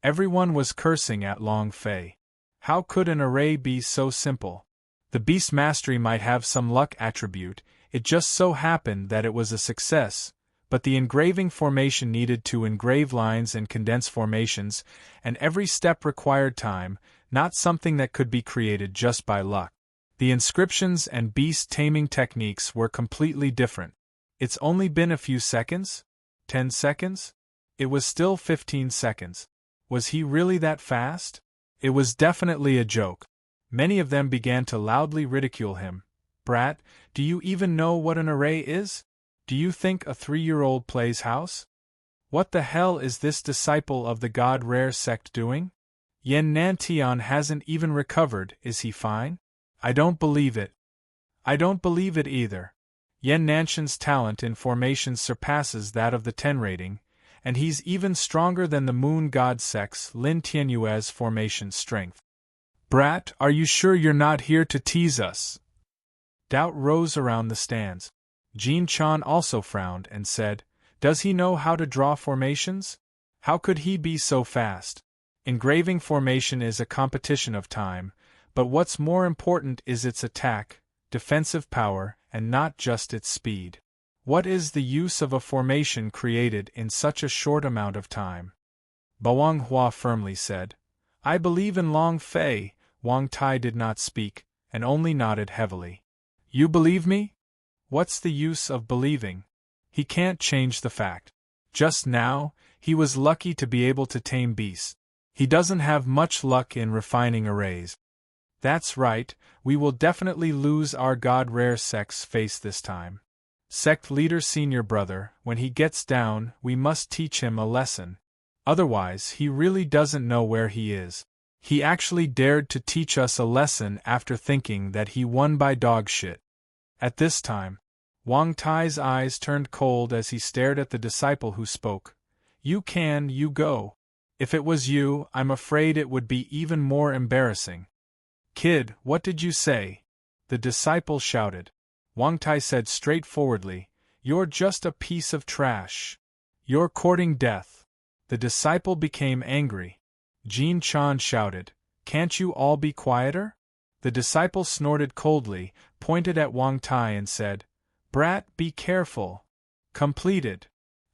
Everyone was cursing at Long Fei. How could an array be so simple? The beast mastery might have some luck attribute, it just so happened that it was a success, but the engraving formation needed to engrave lines and condense formations, and every step required time, not something that could be created just by luck. The inscriptions and beast taming techniques were completely different. It's only been a few seconds? 10 seconds? It was still 15 seconds. Was he really that fast? It was definitely a joke. Many of them began to loudly ridicule him. "Brat, do you even know what an array is? Do you think a 3-year-old plays house? What the hell is this disciple of the God Rare sect doing? Yen Nantian hasn't even recovered, is he fine? I don't believe it." "I don't believe it either. Yen Nanshan's talent in formations surpasses that of the 10 rating, and he's even stronger than the moon god sex Lin Tianyue's formation strength." "Brat, are you sure you're not here to tease us?" Doubt rose around the stands. Jean Chan also frowned and said, "Does he know how to draw formations? How could he be so fast? Engraving formation is a competition of time, but what's more important is its attack, defensive power, and not just its speed. What is the use of a formation created in such a short amount of time?" Bawang Hua firmly said, "I believe in Long Fei." Wang Tai did not speak, and only nodded heavily. "You believe me? What's the use of believing? He can't change the fact. Just now, he was lucky to be able to tame beasts. He doesn't have much luck in refining arrays." "That's right, we will definitely lose our God Rare Sect's face this time. Sect leader senior brother, when he gets down, we must teach him a lesson. Otherwise, he really doesn't know where he is. He actually dared to teach us a lesson after thinking that he won by dog shit." At this time, Wang Tai's eyes turned cold as he stared at the disciple who spoke. You go. If it was you, I'm afraid it would be even more embarrassing." "Kid, what did you say?" the disciple shouted. Wang Tai said straightforwardly, "You're just a piece of trash. You're courting death." The disciple became angry. Jean Chan shouted, "Can't you all be quieter?" The disciple snorted coldly, pointed at Wang Tai and said, "Brat, be careful." Completed.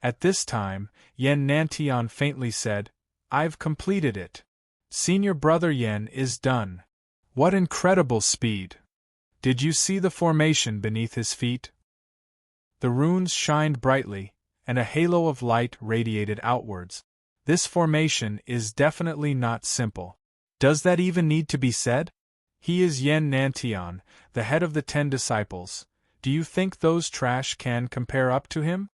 At this time, Yen Nantian faintly said, "I've completed it. Senior brother Yen is done." What incredible speed! Did you see the formation beneath his feet? The runes shined brightly, and a halo of light radiated outwards. This formation is definitely not simple. Does that even need to be said? He is Yen Nantian, the head of the 10 disciples. Do you think those trash can compare up to him?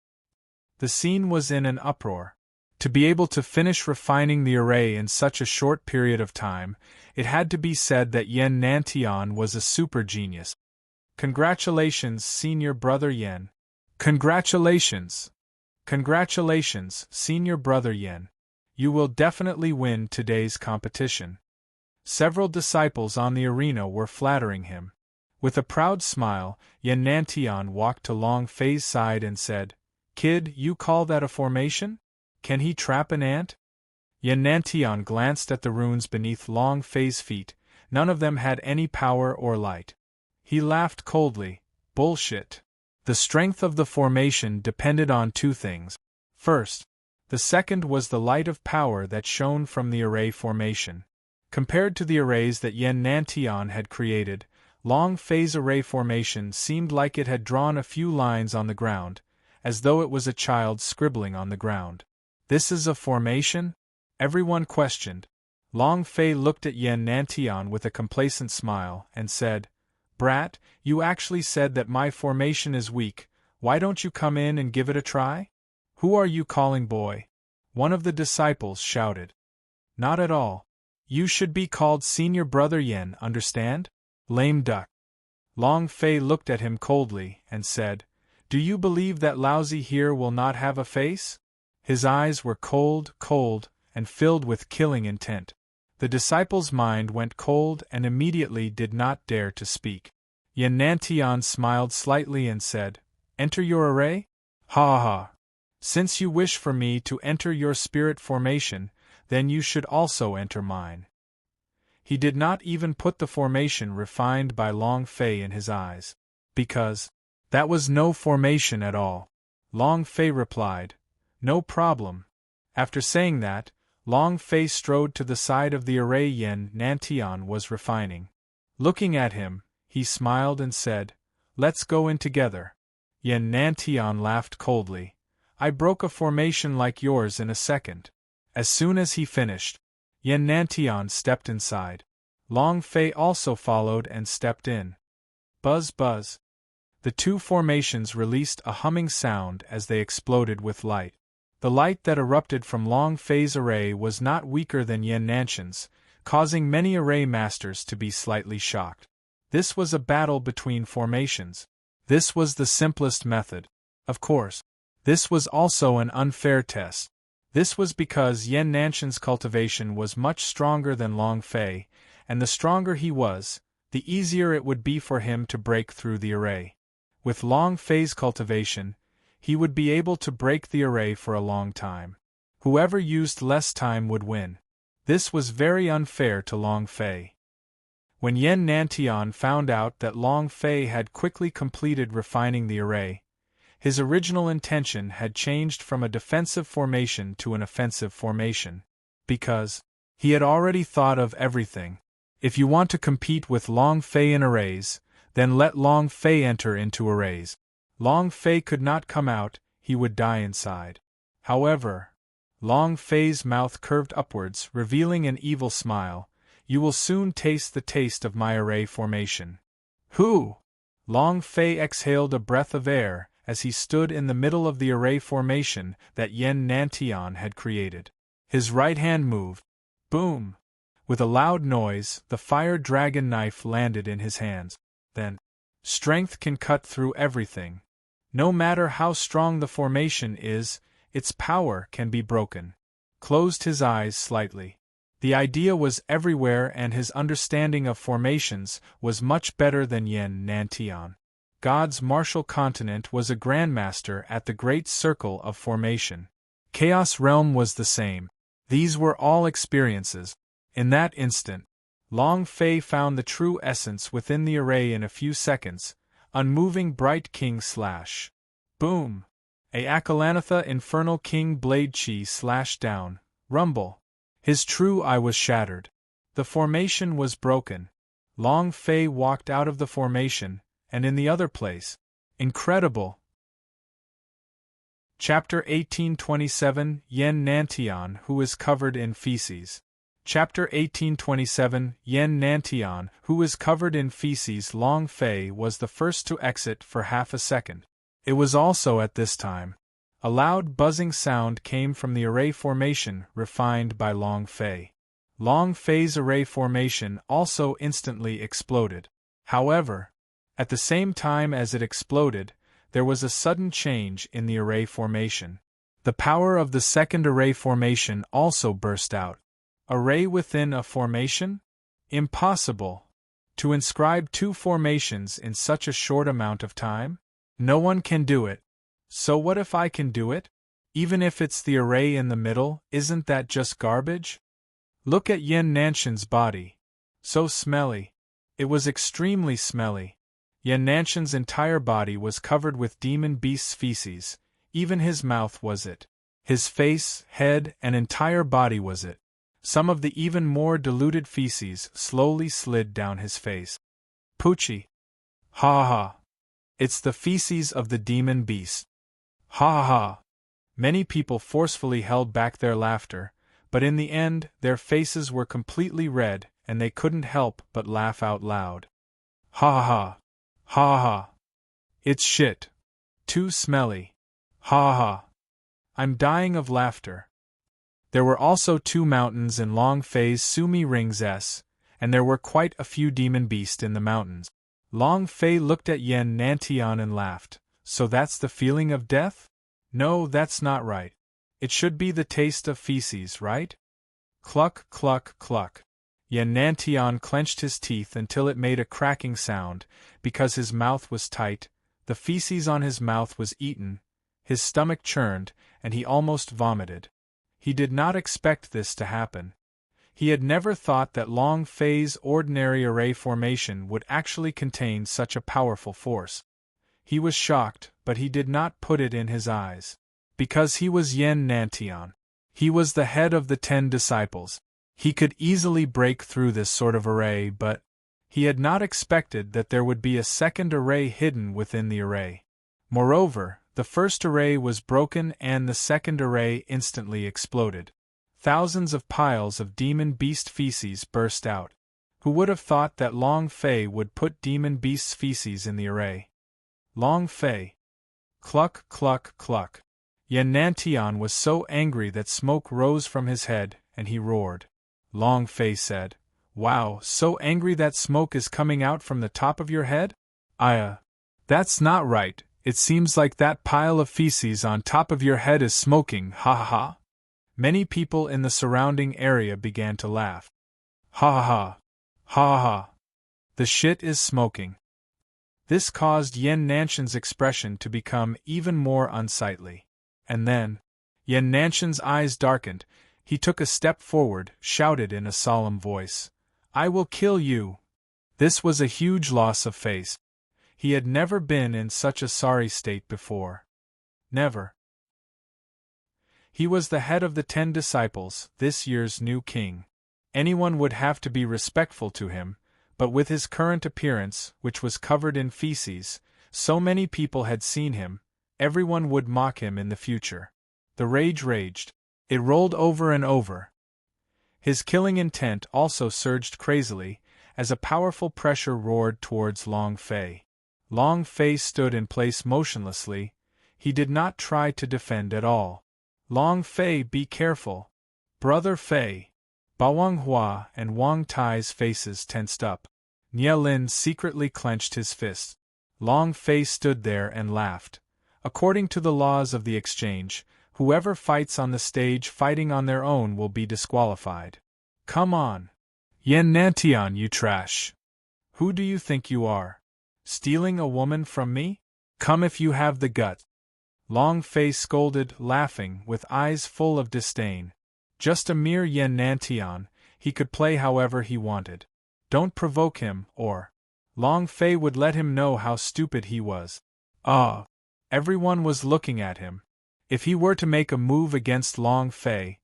The scene was in an uproar. To be able to finish refining the array in such a short period of time, it had to be said that Yen Nantian was a super genius. Congratulations, senior brother Yen. Congratulations! Congratulations, senior brother Yen. You will definitely win today's competition. Several disciples on the arena were flattering him. With a proud smile, Yen Nantian walked to Long Fei's side and said, "Kid, you call that a formation? Can he trap an ant?" Yen Nantian glanced at the runes beneath Long Fei's feet. None of them had any power or light. He laughed coldly. Bullshit. The strength of the formation depended on two things. First, the second was the light of power that shone from the array formation. Compared to the arrays that Yen Nantian had created, Long Fei's array formation seemed like it had drawn a few lines on the ground, as though it was a child scribbling on the ground. "This is a formation?" everyone questioned. Long Fei looked at Yen Nantian with a complacent smile and said, "Brat, you actually said that my formation is weak. Why don't you come in and give it a try?" "Who are you calling boy?" one of the disciples shouted. "Not at all. You should be called Senior Brother Yen, understand? Lame duck." Long Fei looked at him coldly and said, "Do you believe that lousy here will not have a face?" His eyes were cold, and filled with killing intent. The disciple's mind went cold and immediately did not dare to speak. Yen Nantian smiled slightly and said, "Enter your array? Ha ha! Since you wish for me to enter your spirit formation, then you should also enter mine." He did not even put the formation refined by Long Fei in his eyes. "Because that was no formation at all," Long Fei replied. "No problem." After saying that, Long Fei strode to the side of the array Yen Nantian was refining. Looking at him, he smiled and said, "Let's go in together." Yen Nantian laughed coldly. "I broke a formation like yours in a second." As soon as he finished, Yen Nantian stepped inside. Long Fei also followed and stepped in. Buzz buzz. The two formations released a humming sound as they exploded with light. The light that erupted from Long Fei's array was not weaker than Yen Nantian's, causing many array masters to be slightly shocked. This was a battle between formations. This was the simplest method. Of course, this was also an unfair test. This was because Yen Nantian's cultivation was much stronger than Long Fei, and the stronger he was, the easier it would be for him to break through the array. With Long Fei's cultivation, he would be able to break the array for a long time. Whoever used less time would win. This was very unfair to Long Fei. When Yen Nantian found out that Long Fei had quickly completed refining the array, his original intention had changed from a defensive formation to an offensive formation. Because he had already thought of everything. If you want to compete with Long Fei in arrays, then let Long Fei enter into arrays. Long Fei could not come out, he would die inside. However, Long Fei's mouth curved upwards, revealing an evil smile. "You will soon taste the taste of my array formation." "Who?" Long Fei exhaled a breath of air as he stood in the middle of the array formation that Yen Nantian had created. His right hand moved. Boom! With a loud noise, the fire dragon knife landed in his hands. Then, strength can cut through everything. No matter how strong the formation is, its power can be broken. Closed his eyes slightly. The idea was everywhere and his understanding of formations was much better than Yen Nantian. God's martial continent was a grandmaster at the great circle of formation. Chaos realm was the same. These were all experiences. In that instant, Long Fei found the true essence within the array in a few seconds. Unmoving bright king slash. Boom! A Akalanatha infernal king blade chi slashed down. Rumble. His true eye was shattered. The formation was broken. Long Fei walked out of the formation, and in the other place. Incredible! Chapter 1827 Yen Nantian, who is covered in feces. Chapter 1827 Yen Nantian, who is covered in feces. Long Fei was the first to exit for half a second. It was also at this time. A loud buzzing sound came from the array formation refined by Long Fei. Long Fei's array formation also instantly exploded. However, at the same time as it exploded, there was a sudden change in the array formation. The power of the second array formation also burst out. Array within a formation? Impossible. To inscribe 2 formations in such a short amount of time? No one can do it. So what if I can do it? Even if it's the array in the middle, isn't that just garbage? Look at Yin Nanshan's body. So smelly. It was extremely smelly. Yin Nanshan's entire body was covered with demon beast's feces, even his mouth was it. His face, head, and entire body was it. Some of the even more diluted feces slowly slid down his face. Poochie. Ha ha. It's the feces of the demon beast. Ha ha. Many people forcefully held back their laughter, but in the end their faces were completely red and they couldn't help but laugh out loud. Ha ha. Ha ha. It's shit. Too smelly. Ha ha. I'm dying of laughter. There were also 2 mountains in Long Fei's Sumi Rings S, and there were quite a few demon beasts in the mountains. Long Fei looked at Yen Nantian and laughed. So that's the feeling of death? No, that's not right. It should be the taste of feces, right? Cluck, cluck, cluck. Yen Nantian clenched his teeth until it made a cracking sound, because his mouth was tight, the feces on his mouth was eaten, his stomach churned, and he almost vomited. He did not expect this to happen. He had never thought that Long Fei's ordinary array formation would actually contain such a powerful force. He was shocked, but he did not put it in his eyes. Because he was Yen Nantian. He was the head of the 10 disciples. He could easily break through this sort of array, but he had not expected that there would be a second array hidden within the array. Moreover, the first array was broken and the second array instantly exploded. Thousands of piles of demon beast feces burst out. Who would have thought that Long Fei would put demon beast's feces in the array? Long Fei. Cluck, cluck, cluck. Yen Nantian was so angry that smoke rose from his head, and he roared. Long Fei said, "Wow, so angry that smoke is coming out from the top of your head? That's not right. It seems like that pile of feces on top of your head is smoking, ha ha ha." Many people in the surrounding area began to laugh. Ha ha ha. Ha ha. The shit is smoking. This caused Yen Nanshan's expression to become even more unsightly. And then, Yen Nanshan's eyes darkened. He took a step forward, shouted in a solemn voice, "I will kill you." This was a huge loss of face. He had never been in such a sorry state before. Never. He was the head of the 10 disciples, this year's new king. Anyone would have to be respectful to him, but with his current appearance, which was covered in feces, so many people had seen him, everyone would mock him in the future. The rage raged. It rolled over and over. His killing intent also surged crazily, as a powerful pressure roared towards Long Fei. Long Fei stood in place motionlessly. He did not try to defend at all. Long Fei, be careful. Brother Fei. Bawang Hua and Wang Tai's faces tensed up. Nie Lin secretly clenched his fists. Long Fei stood there and laughed. According to the laws of the exchange, whoever fights on the stage fighting on their own will be disqualified. Come on. Yen Nantian, you trash. Who do you think you are? Stealing a woman from me? Come if you have the guts. Long Fei scolded, laughing, with eyes full of disdain. Just a mere Yen Nantian, he could play however he wanted. Don't provoke him, or Long Fei would let him know how stupid he was. Everyone was looking at him. If he were to make a move against Long Fei,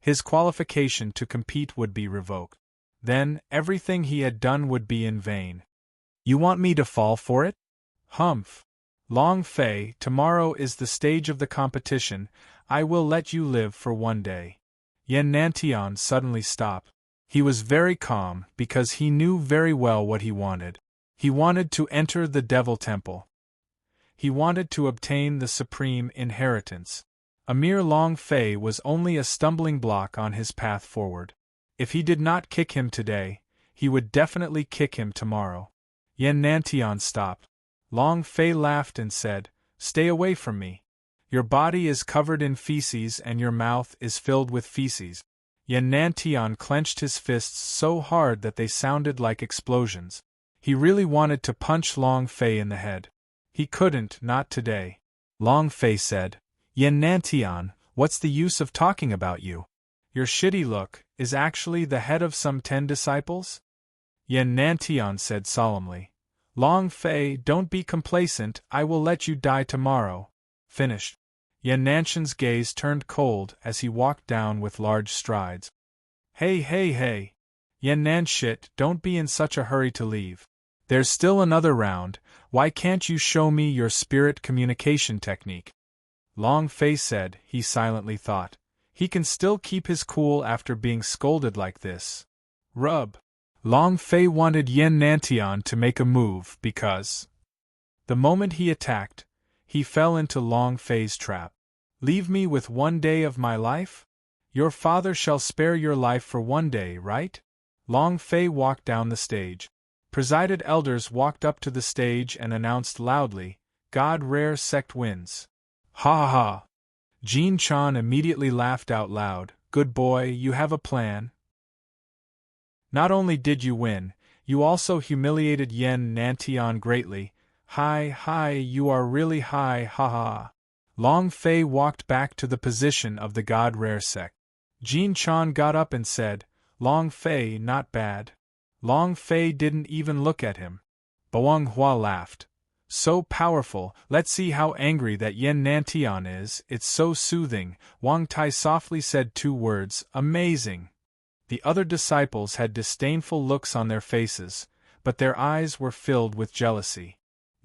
his qualification to compete would be revoked. Then, everything he had done would be in vain. You want me to fall for it? Humph. Long Fei, tomorrow is the stage of the competition. I will let you live for one day. Yen Nantian suddenly stopped. He was very calm because he knew very well what he wanted. He wanted to enter the Devil Temple. He wanted to obtain the supreme inheritance. A mere Long Fei was only a stumbling block on his path forward. If he did not kick him today, he would definitely kick him tomorrow. Yen Nantian stopped. Long Fei laughed and said, "Stay away from me. Your body is covered in feces and your mouth is filled with feces. Yan Nantian clenched his fists so hard that they sounded like explosions. He really wanted to punch Long Fei in the head. He couldn't, not today. Long Fei said, Yan Nantian, what's the use of talking about you? Your shitty look is actually the head of some 10 disciples? Yan Nantian said solemnly. Long Fei, don't be complacent, I will let you die tomorrow. Finished. Yan Nantian's gaze turned cold as he walked down with large strides. Hey. Yan Nanshit, don't be in such a hurry to leave. There's still another round, why can't you show me your spirit communication technique? Long Fei said, he silently thought. He can still keep his cool after being scolded like this. Rub. Long Fei wanted Yan Nantian to make a move because the moment he attacked, he fell into Long Fei's trap. Leave me with 1 day of my life? Your father shall spare your life for 1 day, right? Long Fei walked down the stage. Presided elders walked up to the stage and announced loudly, God Rare Sect wins. Ha ha ha. Jin Chan immediately laughed out loud. Good boy, you have a plan. Not only did you win, you also humiliated Yan Nantian greatly. Hi, you are really high, ha ha. Long Fei walked back to the position of the God Rare Sect. Jin Chan got up and said, Long Fei, not bad. Long Fei didn't even look at him. Boang Hua laughed. So powerful, let's see how angry that Yan Nantian is, it's so soothing. Wang Tai softly said 2 words, amazing. The other disciples had disdainful looks on their faces, but their eyes were filled with jealousy.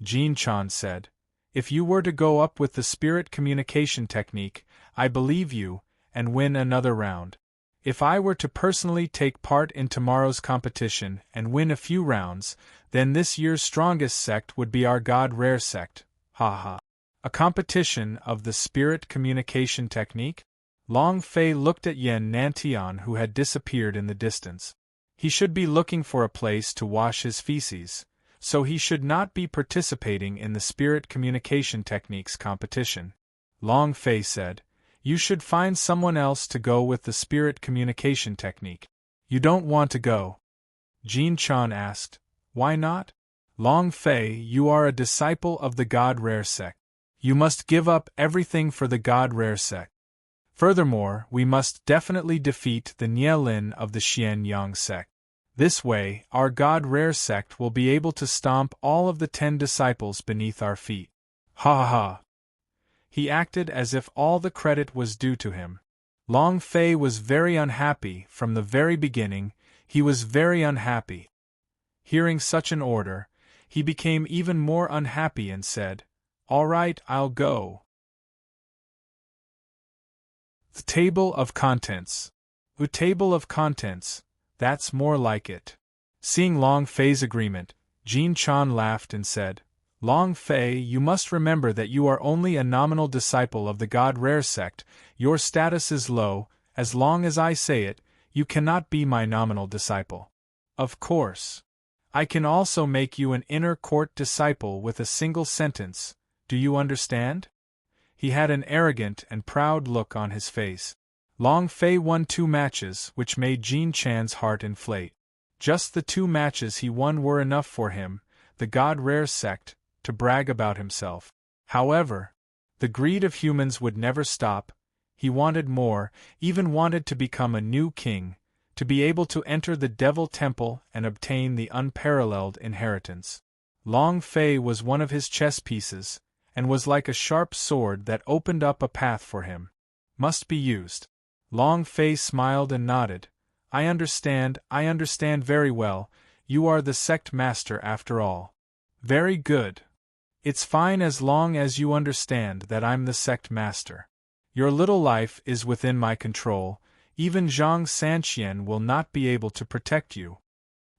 Jin Chan said, if you were to go up with the spirit communication technique, I believe you, and win another round. If I were to personally take part in tomorrow's competition and win a few rounds, then this year's strongest sect would be our God Rare Sect. Ha ha. A competition of the spirit communication technique? Long Fei looked at Yan Nantian, who had disappeared in the distance. He should be looking for a place to wash his feces, so he should not be participating in the spirit communication techniques competition. Long Fei said, you should find someone else to go with the spirit communication technique. You don't want to go? Jin Chan asked. Why not? Long Fei, you are a disciple of the God Rare Sect. You must give up everything for the God Rare Sect. Furthermore, we must definitely defeat the Nielin of the Xian Yang Sect. This way, our God Rare Sect will be able to stomp all of the 10 disciples beneath our feet. Ha ha ha. He acted as if all the credit was due to him. Long Fei was very unhappy from the very beginning, he was very unhappy. Hearing such an order, he became even more unhappy and said, all right, I'll go. The table of contents. The table of contents, that's more like it. Seeing Long Fei's agreement, Jin Chan laughed and said, Long Fei, you must remember that you are only a nominal disciple of the God Rare Sect, your status is low, as long as I say it, you cannot be my nominal disciple. Of course. I can also make you an inner court disciple with a single sentence, do you understand? He had an arrogant and proud look on his face. Long Fei won 2 matches, which made Jin Chan's heart inflate. Just the 2 matches he won were enough for him, the God Rare Sect, to brag about himself. However, the greed of humans would never stop. He wanted more, even wanted to become a new king, to be able to enter the Devil Temple and obtain the unparalleled inheritance. Long Fei was one of his chess pieces, and was like a sharp sword that opened up a path for him. Must be used. Long Fei smiled and nodded. I understand very well, you are the sect master after all. Very good. It's fine as long as you understand that I'm the sect master. Your little life is within my control, even Zhang Sanqian will not be able to protect you.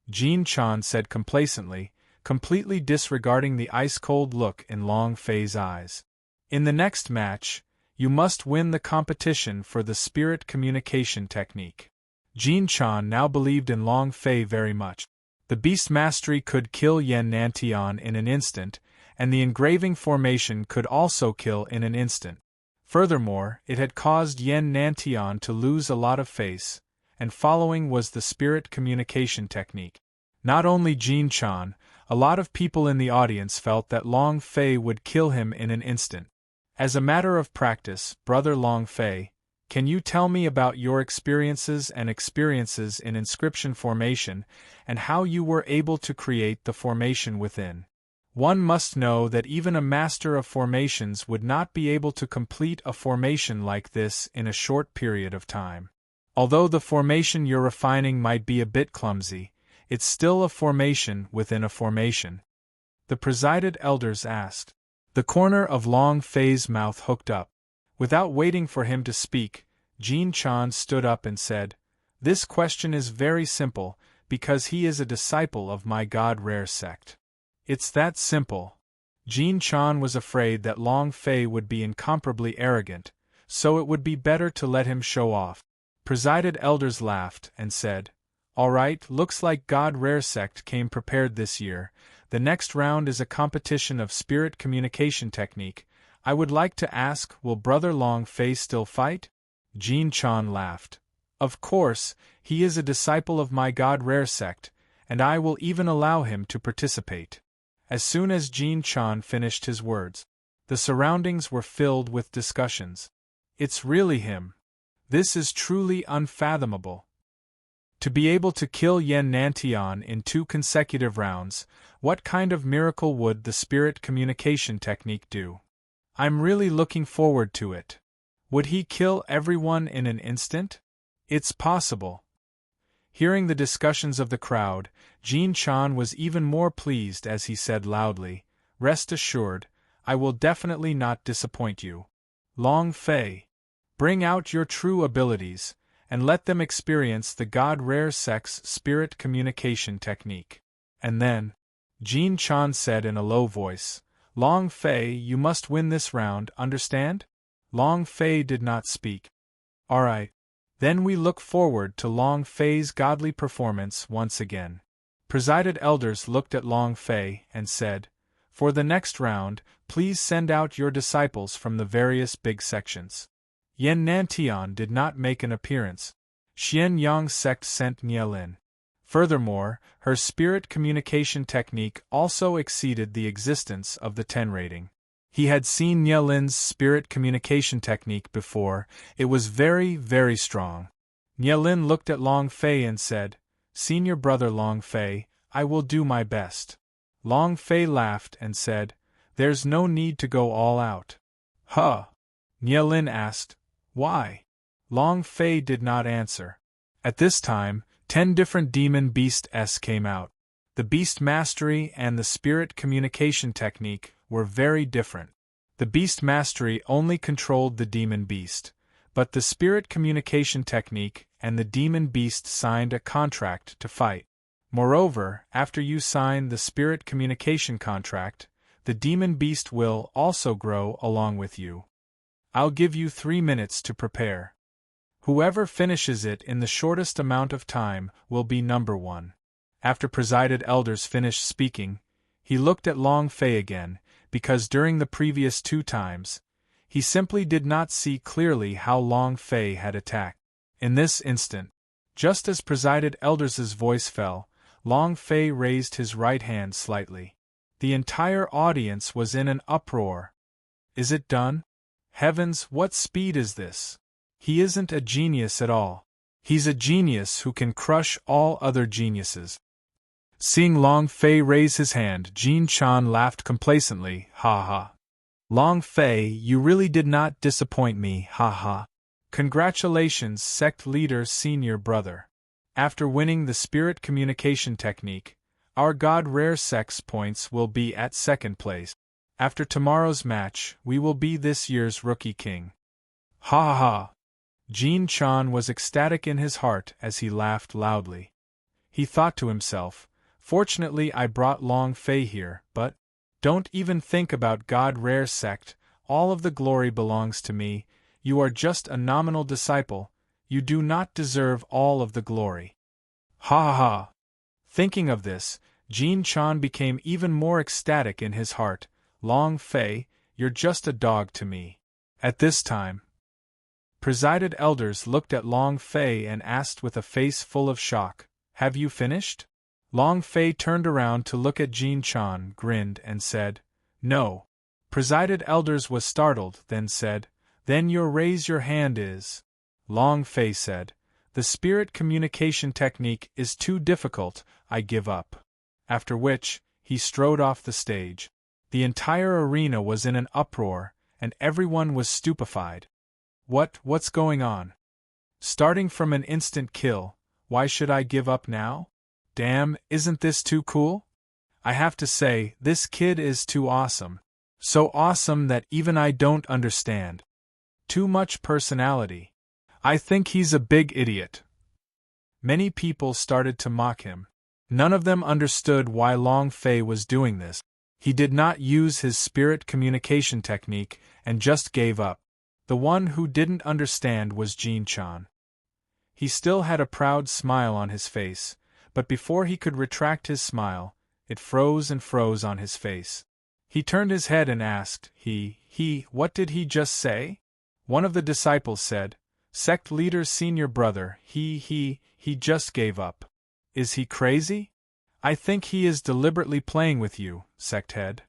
Jin Chan said complacently, completely disregarding the ice-cold look in Long Fei's eyes. In the next match, you must win the competition for the spirit communication technique. Jin Chan now believed in Long Fei very much. The beast mastery could kill Yan Nantian in an instant, and the engraving formation could also kill in an instant. Furthermore, it had caused Yen Nantian to lose a lot of face, and following was the spirit communication technique. Not only Jin Chan, a lot of people in the audience felt that Long Fei would kill him in an instant. As a matter of practice, Brother Long Fei, can you tell me about your experiences in inscription formation, and how you were able to create the formation within? One must know that even a master of formations would not be able to complete a formation like this in a short period of time. Although the formation you're refining might be a bit clumsy, it's still a formation within a formation. The presided elders asked. The corner of Long Fei's mouth hooked up. Without waiting for him to speak, Jin Chan stood up and said, "This question is very simple, because he is a disciple of my God Rare sect. It's that simple." Jin Chan was afraid that Long Fei would be incomparably arrogant, so it would be better to let him show off. Presided elders laughed and said, "All right, looks like God Rare sect came prepared this year. The next round is a competition of spirit communication technique. I would like to ask, will Brother Long Fei still fight?" Jin Chan laughed. "Of course, he is a disciple of my God Rare sect, and I will even allow him to participate." As soon as Jin Chan finished his words, the surroundings were filled with discussions. "It's really him. This is truly unfathomable. To be able to kill Yen Nantian in 2 consecutive rounds, what kind of miracle would the spirit communication technique do? I'm really looking forward to it. Would he kill everyone in an instant? It's possible." Hearing the discussions of the crowd, Jin Chan was even more pleased as he said loudly, "Rest assured, I will definitely not disappoint you. Long Fei, bring out your true abilities, and let them experience the God Rare sect's spirit communication technique." And then, Jin Chan said in a low voice, "Long Fei, you must win this round, understand?" Long Fei did not speak. "All right. Then we look forward to Long Fei's godly performance once again." Presided elders looked at Long Fei and said, "For the next round, please send out your disciples from the various big sections." Yen Nantian did not make an appearance. Xian Yang sect sent Nielin. Furthermore, her spirit communication technique also exceeded the existence of the 10 rating. He had seen Nielin's spirit communication technique before. It was very, very strong. Nielin looked at Long Fei and said, "Senior brother Long Fei, I will do my best." Long Fei laughed and said, "There's no need to go all out." "Huh?" Nielin asked. "Why?" Long Fei did not answer. At this time, 10 different demon beasts came out. The beast mastery and the spirit communication technique were very different. The beast mastery only controlled the demon beast, but the spirit communication technique and the demon beast signed a contract to fight. Moreover, after you sign the spirit communication contract, the demon beast will also grow along with you. I'll give you 3 minutes to prepare. Whoever finishes it in the shortest amount of time will be number 1. After presided elders finished speaking, he looked at Long Fei again, because during the previous 2 times, he simply did not see clearly how Long Fei had attacked. In this instant, just as presided elders' voice fell, Long Fei raised his right hand slightly. The entire audience was in an uproar. Is it done? Heavens, what speed is this? He isn't a genius at all. He's a genius who can crush all other geniuses. Seeing Long Fei raise his hand, Jin Chan laughed complacently, "Ha ha. Long Fei, you really did not disappoint me, ha ha. Congratulations, sect leader senior brother. After winning the spirit communication technique, our God Rare sect's points will be at 2nd place. After tomorrow's match, we will be this year's rookie king." Ha ha. Jin Chan was ecstatic in his heart as he laughed loudly. He thought to himself, "Fortunately I brought Long Fei here, but don't even think about God Rare sect, all of the glory belongs to me. You are just a nominal disciple, you do not deserve all of the glory." Ha ha. Thinking of this, Jin Chan became even more ecstatic in his heart. "Long Fei, you're just a dog to me. At this time, presided elders looked at Long Fei and asked with a face full of shock, "Have you finished?" Long Fei turned around to look at Jin Chan, grinned, and said, "No." Presided elders was startled, then said, "Then your raise your hand is." Long Fei said, "The spirit communication technique is too difficult, I give up." After which, he strode off the stage. The entire arena was in an uproar, and everyone was stupefied. What's going on? Starting from an instant kill, why should I give up now? Damn, isn't this too cool? I have to say, this kid is too awesome. So awesome that even I don't understand. Too much personality. I think he's a big idiot. Many people started to mock him. None of them understood why Long Fei was doing this. He did not use his spirit communication technique and just gave up. The one who didn't understand was Jin Chan. He still had a proud smile on his face, but before he could retract his smile, it froze and froze on his face. He turned his head and asked, what did he just say? One of the disciples said, "Sect leader's senior brother, he just gave up. Is he crazy? I think he is deliberately playing with you, sect head."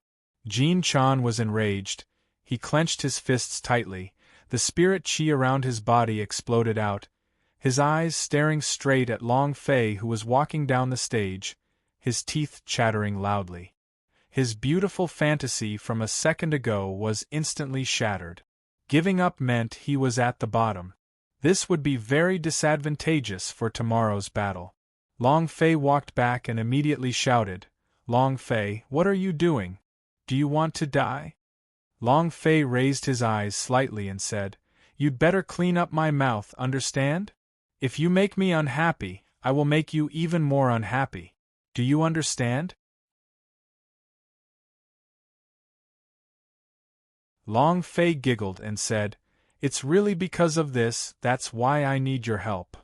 Jin Chan was enraged. He clenched his fists tightly, the spirit chi around his body exploded out, his eyes staring straight at Long Fei who was walking down the stage, his teeth chattering loudly. His beautiful fantasy from a second ago was instantly shattered. Giving up meant he was at the bottom. This would be very disadvantageous for tomorrow's battle. Long Fei walked back and immediately shouted, "Long Fei, what are you doing? Do you want to die?" Long Fei raised his eyes slightly and said, "You'd better clean up my mouth, understand? If you make me unhappy, I will make you even more unhappy. Do you understand?" Long Fei giggled and said, "It's really because of this, that's why I need your help.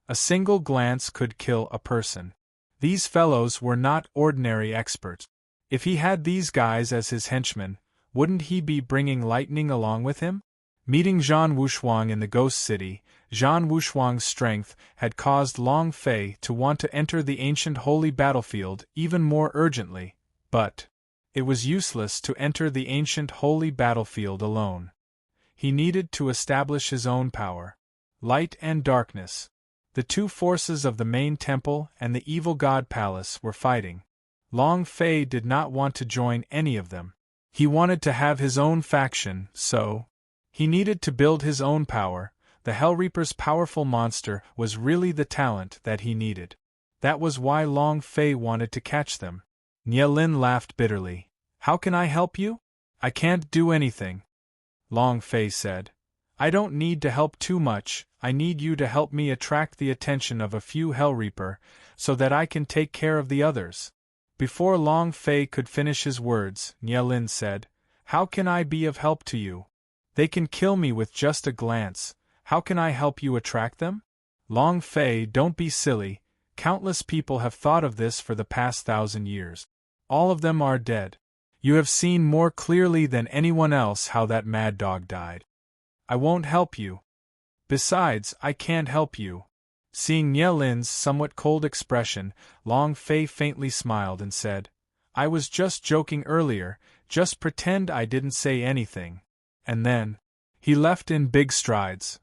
A single glance could kill a person. These fellows were not ordinary experts. If he had these guys as his henchmen, wouldn't he be bringing lightning along with him?" Meeting Zhan Wushuang in the Ghost City, Zhan Wushuang's strength had caused Long Fei to want to enter the ancient holy battlefield even more urgently, but it was useless to enter the ancient holy battlefield alone. He needed to establish his own power. Light and darkness. The two forces of the main temple and the evil god palace were fighting. Long Fei did not want to join any of them. He wanted to have his own faction, so he needed to build his own power. The Hellreaper's powerful monster was really the talent that he needed. That was why Long Fei wanted to catch them. Nie Lin laughed bitterly. "How can I help you? I can't do anything." Long Fei said, "I don't need to help too much, I need you to help me attract the attention of a few Hellreaper, so that I can take care of the others." Before Long Fei could finish his words, Nie Lin said, "How can I be of help to you? They can kill me with just a glance, how can I help you attract them?" Long Fei, don't be silly, countless people have thought of this for the past 1,000 years. All of them are dead. You have seen more clearly than anyone else how that mad dog died. I won't help you. Besides, I can't help you. Seeing Nie Lin's somewhat cold expression, Long Fei faintly smiled and said, "I was just joking earlier, just pretend I didn't say anything." And then he left in big strides.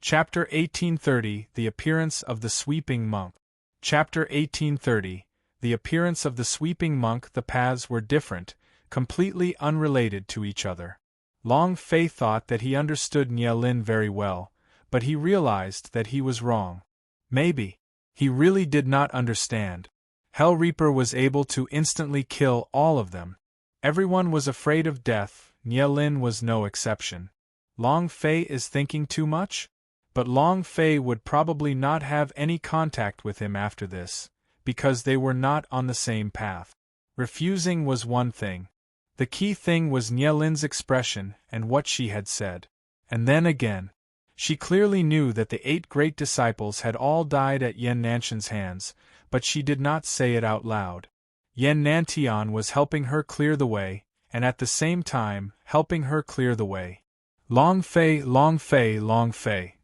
Chapter 1830 The Appearance of the Sweeping Monk. Chapter 1830 The Appearance of the Sweeping Monk. The paths were different, completely unrelated to each other. Long Fei thought that he understood Nie Lin very well, but he realized that he was wrong. Maybe he really did not understand. Hellreaper was able to instantly kill all of them. Everyone was afraid of death, Nie Lin was no exception. Long Fei is thinking too much? But Long Fei would probably not have any contact with him after this, because they were not on the same path. Refusing was one thing. The key thing was Nie Lin's expression and what she had said. And then again, she clearly knew that the 8 great disciples had all died at Yan Nanshan's hands, but she did not say it out loud. Yan Nantian was helping her clear the way, and at the same time, helping her clear the way. Long Fei, Long Fei, Long Fei.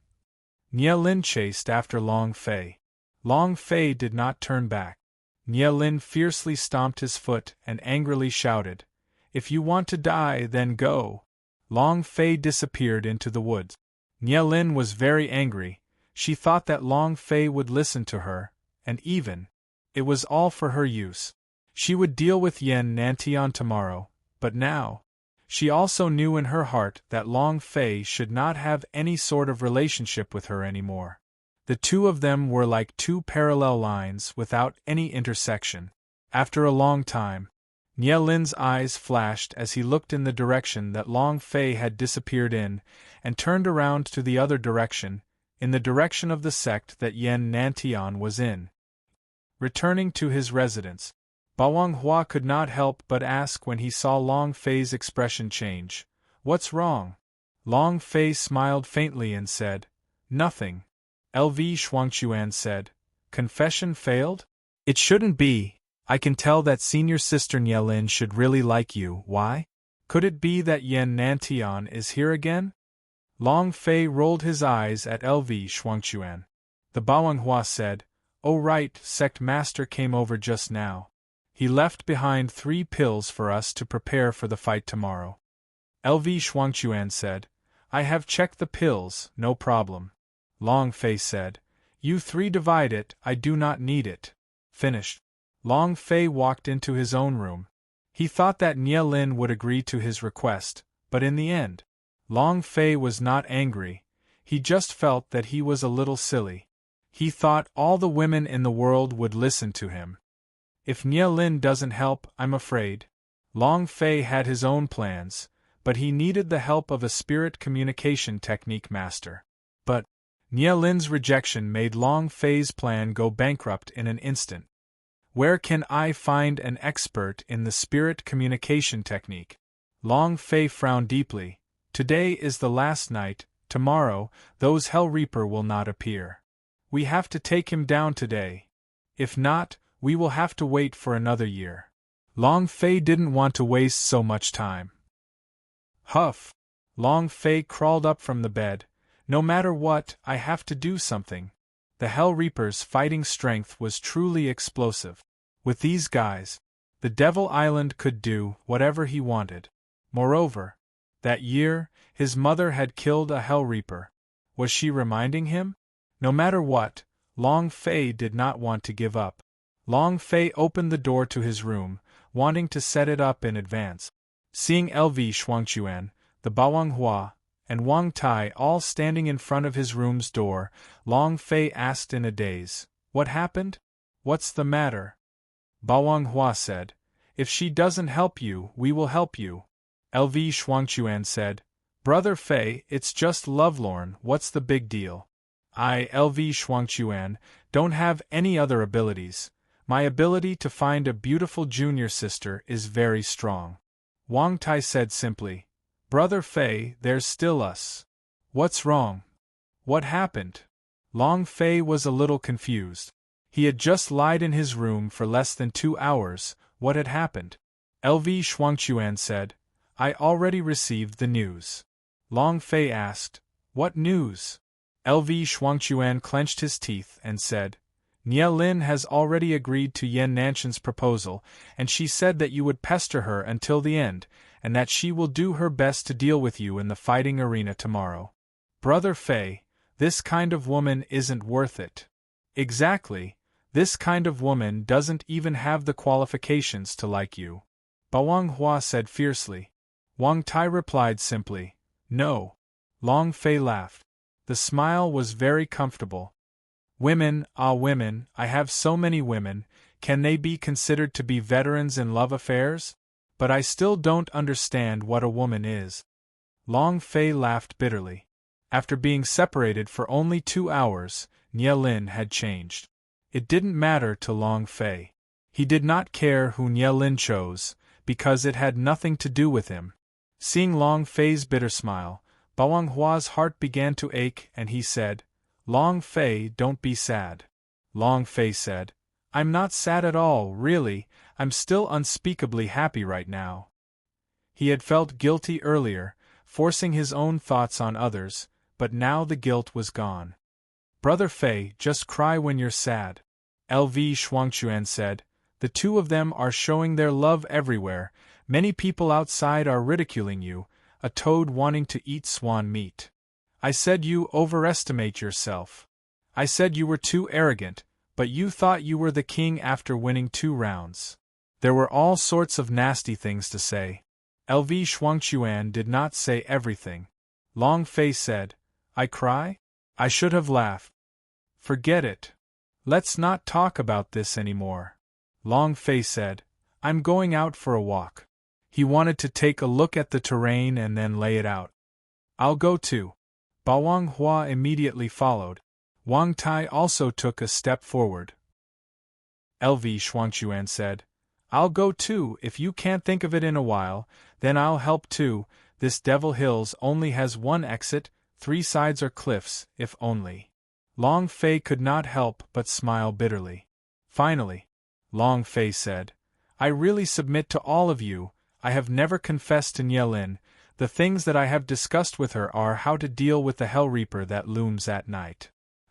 Nie Lin chased after Long Fei. Long Fei did not turn back. Nie Lin fiercely stomped his foot and angrily shouted, "If you want to die, then go." Long Fei disappeared into the woods. Nie Lin was very angry. She thought that Long Fei would listen to her, and it was all for her use. She would deal with Yen Nantian tomorrow, but now, she also knew in her heart that Long Fei should not have any sort of relationship with her anymore. The two of them were like two parallel lines without any intersection. After a long time, Nie Lin's eyes flashed as he looked in the direction that Long Fei had disappeared in, and turned around to the other direction, in the direction of the sect that Yen Nantian was in. Returning to his residence, Bawang Hua could not help but ask when he saw Long Fei's expression change, "What's wrong?" Long Fei smiled faintly and said, "Nothing." LV Shuangchuan said, "Confession failed? It shouldn't be. I can tell that senior sister Nie Lin should really like you. Why? Could it be that Yen Nantian is here again?" Long Fei rolled his eyes at LV Shuangchuan. The Bawang Hua said, "Oh right, sect master came over just now. He left behind 3 pills for us to prepare for the fight tomorrow." LV Shuangchuan said, "I have checked the pills, no problem." Long Fei said, "You 3 divide it, I do not need it." Finished. Long Fei walked into his own room. He thought that Nie Lin would agree to his request, but in the end, Long Fei was not angry, he just felt that he was a little silly. He thought all the women in the world would listen to him. If Nie Lin doesn't help, I'm afraid. Long Fei had his own plans, but he needed the help of a spirit communication technique master. But Nie Lin's rejection made Long Fei's plan go bankrupt in an instant. Where can I find an expert in the spirit communication technique? Long Fei frowned deeply. Today is the last night, tomorrow, those Hell Reaper will not appear. We have to take him down today. If not, we will have to wait for another year. Long Fei didn't want to waste so much time. Huff! Long Fei crawled up from the bed. No matter what, I have to do something. The Hell Reaper's fighting strength was truly explosive. With these guys, the Devil Island could do whatever he wanted. Moreover, that year, his mother had killed a Hell Reaper. Was she reminding him? No matter what, Long Fei did not want to give up. Long Fei opened the door to his room, wanting to set it up in advance. Seeing LV Shuangchuan, the Bawang Hua, and Wang Tai all standing in front of his room's door, Long Fei asked in a daze, "What happened? What's the matter?" Bawang Hua said, "If she doesn't help you, we will help you." LV Shuangchuan said, "Brother Fei, it's just lovelorn, what's the big deal? I, LV Shuangchuan, don't have any other abilities. My ability to find a beautiful junior sister is very strong." Wang Tai said simply, "Brother Fei, there's still us. What's wrong? What happened?" Long Fei was a little confused. He had just lied in his room for less than 2 hours. What had happened? LV Shuangchuan said, "I already received the news." Long Fei asked, "What news?" LV Shuangchuan clenched his teeth and said, "Nie Lin has already agreed to Yen Nanshan's proposal, and she said that you would pester her until the end, and that she will do her best to deal with you in the fighting arena tomorrow." Brother Fei, this kind of woman isn't worth it. Exactly, this kind of woman doesn't even have the qualifications to like you. Bawang Hua said fiercely. Wang Tai replied simply, "No." Long Fei laughed. The smile was very comfortable. Women, ah women, I have so many women, can they be considered to be veterans in love affairs? But I still don't understand what a woman is. Long Fei laughed bitterly. After being separated for only 2 hours, Nie Lin had changed. It didn't matter to Long Fei. He did not care who Nie Lin chose, because it had nothing to do with him. Seeing Long Fei's bitter smile, Bawang Hua's heart began to ache and he said, "Long Fei, don't be sad." Long Fei said, "I'm not sad at all, really, I'm still unspeakably happy right now." He had felt guilty earlier, forcing his own thoughts on others, but now the guilt was gone. Brother Fei, just cry when you're sad, LV Shuangchuan said. The two of them are showing their love everywhere. Many people outside are ridiculing you, a toad wanting to eat swan meat. I said you overestimate yourself. I said you were too arrogant, but you thought you were the king after winning 2 rounds. There were all sorts of nasty things to say. LV Shuangchuan did not say everything. Long Fei said, I cry? I should have laughed. Forget it. Let's not talk about this anymore. Long Fei said, I'm going out for a walk. He wanted to take a look at the terrain and then lay it out. I'll go too. Bawang Hua immediately followed. Wang Tai also took a step forward. LV Shuangchuan said, I'll go too. If you can't think of it in a while, then I'll help too. This Devil Hills only has one exit, 3 sides are cliffs, if only. Long Fei could not help but smile bitterly. Finally, Long Fei said, I really submit to all of you. I have never confessed to Nielin. The things that I have discussed with her are how to deal with the Hell Reaper that looms at night.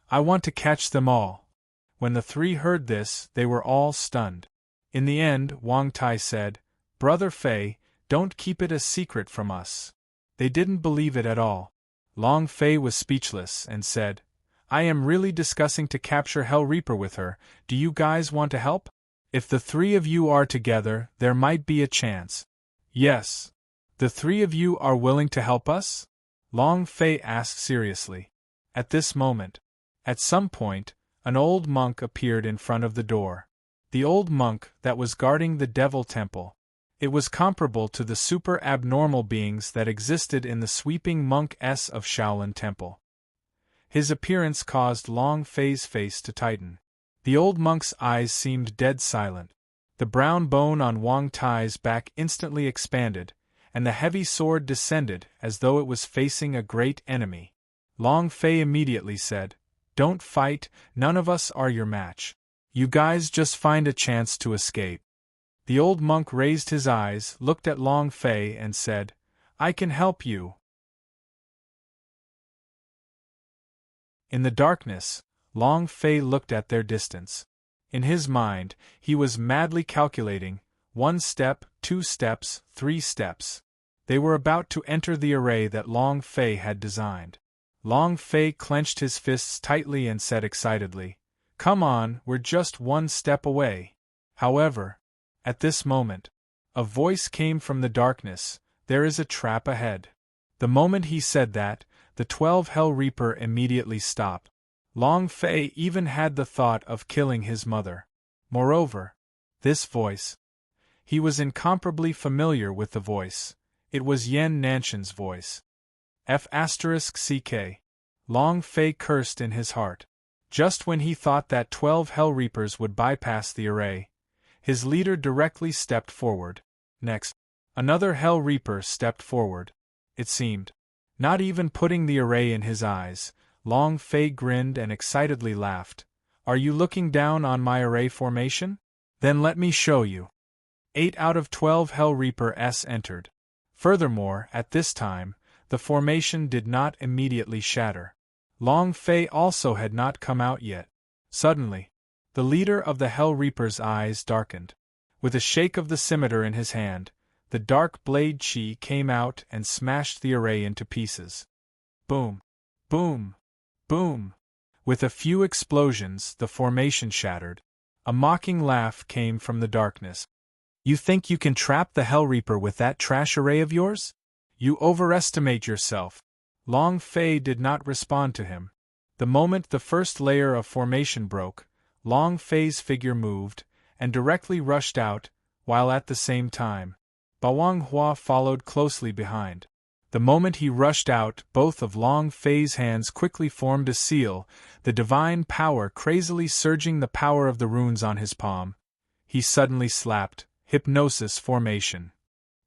I want to catch them all. When the 3 heard this, they were all stunned. In the end, Wang Tai said, Brother Fei, don't keep it a secret from us. They didn't believe it at all. Long Fei was speechless and said, I am really discussing to capture Hell Reaper with her. Do you guys want to help? If the 3 of you are together, there might be a chance. Yes. The 3 of you are willing to help us? Long Fei asked seriously. At this moment, at some point, an old monk appeared in front of the door. The old monk that was guarding the Devil Temple. It was comparable to the super-abnormal beings that existed in the sweeping monk S of Shaolin Temple. His appearance caused Long Fei's face to tighten. The old monk's eyes seemed dead silent. The brown bone on Wang Tai's back instantly expanded, and the heavy sword descended as though it was facing a great enemy. Long Fei immediately said, Don't fight, none of us are your match. You guys just find a chance to escape. The old monk raised his eyes, looked at Long Fei and said, I can help you. In the darkness, Long Fei looked at their distance. In his mind, he was madly calculating, 1 step, 2 steps, 3 steps. They were about to enter the array that Long Fei had designed. Long Fei clenched his fists tightly and said excitedly, Come on, we're just 1 step away. However, at this moment, a voice came from the darkness, There is a trap ahead. The moment he said that, the 12 Hell Reaper immediately stopped. Long Fei even had the thought of killing his mother. Moreover, this voice. He was incomparably familiar with the voice. It was Yan Nanshan's voice. F***ck. Long Fei cursed in his heart. Just when he thought that 12 Hell Reapers would bypass the array, his leader directly stepped forward. Next, another Hell Reaper stepped forward. It seemed. Not even putting the array in his eyes, Long Fei grinned and excitedly laughed. Are you looking down on my array formation? Then let me show you. 8 out of 12 Hell Reaper S entered. Furthermore, at this time, the formation did not immediately shatter. Long Fei also had not come out yet. Suddenly, the leader of the Hell Reaper's eyes darkened. With a shake of the scimitar in his hand, the dark blade chi came out and smashed the array into pieces. Boom! Boom! Boom! With a few explosions, the formation shattered. A mocking laugh came from the darkness. You think you can trap the Hell Reaper with that trash array of yours? You overestimate yourself. Long Fei did not respond to him. The moment the first layer of formation broke, Long Fei's figure moved, and directly rushed out, while at the same time, Bawang Hua followed closely behind. The moment he rushed out, both of Long Fei's hands quickly formed a seal, the divine power crazily surging the power of the runes on his palm. He suddenly slapped, Hypnosis Formation.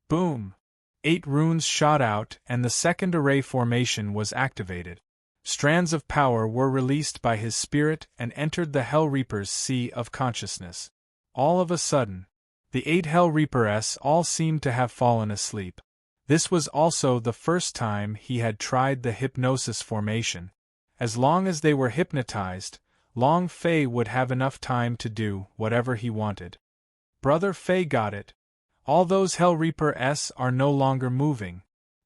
Boom! 8 runes shot out and the second array formation was activated. Strands of power were released by his spirit and entered the Hell Reaper's sea of consciousness. All of a sudden, the 8 Hell Reaper S all seemed to have fallen asleep. This was also the first time he had tried the hypnosis formation. As long as they were hypnotized, Long Fei would have enough time to do whatever he wanted. Brother Fei got it. All those Hell Reaper-s are no longer moving.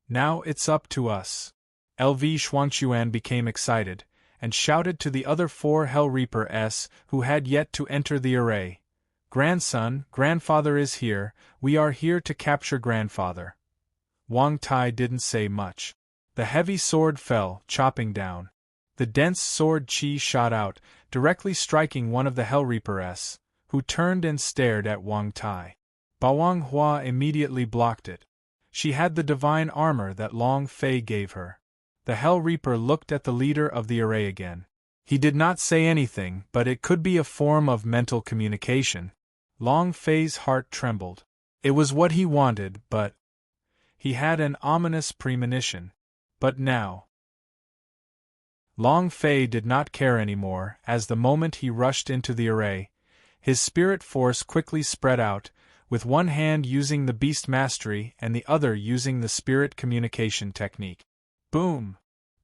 Now it's up to us. LV Shuangchuan became excited, and shouted to the other 4 Hell Reaper-s who had yet to enter the array. Grandson, grandfather is here, we are here to capture grandfather. Wang Tai didn't say much. The heavy sword fell, chopping down. The dense sword chi shot out, directly striking one of the Hell Reaper-s, who turned and stared at Wang Tai. Bawang Hua immediately blocked it. She had the divine armor that Long Fei gave her. The Hell Reaper looked at the leader of the array again. He did not say anything, but it could be a form of mental communication. Long Fei's heart trembled. It was what he wanted, but he had an ominous premonition. But now, Long Fei did not care anymore. As the moment he rushed into the array, his spirit force quickly spread out, with one hand using the beast mastery and the other using the spirit communication technique. Boom!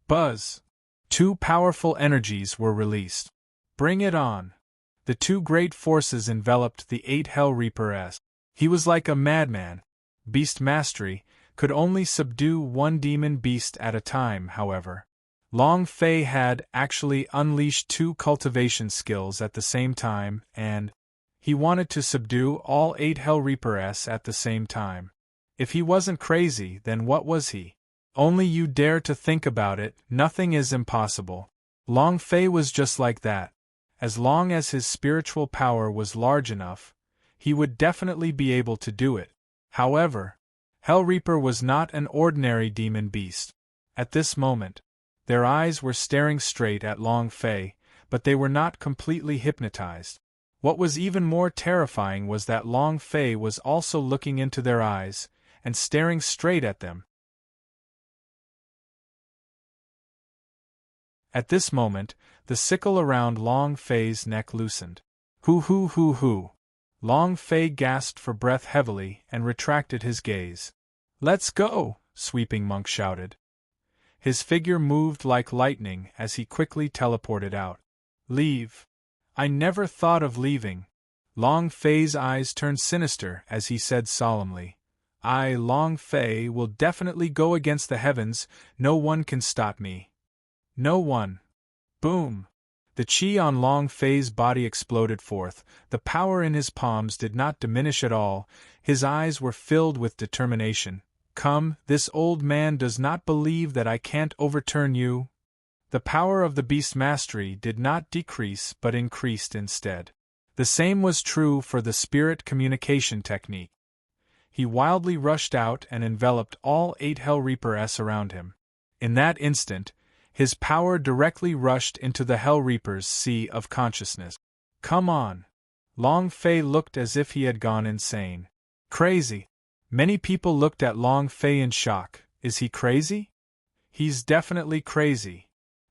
Buzz! 2 powerful energies were released. Bring it on! The 2 great forces enveloped the 8 Hell Reaper-s. He was like a madman. Beast mastery could only subdue 1 demon beast at a time, however. Long Fei had actually unleashed 2 cultivation skills at the same time, and he wanted to subdue all 8 Hell Reaper-s at the same time. If he wasn't crazy, then what was he? Only you dare to think about it, nothing is impossible. Long Fei was just like that. As long as his spiritual power was large enough, he would definitely be able to do it. However, Hell Reaper was not an ordinary demon beast. At this moment, their eyes were staring straight at Long Fei, but they were not completely hypnotized. What was even more terrifying was that Long Fei was also looking into their eyes, and staring straight at them. At this moment, the sickle around Long Fei's neck loosened. Hoo hoo hoo hoo. Long Fei gasped for breath heavily and retracted his gaze. Let's go, Sweeping Monk shouted. His figure moved like lightning as he quickly teleported out. Leave. I never thought of leaving. Long Fei's eyes turned sinister as he said solemnly. I, Long Fei, will definitely go against the heavens, no one can stop me. No one. Boom. The chi on Long Fei's body exploded forth, the power in his palms did not diminish at all, his eyes were filled with determination. Come, this old man does not believe that I can't overturn you. The power of the beast mastery did not decrease but increased instead. The same was true for the spirit communication technique. He wildly rushed out and enveloped all 8 Hell Reaper-s around him. In that instant, his power directly rushed into the Hell Reaper's sea of consciousness. Come on! Long Fei looked as if he had gone insane. Crazy! Many people looked at Long Fei in shock. Is he crazy? He's definitely crazy.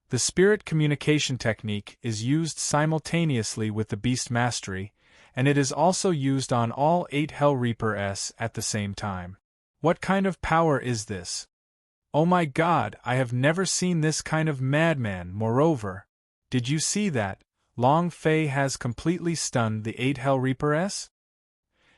The spirit communication technique is used simultaneously with the beast mastery, and it is also used on all 8 Hell Reaper-s at the same time. What kind of power is this? Oh my God, I have never seen this kind of madman. Moreover, did you see that? Long Fei has completely stunned the 8 Hell Reaper-s?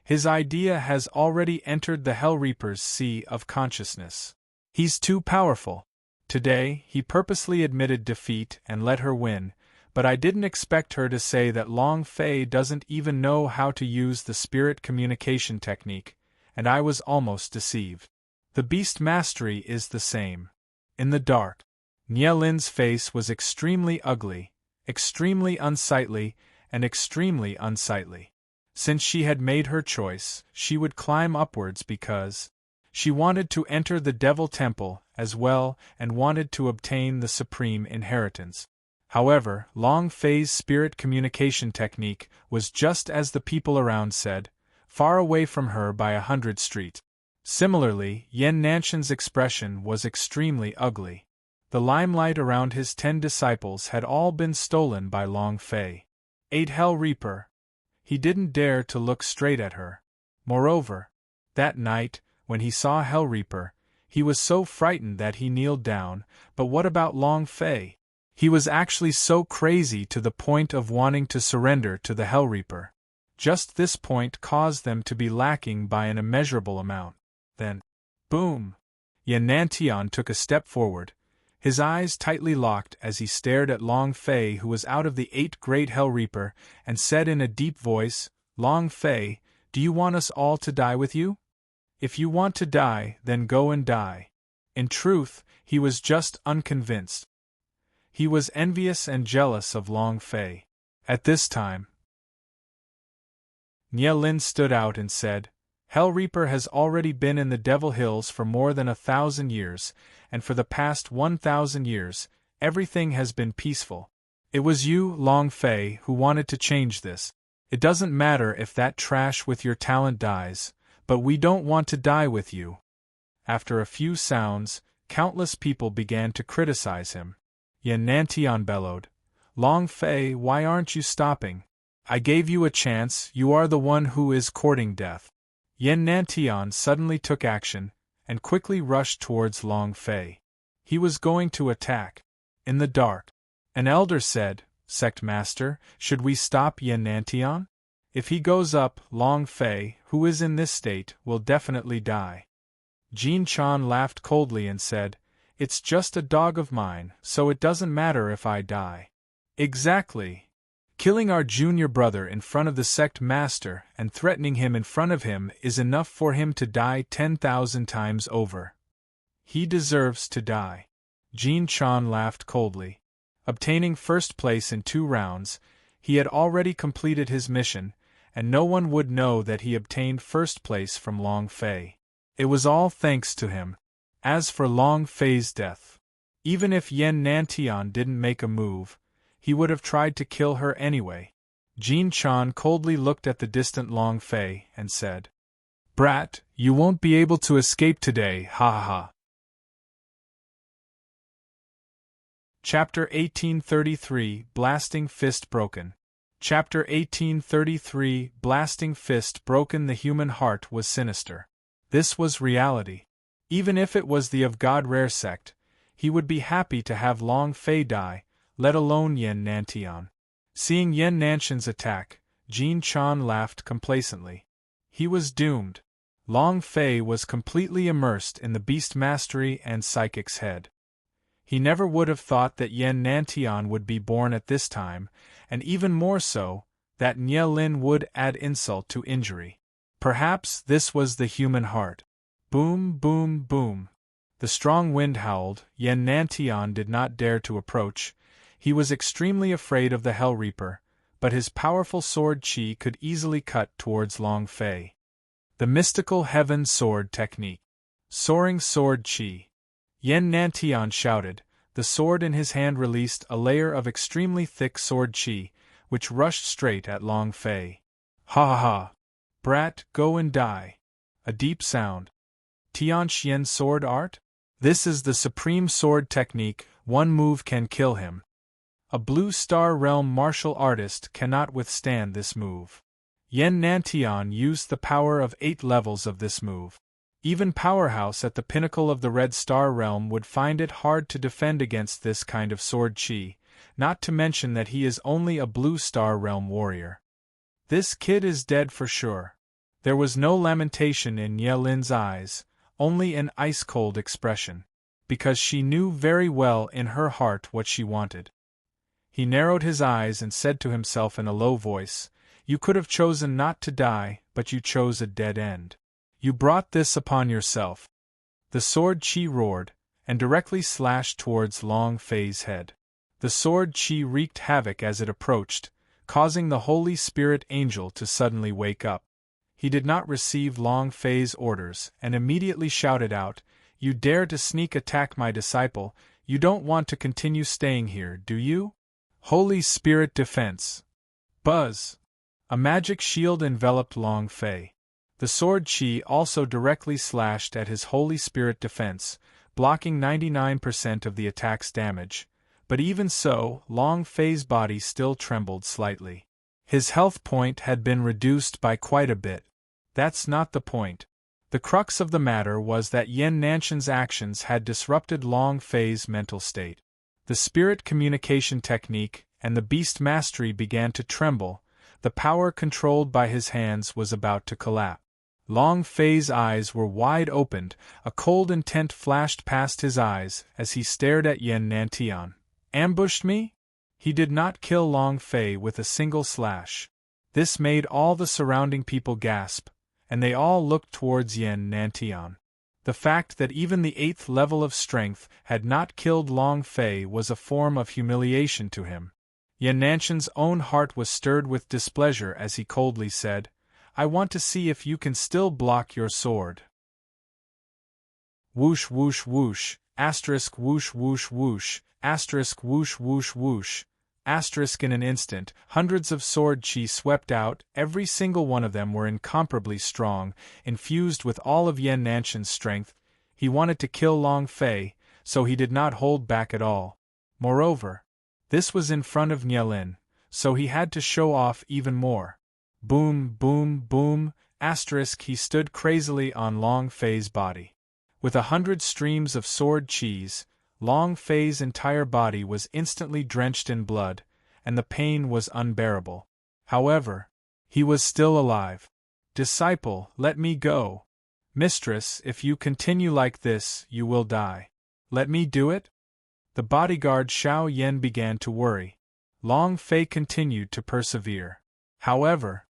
His idea has already entered the Hell Reaper's sea of consciousness. He's too powerful. Today, he purposely admitted defeat and let her win, but I didn't expect her to say that Long Fei doesn't even know how to use the spirit communication technique, and I was almost deceived. The beast mastery is the same. In the dark, Nie Lin's face was extremely ugly, extremely unsightly, and extremely unsightly. Since she had made her choice, she would climb upwards because she wanted to enter the Devil Temple as well and wanted to obtain the supreme inheritance. However, Long Fei's spirit communication technique was just as the people around said, far away from her by 100 streets. Similarly, Yan Nanshan's expression was extremely ugly. The limelight around his 10 disciples had all been stolen by Long Fei. 8 Hell Reaper. He didn't dare to look straight at her. Moreover, that night, when he saw Hell Reaper, He was so frightened that he kneeled down, but what about Long Fei? He was actually so crazy to the point of wanting to surrender to the Hellreaper. Just this point caused them to be lacking by an immeasurable amount. Then, boom! Yan Nantian took a step forward, his eyes tightly locked as he stared at Long Fei, who was out of the 8th great Hellreaper, and said in a deep voice, "Long Fei, do you want us all to die with you? If you want to die, then go and die." In truth, he was just unconvinced. He was envious and jealous of Long Fei. At this time, Nie Lin stood out and said, "Hellreaper has already been in the Devil Hills for more than 1,000 years, and for the past 1,000 years, everything has been peaceful. It was you, Long Fei, who wanted to change this. It doesn't matter if that trash with your talent dies, but we don't want to die with you." After a few sounds, countless people began to criticize him. Yan Nantian bellowed, "Long Fei, why aren't you stopping? I gave you a chance, you are the one who is courting death." Yan Nantian suddenly took action, and quickly rushed towards Long Fei. He was going to attack. In the dark, an elder said, "Sect Master, should we stop Yan Nantian? If he goes up, Long Fei, who is in this state, will definitely die." Jin Chan laughed coldly and said, "It's just a dog of mine, so it doesn't matter if I die." Exactly. Killing our junior brother in front of the sect master and threatening him in front of him is enough for him to die 10,000 times over. He deserves to die. Jin Chan laughed coldly. Obtaining first place in 2 rounds, he had already completed his mission, and no one would know that he obtained first place from Long Fei. It was all thanks to him. As for Long Fei's death, even if Yan Nantian didn't make a move, he would have tried to kill her anyway. Jin Chan coldly looked at the distant Long Fei and said, "Brat, you won't be able to escape today, ha ha ha." Chapter 1833 Blasting Fist Broken. Chapter 1833 Blasting Fist Broken. The human heart was sinister. This was reality. Even if it was the of God rare sect, he would be happy to have Long Fei die, let alone Yan Nantian. Seeing Yan Nantian's attack, Jin Chan laughed complacently. He was doomed. Long Fei was completely immersed in the beast mastery and psychic's head. He never would have thought that Yan Nantian would be born at this time, and even more so, that Nie Lin would add insult to injury. Perhaps this was the human heart. Boom, boom, boom. The strong wind howled. Yan Nantian did not dare to approach. He was extremely afraid of the Hellreaper, but his powerful sword chi could easily cut towards Long Fei. The mystical heaven sword technique. Soaring sword chi. Yan Nantian shouted. The sword in his hand released a layer of extremely thick sword chi, which rushed straight at Long Fei. Ha ha ha! Brat, go and die. A deep sound. Tianxian sword art? This is the supreme sword technique, one move can kill him. A Blue Star Realm martial artist cannot withstand this move. Yan Nantian used the power of 8 levels of this move. Even Powerhouse at the pinnacle of the Red Star Realm would find it hard to defend against this kind of sword chi, not to mention that he is only a Blue Star Realm warrior. This kid is dead for sure. There was no lamentation in Nie Lin's eyes, only an ice-cold expression, because she knew very well in her heart what she wanted. He narrowed his eyes and said to himself in a low voice, "You could have chosen not to die, but you chose a dead end. You brought this upon yourself." The sword chi roared, and directly slashed towards Long Fei's head. The sword chi wreaked havoc as it approached, causing the Holy Spirit angel to suddenly wake up. He did not receive Long Fei's orders and immediately shouted out, "You dare to sneak attack my disciple, you don't want to continue staying here, do you? Holy Spirit defense!" Buzz! A magic shield enveloped Long Fei. The sword chi also directly slashed at his Holy Spirit defense, blocking 99% of the attack's damage, but even so, Long Fei's body still trembled slightly. His health point had been reduced by quite a bit. That's not the point. The crux of the matter was that Yan Nanshan's actions had disrupted Long Fei's mental state. The spirit communication technique and the beast mastery began to tremble. The power controlled by his hands was about to collapse. Long Fei's eyes were wide opened, a cold intent flashed past his eyes as he stared at Yan Nantian. Ambushed me? He did not kill Long Fei with a single slash. This made all the surrounding people gasp, and they all looked towards Yan Nantian. The fact that even the 8th level of strength had not killed Long Fei was a form of humiliation to him. Yan Nanshan's own heart was stirred with displeasure as he coldly said, I want to see if you can still block your sword. Whoosh whoosh whoosh, asterisk whoosh whoosh whoosh, asterisk whoosh whoosh whoosh, asterisk. In an instant, hundreds of sword chi swept out, every single one of them were incomparably strong, infused with all of Yan Nanshan's strength. He wanted to kill Long Fei, so he did not hold back at all. Moreover, this was in front of Nielin, so he had to show off even more. Boom, boom, boom, asterisk. He stood crazily on Long Fei's body. With 100 streams of sword cheese, Long Fei's entire body was instantly drenched in blood, and the pain was unbearable. However, he was still alive. Disciple, let me go. Mistress, if you continue like this, you will die. Let me do it? The bodyguard Xiao Yan began to worry. Long Fei continued to persevere. However,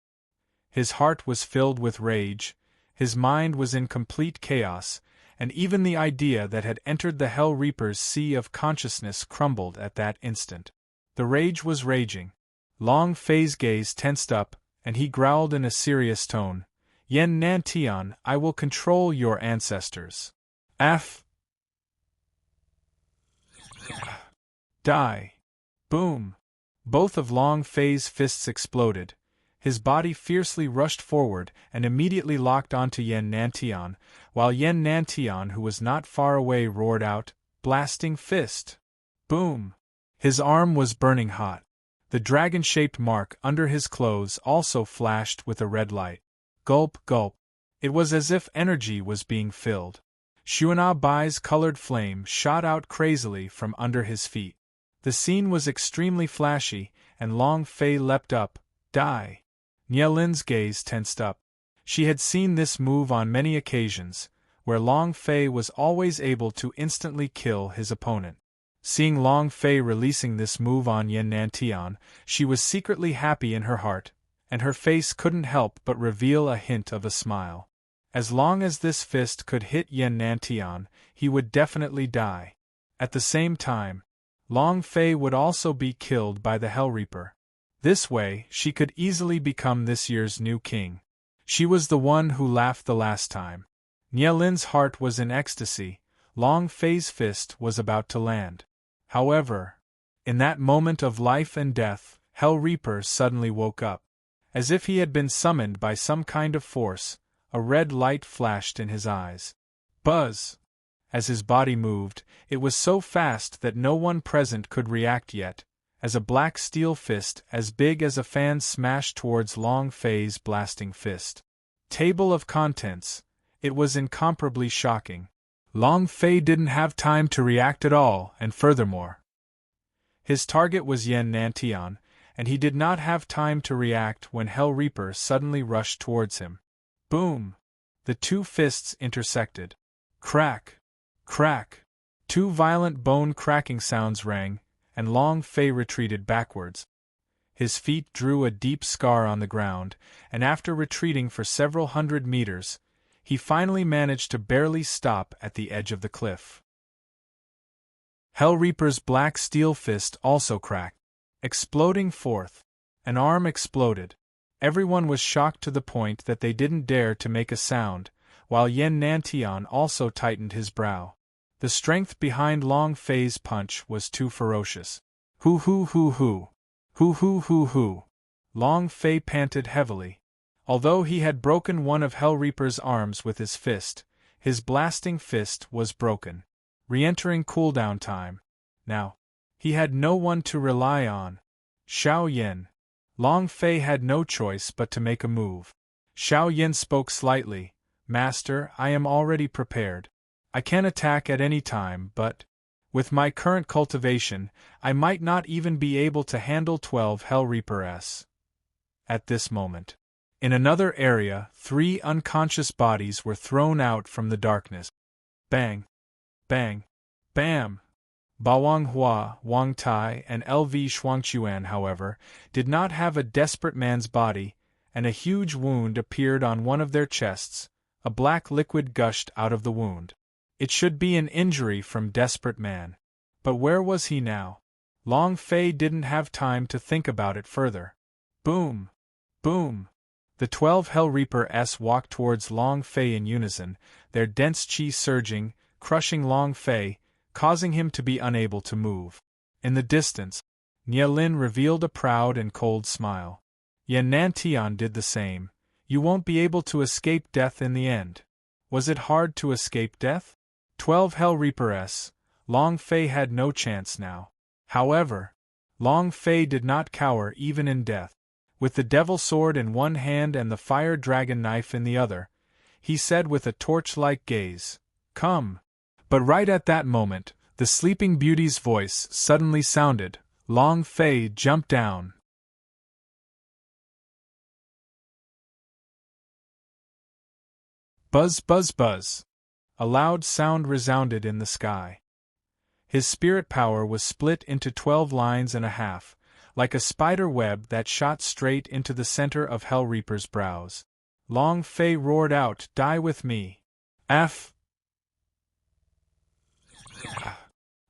his heart was filled with rage, his mind was in complete chaos, and even the idea that had entered the Hell Reaper's sea of consciousness crumbled at that instant. The rage was raging. Long Fei's gaze tensed up, and he growled in a serious tone, Yan Nantian, I will control your ancestors. F. Die. Boom. Both of Long Fei's fists exploded. His body fiercely rushed forward and immediately locked onto Yan Nantian, while Yan Nantian, who was not far away, roared out, Blasting Fist! Boom! His arm was burning hot. The dragon-shaped mark under his clothes also flashed with a red light. Gulp, gulp. It was as if energy was being filled. Xuana Bai's colored flame shot out crazily from under his feet. The scene was extremely flashy, and Long Fei leapt up. Die! Nielin's gaze tensed up. She had seen this move on many occasions, where Long Fei was always able to instantly kill his opponent. Seeing Long Fei releasing this move on Yan Nantian, she was secretly happy in her heart, and her face couldn't help but reveal a hint of a smile. As long as this fist could hit Yan Nantian, he would definitely die. At the same time, Long Fei would also be killed by the Hell Reaper. This way, she could easily become this year's new king. She was the one who laughed the last time. Nielin's heart was in ecstasy. Long Fei's fist was about to land. However, in that moment of life and death, Hell Reaper suddenly woke up. As if he had been summoned by some kind of force, a red light flashed in his eyes. Buzz! As his body moved, it was so fast that no one present could react yet, as a black steel fist as big as a fan smashed towards Long Fei's blasting fist. Table of contents. It was incomparably shocking. Long Fei didn't have time to react at all, and furthermore, his target was Yan Nantian, and he did not have time to react when Hell Reaper suddenly rushed towards him. Boom! The two fists intersected. Crack! Crack! Two violent bone-cracking sounds rang, and Long Fei retreated backwards. His feet drew a deep scar on the ground, and after retreating for several hundred meters, he finally managed to barely stop at the edge of the cliff. Hell Reaper's black steel fist also cracked, exploding forth. An arm exploded. Everyone was shocked to the point that they didn't dare to make a sound, while Yan Nantian also tightened his brow. The strength behind Long Fei's punch was too ferocious. Hoo hoo hoo hoo. Hoo hoo hoo hoo. Long Fei panted heavily. Although he had broken one of Hell Reaper's arms with his fist, his blasting fist was broken. Re-entering cooldown time. Now, he had no one to rely on. Xiao Yan. Long Fei had no choice but to make a move. Xiao Yan spoke slightly, Master, I am already prepared. I can attack at any time, but, with my current cultivation, I might not even be able to handle 12 Hell Reapers. At this moment, in another area, 3 unconscious bodies were thrown out from the darkness. Bang! Bang! Bam! Ba Wang Hua, Wang Tai, and LV Shuangchuan, however, did not have a desperate man's body, and a huge wound appeared on one of their chests. A black liquid gushed out of the wound. It should be an injury from desperate man. But where was he now? Long Fei didn't have time to think about it further. Boom! Boom! The 12 Hell Reapers walked towards Long Fei in unison, their dense qi surging, crushing Long Fei, causing him to be unable to move. In the distance, Nie Lin revealed a proud and cold smile. Yan Nantian did the same. You won't be able to escape death in the end. Was it hard to escape death? 12 Hell Reapers. Long Fei had no chance now. However, Long Fei did not cower even in death. With the devil sword in one hand and the fire dragon knife in the other, he said with a torch-like gaze, "Come." But right at that moment, the Sleeping Beauty's voice suddenly sounded. Long Fei jumped down. Buzz, buzz, buzz. A loud sound resounded in the sky. His spirit power was split into 12 lines and a half, like a spider web that shot straight into the center of Hell Reaper's brows. Long Fei roared out, "Die with me!" F.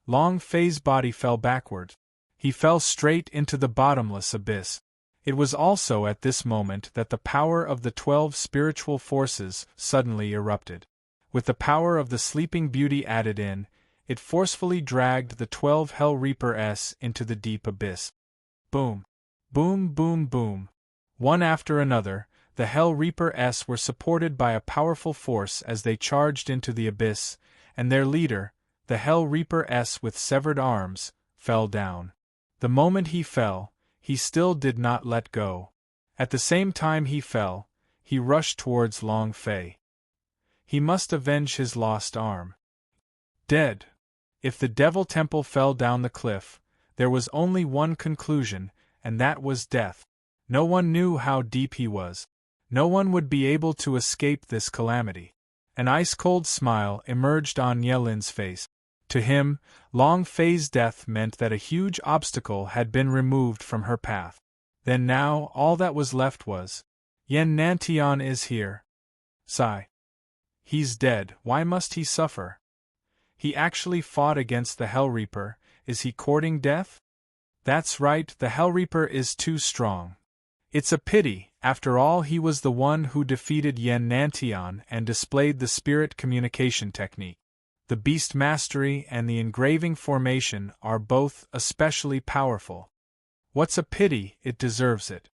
Long Fei's body fell backward. He fell straight into the bottomless abyss. It was also at this moment that the power of the 12 spiritual forces suddenly erupted. With the power of the Sleeping Beauty added in, it forcefully dragged the 12 Hell Reapers into the deep abyss. Boom! Boom, boom, boom. One after another, the Hell Reapers were supported by a powerful force as they charged into the abyss, and their leader, the Hell Reaper with severed arms, fell down. The moment he fell, he still did not let go. At the same time he fell, he rushed towards Long Fei. He must avenge his lost arm. Dead. If the Devil Temple fell down the cliff, there was only one conclusion, and that was death. No one knew how deep he was. No one would be able to escape this calamity. An ice-cold smile emerged on Yelin's face. To him, Long Fei's death meant that a huge obstacle had been removed from her path. Then now all that was left was, Yan Nantian is here. Sigh. He's dead, why must he suffer? He actually fought against the Hell Reaper, is he courting death? That's right, the Hell Reaper is too strong. It's a pity, after all he was the one who defeated Yan Nantian and displayed the spirit communication technique. The Beast Mastery and the Engraving Formation are both especially powerful. What's a pity, it deserves it.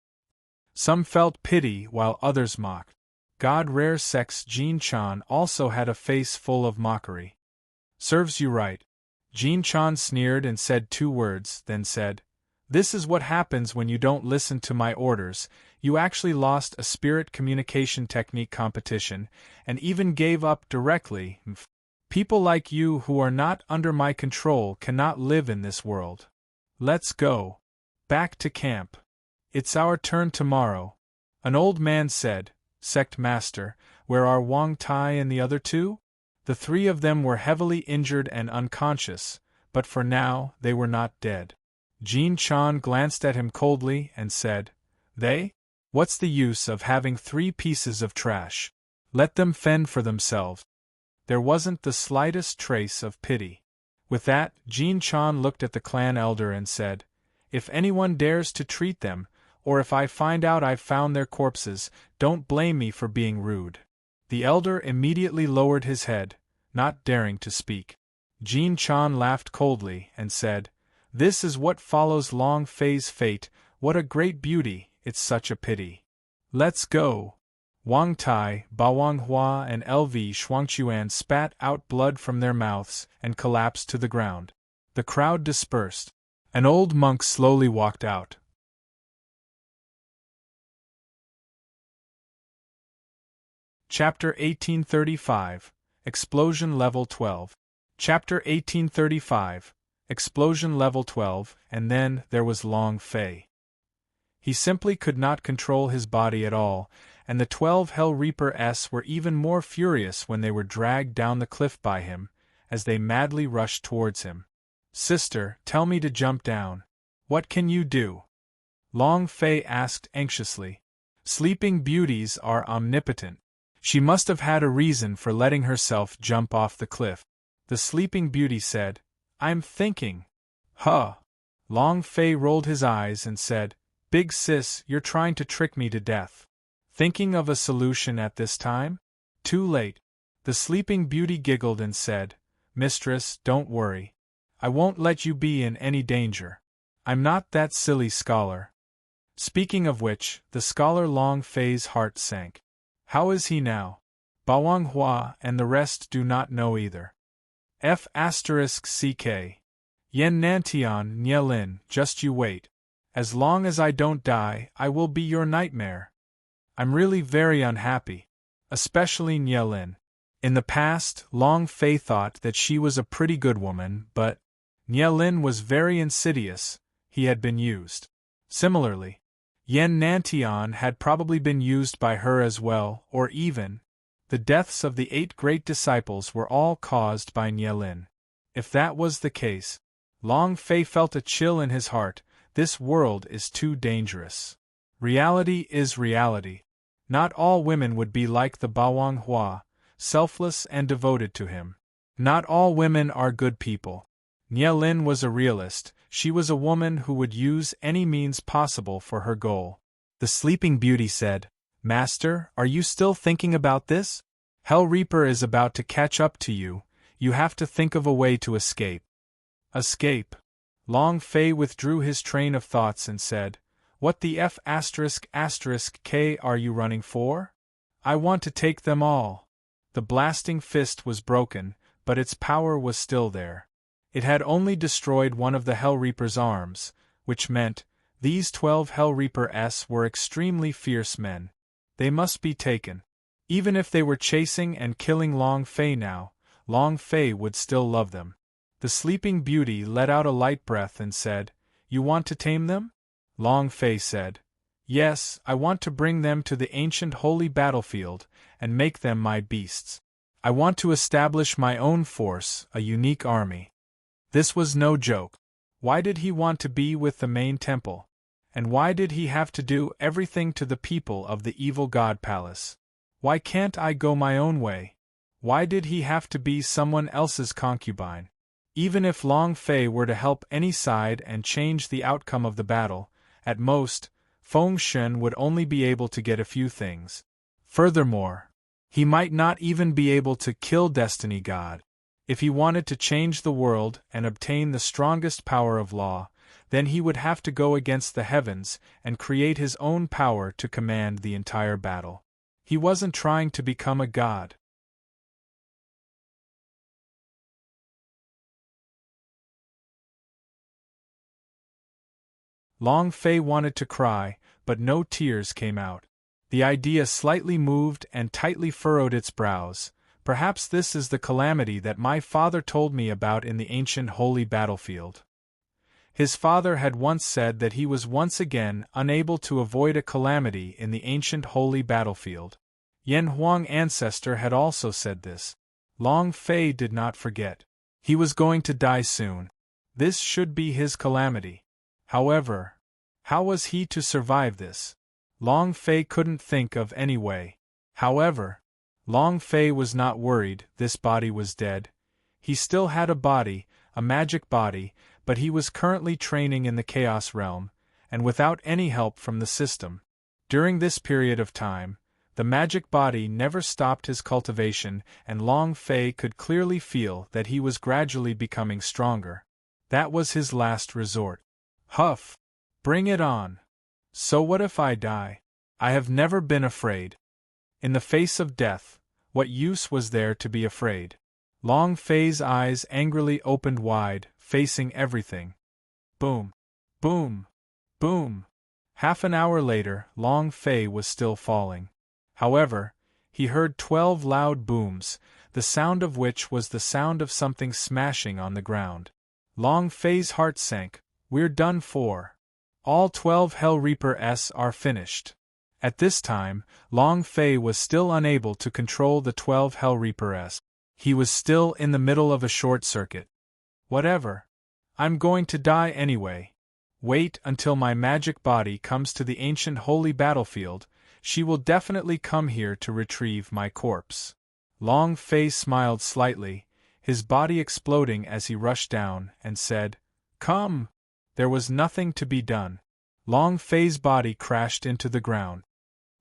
Some felt pity while others mocked. God Rare Sex Jean Chan also had a face full of mockery. Serves you right. Jean Chan sneered and said 2 words, then said, "This is what happens when you don't listen to my orders. You actually lost a spirit communication technique competition, and even gave up directly. People like you who are not under my control cannot live in this world. Let's go. Back to camp. It's our turn tomorrow." An old man said, "Sect Master, where are Wang Tai and the other 2? The 3 of them were heavily injured and unconscious, but for now they were not dead." Jean Chan glanced at him coldly and said, "They? What's the use of having 3 pieces of trash? Let them fend for themselves." There wasn't the slightest trace of pity. With that, Jean Chan looked at the clan elder and said, "If anyone dares to treat them, or if I find out I've found their corpses, don't blame me for being rude." The elder immediately lowered his head, not daring to speak. Jean Chan laughed coldly and said, "This is what follows Long Fei's fate. What a great beauty, it's such a pity. Let's go." Wang Tai, Ba Wang Hua and LV Shuangchuan spat out blood from their mouths and collapsed to the ground. The crowd dispersed. An old monk slowly walked out. Chapter 1835, Explosion Level 12. Chapter 1835, Explosion Level 12, and then there was Long Fei. He simply could not control his body at all, and the 12 Hell Reaper-s were even more furious when they were dragged down the cliff by him, as they madly rushed towards him. "Sister, tell me to jump down. What can you do?" Long Fei asked anxiously. Sleeping beauties are omnipotent. She must have had a reason for letting herself jump off the cliff. The Sleeping Beauty said, "I'm thinking." "Huh." Long Fei rolled his eyes and said, "Big sis, you're trying to trick me to death. Thinking of a solution at this time? Too late." The Sleeping Beauty giggled and said, "Mistress, don't worry. I won't let you be in any danger. I'm not that silly scholar." Speaking of which, the scholar Long Fei's heart sank. How is he now? Bawang Hua and the rest do not know either. F***ck. Yen Nantian Nyelin, just you wait. As long as I don't die, I will be your nightmare. I'm really very unhappy. Especially Nyelin. In the past, Long Fei thought that she was a pretty good woman, but Nyelin was very insidious. He had been used. Similarly, Yen Nantian had probably been used by her as well, or even, the deaths of the 8 great disciples were all caused by Nyelin. If that was the case, Long Fei felt a chill in his heart. This world is too dangerous. Reality is reality. Not all women would be like the Bawang Hua, selfless and devoted to him. Not all women are good people. Nyelin was a realist. She was a woman who would use any means possible for her goal. The Sleeping Beauty said, "Master, are you still thinking about this? Hell Reaper is about to catch up to you. You have to think of a way to escape." Escape? Long Fei withdrew his train of thoughts and said, "What the F***k are you running for? I want to take them all." The blasting fist was broken, but its power was still there. It had only destroyed one of the Hell Reaper's arms, which meant these 12 Hell Reaper-s were extremely fierce men. They must be taken. Even if they were chasing and killing Long Fei now, Long Fei would still love them. The Sleeping Beauty let out a light breath and said, "You want to tame them?" Long Fei said, "Yes, I want to bring them to the ancient holy battlefield and make them my beasts. I want to establish my own force, a unique army." This was no joke. Why did he want to be with the main temple? And why did he have to do everything to the people of the evil god palace? Why can't I go my own way? Why did he have to be someone else's concubine? Even if Long Fei were to help any side and change the outcome of the battle, at most, Feng Shen would only be able to get a few things. Furthermore, he might not even be able to kill Destiny God. If he wanted to change the world and obtain the strongest power of law, then he would have to go against the heavens and create his own power to command the entire battle. He wasn't trying to become a god. Long Fei wanted to cry, but no tears came out. The idea slightly moved and tightly furrowed its brows. Perhaps this is the calamity that my father told me about in the ancient holy battlefield. His father had once said that he was once again unable to avoid a calamity in the ancient holy battlefield. Yen Huang ancestor had also said this. Long Fei did not forget. He was going to die soon. This should be his calamity. However, how was he to survive this? Long Fei couldn't think of any way. However, Long Fei was not worried. This body was dead. He still had a body, a magic body, but he was currently training in the Chaos Realm, and without any help from the system. During this period of time, the magic body never stopped his cultivation, and Long Fei could clearly feel that he was gradually becoming stronger. That was his last resort. Huff! Bring it on! So what if I die? I have never been afraid. In the face of death, what use was there to be afraid? Long Fei's eyes angrily opened wide, facing everything. Boom! Boom! Boom! Half an hour later, Long Fei was still falling. However, he heard 12 loud booms, the sound of which was the sound of something smashing on the ground. Long Fei's heart sank. We're done for. All 12 Hell Reaper-s are finished. At this time, Long Fei was still unable to control the 12 Hell Reaper-s. He was still in the middle of a short circuit. Whatever. I'm going to die anyway. Wait until my magic body comes to the ancient holy battlefield. She will definitely come here to retrieve my corpse. Long Fei smiled slightly, his body exploding as he rushed down, and said, "Come!" There was nothing to be done. Long Fei's body crashed into the ground.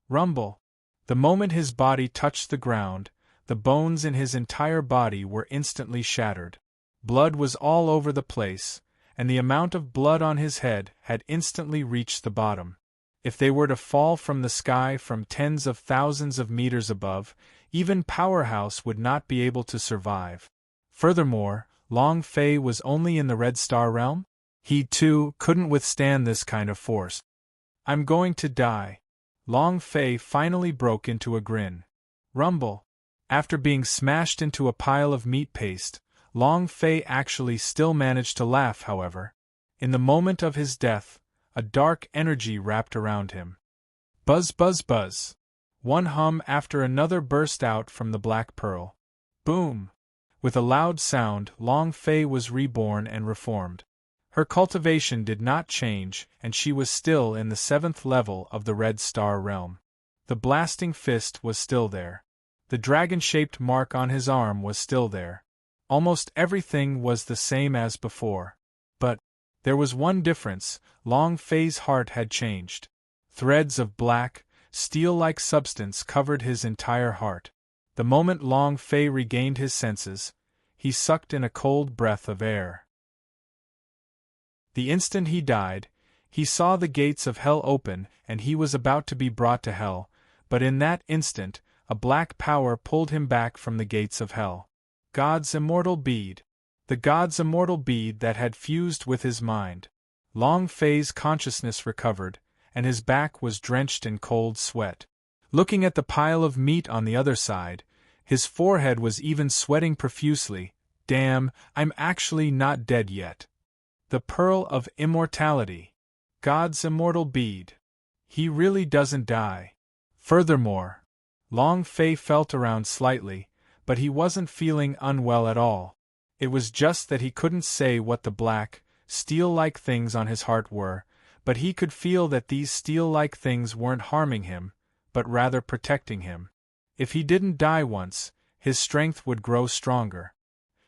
Rumble! The moment his body touched the ground, the bones in his entire body were instantly shattered. Blood was all over the place, and the amount of blood on his head had instantly reached the bottom. If they were to fall from the sky from tens of thousands of meters above, even Powerhouse would not be able to survive. Furthermore, Long Fei was only in the Red Star realm? He, too, couldn't withstand this kind of force. I'm going to die. Long Fei finally broke into a grin. Rumble! After being smashed into a pile of meat paste, Long Fei actually still managed to laugh, however. In the moment of his death, a dark energy wrapped around him. Buzz, buzz, buzz. One hum after another burst out from the Black Pearl. Boom! With a loud sound, Long Fei was reborn and reformed. Her cultivation did not change, and she was still in the 7th level of the Red Star realm. The blasting fist was still there. The dragon-shaped mark on his arm was still there. Almost everything was the same as before. But there was one difference: Long Fei's heart had changed. Threads of black, steel-like substance covered his entire heart. The moment Long Fei regained his senses, he sucked in a cold breath of air. The instant he died, he saw the gates of hell open, and he was about to be brought to hell, but in that instant, a black power pulled him back from the gates of hell. God's immortal bead. The God's immortal bead that had fused with his mind. Long Fei's consciousness recovered, and his back was drenched in cold sweat. Looking at the pile of meat on the other side, his forehead was even sweating profusely. Damn, I'm actually not dead yet. The Pearl of Immortality. God's immortal bead. He really doesn't die. Furthermore, Long Fei felt around slightly, but he wasn't feeling unwell at all. It was just that he couldn't say what the black, steel-like things on his heart were, but he could feel that these steel-like things weren't harming him, but rather protecting him. If he didn't die once, his strength would grow stronger.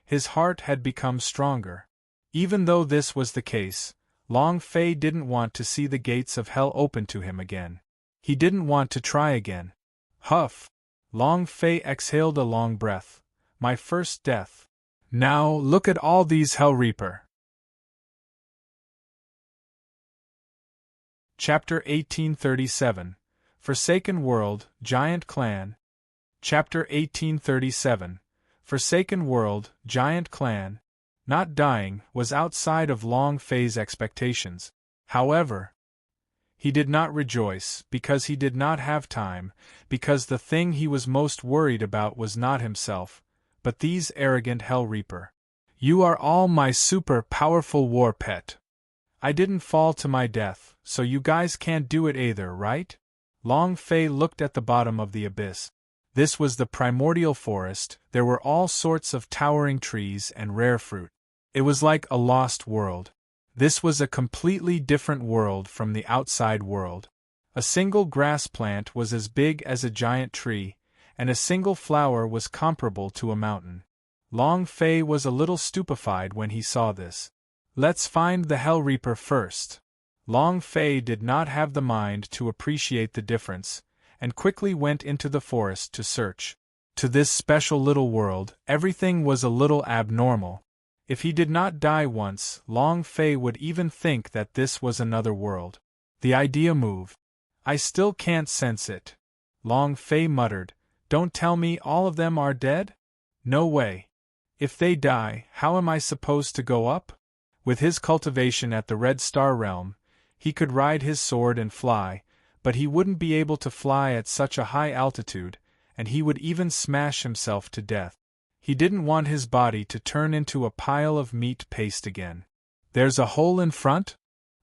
His heart had become stronger. Even though this was the case, Long Fei didn't want to see the gates of hell open to him again. He didn't want to try again. Huff! Long Fei exhaled a long breath. My first death. Now look at all these Hell Reaper. Chapter 1837. Forsaken World, Giant Clan. Chapter 1837. Forsaken World, Giant Clan. Not dying was outside of Long Fei's expectations. However, he did not rejoice, because he did not have time, because the thing he was most worried about was not himself, but these arrogant Hell Reaper. You are all my super powerful war pet. I didn't fall to my death, so you guys can't do it either, right? Long Fei looked at the bottom of the abyss. This was the primordial forest. There were all sorts of towering trees and rare fruit. It was like a lost world. This was a completely different world from the outside world. A single grass plant was as big as a giant tree, and a single flower was comparable to a mountain. Long Fei was a little stupefied when he saw this. Let's find the Hell Reaper first. Long Fei did not have the mind to appreciate the difference, and quickly went into the forest to search. To this special little world, everything was a little abnormal. If he did not die once, Long Fei would even think that this was another world. The idea moved. I still can't sense it. Long Fei muttered, Don't tell me all of them are dead? No way. If they die, how am I supposed to go up? With his cultivation at the Red Star realm, he could ride his sword and fly, but he wouldn't be able to fly at such a high altitude, and he would even smash himself to death. He didn't want his body to turn into a pile of meat paste again. There's a hole in front?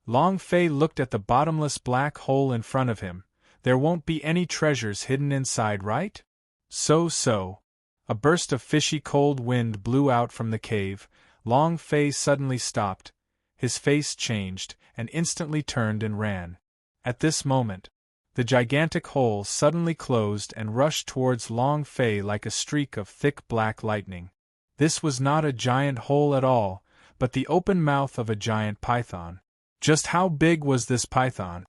Long Fei looked at the bottomless black hole in front of him. There won't be any treasures hidden inside, right? So. A burst of fishy cold wind blew out from the cave. Long Fei suddenly stopped. His face changed, and instantly turned and ran. At this moment, the gigantic hole suddenly closed and rushed towards Long Fei like a streak of thick black lightning. This was not a giant hole at all, but the open mouth of a giant python. Just how big was this python?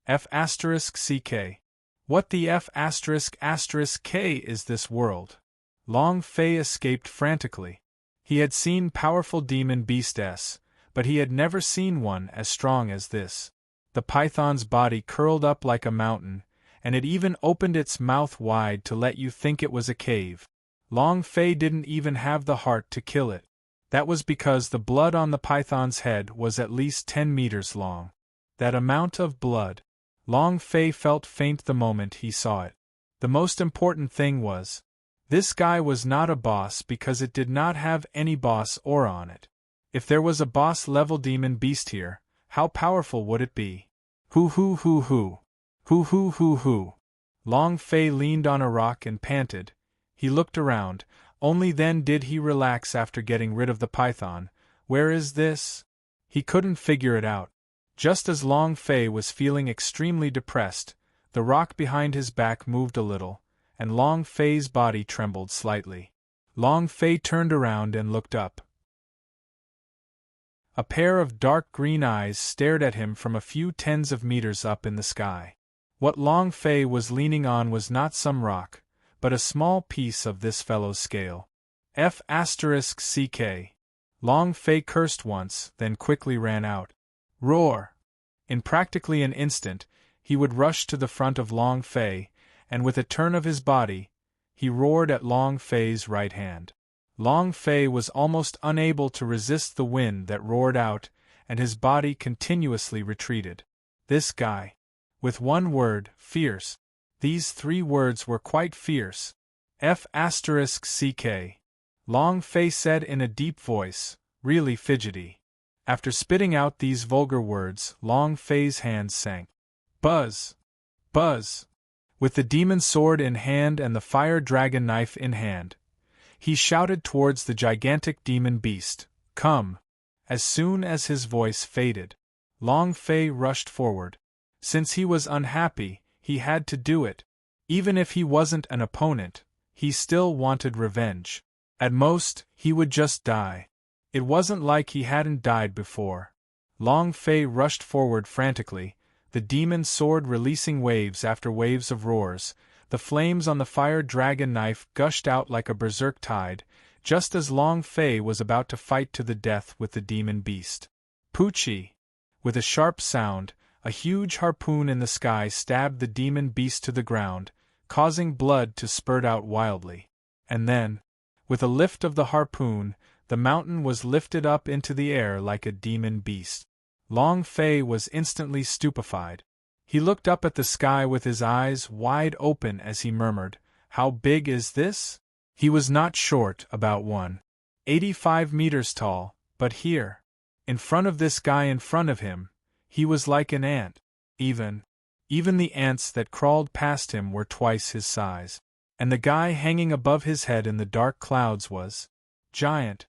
F***ck. What the F***k is this world? Long Fei escaped frantically. He had seen powerful demon beasts, but he had never seen one as strong as this. The python's body curled up like a mountain, and it even opened its mouth wide to let you think it was a cave. Long Fei didn't even have the heart to kill it. That was because the blood on the python's head was at least 10 meters long. That amount of blood. Long Fei felt faint the moment he saw it. The most important thing was, this guy was not a boss because it did not have any boss aura on it. If there was a boss-level demon beast here, how powerful would it be? Hoo. Long Fei leaned on a rock and panted. He looked around. Only then did he relax after getting rid of the python. Where is this? He couldn't figure it out. Just as Long Fei was feeling extremely depressed, the rock behind his back moved a little, and Long Fei's body trembled slightly. Long Fei turned around and looked up. A pair of dark green eyes stared at him from a few tens of meters up in the sky. What Long Fei was leaning on was not some rock, but a small piece of this fellow's scale. F***ck. Long Fei cursed once, then quickly ran out. Roar! In practically an instant, he would rush to the front of Long Fei, and with a turn of his body, he roared at Long Fei's right hand. Long Fei was almost unable to resist the wind that roared out, and his body continuously retreated. This guy. With one word, fierce. These 3 words were quite fierce. F***ck. Long Fei said in a deep voice, really fidgety. After spitting out these vulgar words, Long Fei's hands sank. Buzz! Buzz! With the demon sword in hand and the fire dragon knife in hand, he shouted towards the gigantic demon beast, "Come!" As soon as his voice faded, Long Fei rushed forward. Since he was unhappy, he had to do it. Even if he wasn't an opponent, he still wanted revenge. At most, he would just die. It wasn't like he hadn't died before. Long Fei rushed forward frantically, the demon sword releasing waves after waves of roars. The flames on the fire dragon knife gushed out like a berserk tide, just as Long Fei was about to fight to the death with the demon beast. Poochie! With a sharp sound, a huge harpoon in the sky stabbed the demon beast to the ground, causing blood to spurt out wildly. And then, with a lift of the harpoon, the mountain was lifted up into the air like a demon beast. Long Fei was instantly stupefied. He looked up at the sky with his eyes wide open as he murmured, "How big is this?" He was not short, about 185 meters tall, but here, in front of this guy in front of him, he was like an ant. Even the ants that crawled past him were twice his size. And the guy hanging above his head in the dark clouds was Giant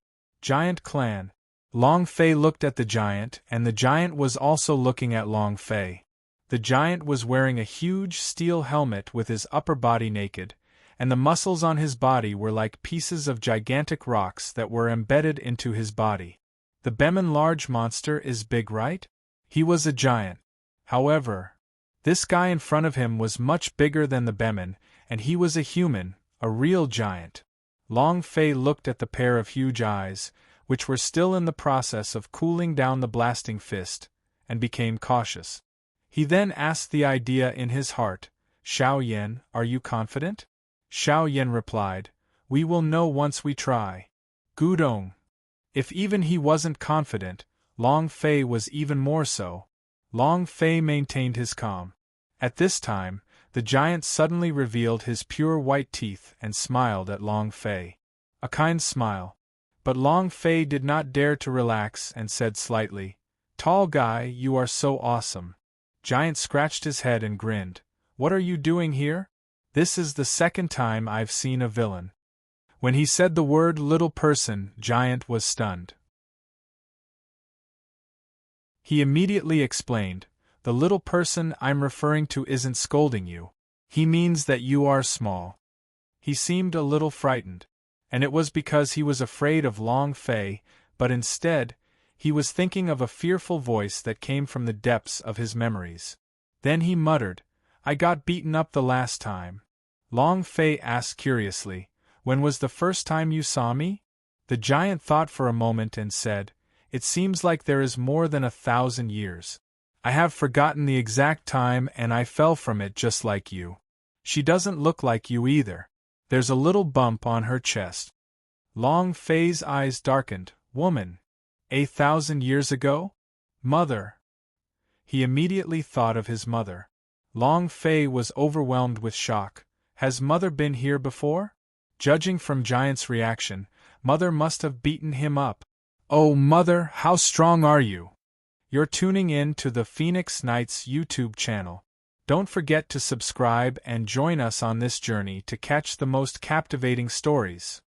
Clan. Long Fei looked at the giant, and the giant was also looking at Long Fei. The giant was wearing a huge steel helmet with his upper body naked, and the muscles on his body were like pieces of gigantic rocks that were embedded into his body. The Bemin large monster is big, right? He was a giant. However, this guy in front of him was much bigger than the Bemin, and he was a human, a real giant. Long Fei looked at the pair of huge eyes, which were still in the process of cooling down the blasting fist, and became cautious. He then asked the idea in his heart, "Xiao Yan, are you confident?" Xiao Yan replied, "We will know once we try." Gudong. If even he wasn't confident, Long Fei was even more so. Long Fei maintained his calm. At this time, The giant suddenly revealed his pure white teeth and smiled at Long Fei. A kind smile. But Long Fei did not dare to relax and said slightly, "Tall guy, you are so awesome." Giant scratched his head and grinned. "What are you doing here? This is the second time I've seen a villain." When he said the word little person, Giant was stunned. He immediately explained, "The little person I'm referring to isn't scolding you. He means that you are small." He seemed a little frightened. And it was because he was afraid of Long Fei, but instead, he was thinking of a fearful voice that came from the depths of his memories. Then he muttered, "I got beaten up the last time." Long Fei asked curiously, "When was the first time you saw me?" The giant thought for a moment and said, "It seems like there is more than 1,000 years. I have forgotten the exact time and I fell from it just like you. She doesn't look like you either. There's a little bump on her chest." Long Fei's eyes darkened. "Woman? 1,000 years ago? Mother?" He immediately thought of his mother. Long Fei was overwhelmed with shock. Has Mother been here before? Judging from Giant's reaction, Mother must have beaten him up. "Oh, Mother, how strong are you?" You're tuning in to the Phoenix Knights YouTube channel. Don't forget to subscribe and join us on this journey to catch the most captivating stories.